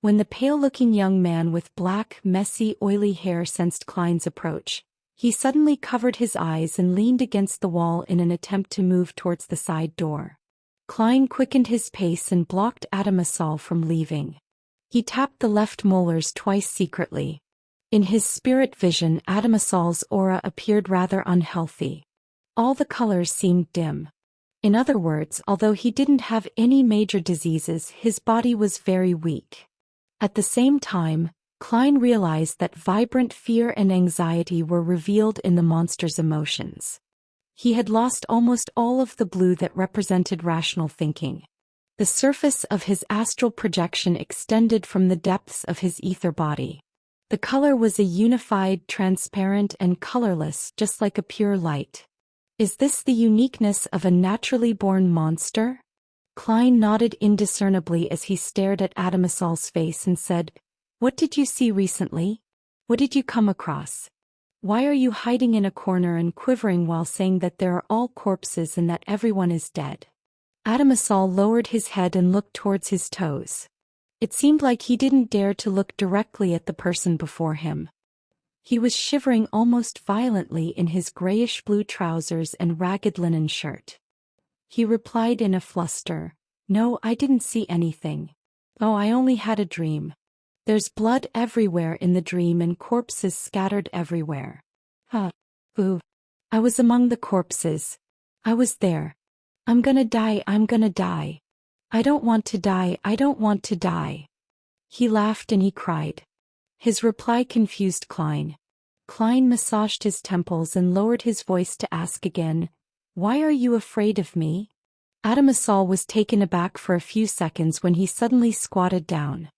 When the pale-looking young man with black, messy, oily hair sensed Klein's approach, he suddenly covered his eyes and leaned against the wall in an attempt to move towards the side door. Klein quickened his pace and blocked Adamasol from leaving. He tapped the left molars twice secretly. In his spirit vision, Adamasol's aura appeared rather unhealthy. All the colors seemed dim. In other words, although he didn't have any major diseases, his body was very weak. At the same time, Klein realized that vibrant fear and anxiety were revealed in the monster's emotions. He had lost almost all of the blue that represented rational thinking. The surface of his astral projection extended from the depths of his ether body. The color was a unified, transparent and colorless, just like a pure light. Is this the uniqueness of a naturally born monster? Klein nodded indiscernibly as he stared at Adamasol's face and said, "What did you see recently? What did you come across? Why are you hiding in a corner and quivering while saying that there are all corpses and that everyone is dead?" Adamasol lowered his head and looked towards his toes. It seemed like he didn't dare to look directly at the person before him. He was shivering almost violently in his grayish-blue trousers and ragged linen shirt. He replied in a fluster, "No, I didn't see anything. Oh, I only had a dream. There's blood everywhere in the dream and corpses scattered everywhere." Ooh. I was among the corpses. I was there. I'm gonna die, I'm gonna die. I don't want to die, I don't want to die. He laughed and he cried. His reply confused Klein. Klein massaged his temples and lowered his voice to ask again, "Why are you afraid of me?" Adamasol was taken aback for a few seconds when he suddenly squatted down.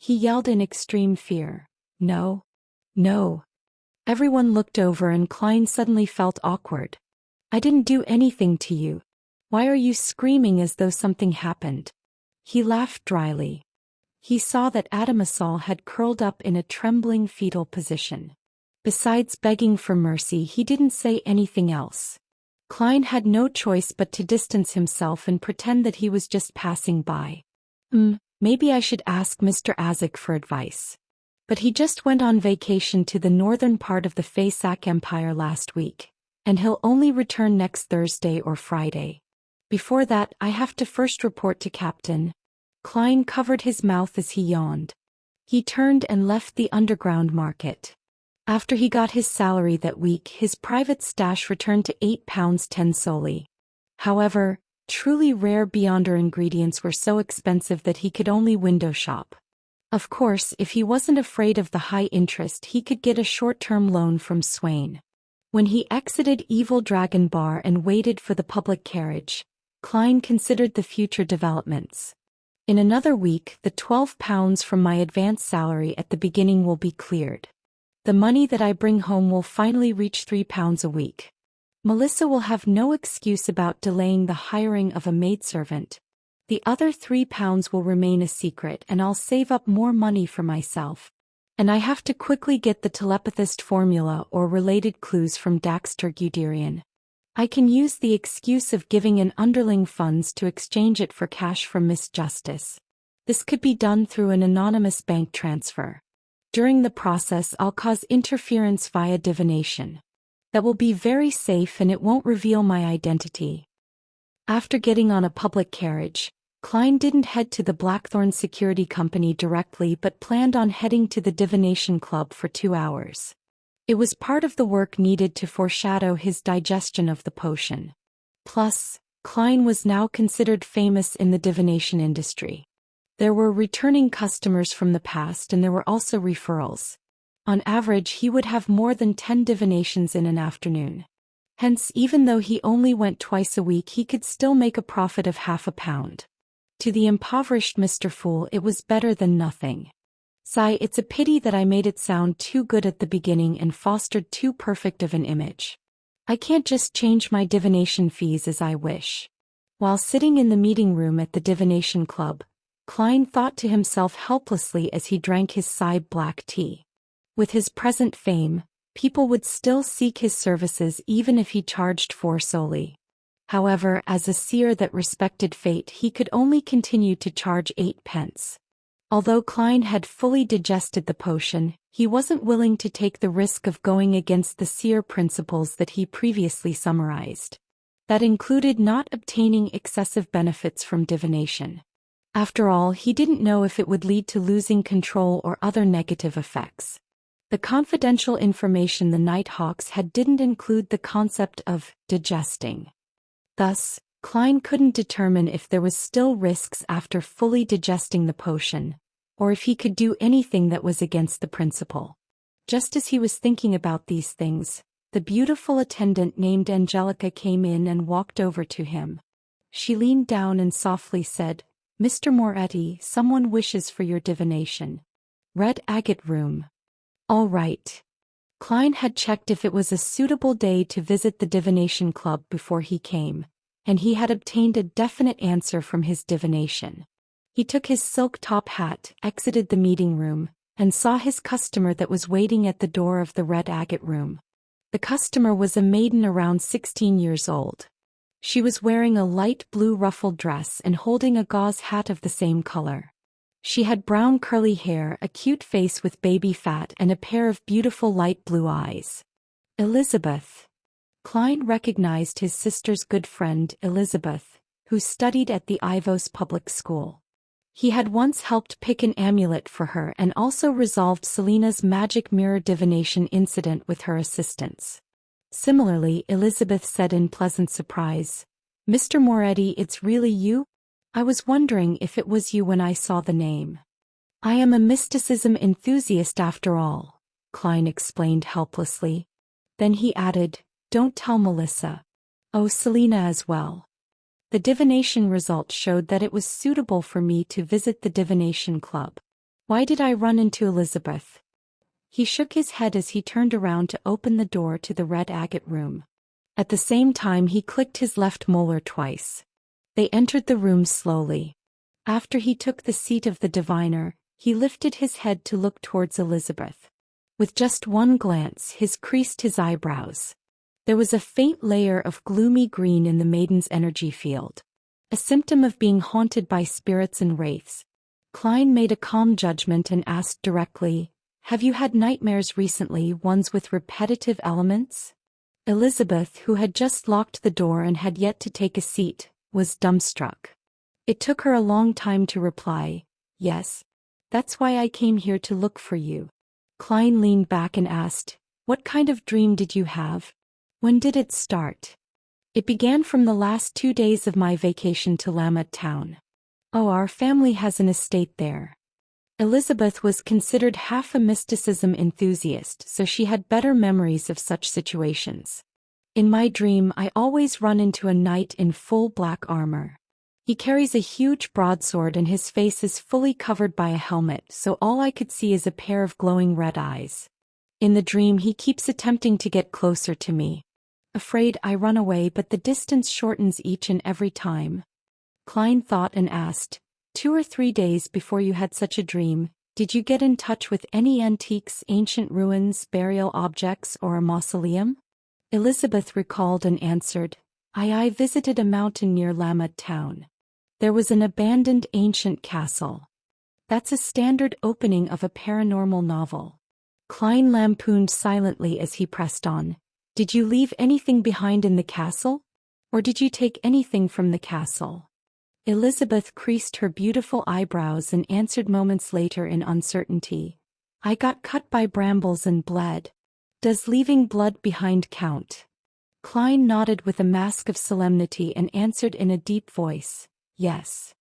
He yelled in extreme fear, "No. No." Everyone looked over and Klein suddenly felt awkward. "I didn't do anything to you. Why are you screaming as though something happened?" He laughed dryly. He saw that Adamasol had curled up in a trembling fetal position. Besides begging for mercy, he didn't say anything else. Klein had no choice but to distance himself and pretend that he was just passing by. Maybe I should ask Mr. Azek for advice. But he just went on vacation to the northern part of the Faysak Empire last week, and he'll only return next Thursday or Friday. Before that, I have to first report to Captain. Klein covered his mouth as he yawned. He turned and left the underground market. After he got his salary that week, his private stash returned to £8.10 solely. However, truly rare Beyonder ingredients were so expensive that he could only window shop. Of course, if he wasn't afraid of the high interest, he could get a short-term loan from Swain. When he exited Evil Dragon Bar and waited for the public carriage, Klein considered the future developments. In another week, the £12 from my advance salary at the beginning will be cleared. The money that I bring home will finally reach £3 a week. Melissa will have no excuse about delaying the hiring of a maidservant. The other £3 will remain a secret, and I'll save up more money for myself. And I have to quickly get the telepathist formula or related clues from Daxter Guderian. I can use the excuse of giving an underling funds to exchange it for cash from Miss Justice. This could be done through an anonymous bank transfer. During the process, I'll cause interference via divination. That will be very safe and it won't reveal my identity. After getting on a public carriage, Klein didn't head to the Blackthorn Security Company directly but planned on heading to the Divination Club for 2 hours. It was part of the work needed to foreshadow his digestion of the potion. Plus, Klein was now considered famous in the divination industry. There were returning customers from the past and there were also referrals. On average, he would have more than 10 divinations in an afternoon. Hence, even though he only went twice a week, he could still make a profit of £0.50. To the impoverished Mr. Fool, it was better than nothing. Sigh, it's a pity that I made it sound too good at the beginning and fostered too perfect of an image. I can't just change my divination fees as I wish. While sitting in the meeting room at the Divination Club, Klein thought to himself helplessly as he drank his Psy black tea. With his present fame, people would still seek his services even if he charged for solely. However, as a seer that respected fate, he could only continue to charge 8p. Although Klein had fully digested the potion, he wasn't willing to take the risk of going against the seer principles that he previously summarized. That included not obtaining excessive benefits from divination. After all, he didn't know if it would lead to losing control or other negative effects. The confidential information the Nighthawks had didn't include the concept of digesting. Thus, Klein couldn't determine if there was still risks after fully digesting the potion, or if he could do anything that was against the principle. Just as he was thinking about these things, the beautiful attendant named Angelica came in and walked over to him. She leaned down and softly said, "Mr. Moretti, someone wishes for your divination. Red agate room." All right. Klein had checked if it was a suitable day to visit the Divination Club before he came, and he had obtained a definite answer from his divination. He took his silk top hat, exited the meeting room, and saw his customer that was waiting at the door of the red agate room. The customer was a maiden around 16 years old. She was wearing a light blue ruffled dress and holding a gauze hat of the same color. She had brown curly hair, a cute face with baby fat, and a pair of beautiful light blue eyes. Elizabeth. Klein recognized his sister's good friend, Elizabeth, who studied at the Ivos public school. He had once helped pick an amulet for her and also resolved Selena's magic mirror divination incident with her assistance. Similarly, Elizabeth said in pleasant surprise, "Mr. Moretti, it's really you? I was wondering if it was you when I saw the name." "I am a mysticism enthusiast after all," Klein explained helplessly. Then he added, "Don't tell Melissa. Oh, Selena as well." The divination results showed that it was suitable for me to visit the Divination Club. Why did I run into Elizabeth? He shook his head as he turned around to open the door to the red agate room. At the same time he clicked his left molar twice. They entered the room slowly. After he took the seat of the diviner, he lifted his head to look towards Elizabeth. With just one glance, he creased his eyebrows. There was a faint layer of gloomy green in the maiden's energy field, a symptom of being haunted by spirits and wraiths. Klein made a calm judgment and asked directly, "Have you had nightmares recently, ones with repetitive elements?" Elizabeth, who had just locked the door and had yet to take a seat, was dumbstruck. It took her a long time to reply, "Yes. That's why I came here to look for you." Klein leaned back and asked, "What kind of dream did you have? When did it start?" "It began from the last 2 days of my vacation to Lamut town. Oh, our family has an estate there." Elizabeth was considered half a mysticism enthusiast, so she had better memories of such situations. "In my dream I always run into a knight in full black armor. He carries a huge broadsword and his face is fully covered by a helmet, so all I could see is a pair of glowing red eyes. In the dream he keeps attempting to get closer to me. Afraid, I run away, but the distance shortens each and every time." Klein thought and asked, 2 or 3 days before you had such a dream, did you get in touch with any antiques, ancient ruins, burial objects, or a mausoleum?" Elizabeth recalled and answered, I visited a mountain near Lamut town. There was an abandoned ancient castle. That's a standard opening of a paranormal novel." Klein lampooned silently as he pressed on. "Did you leave anything behind in the castle? Or did you take anything from the castle?" Elizabeth creased her beautiful eyebrows and answered moments later in uncertainty. "I got cut by brambles and bled. Does leaving blood behind count?" Klein nodded with a mask of solemnity and answered in a deep voice, "Yes."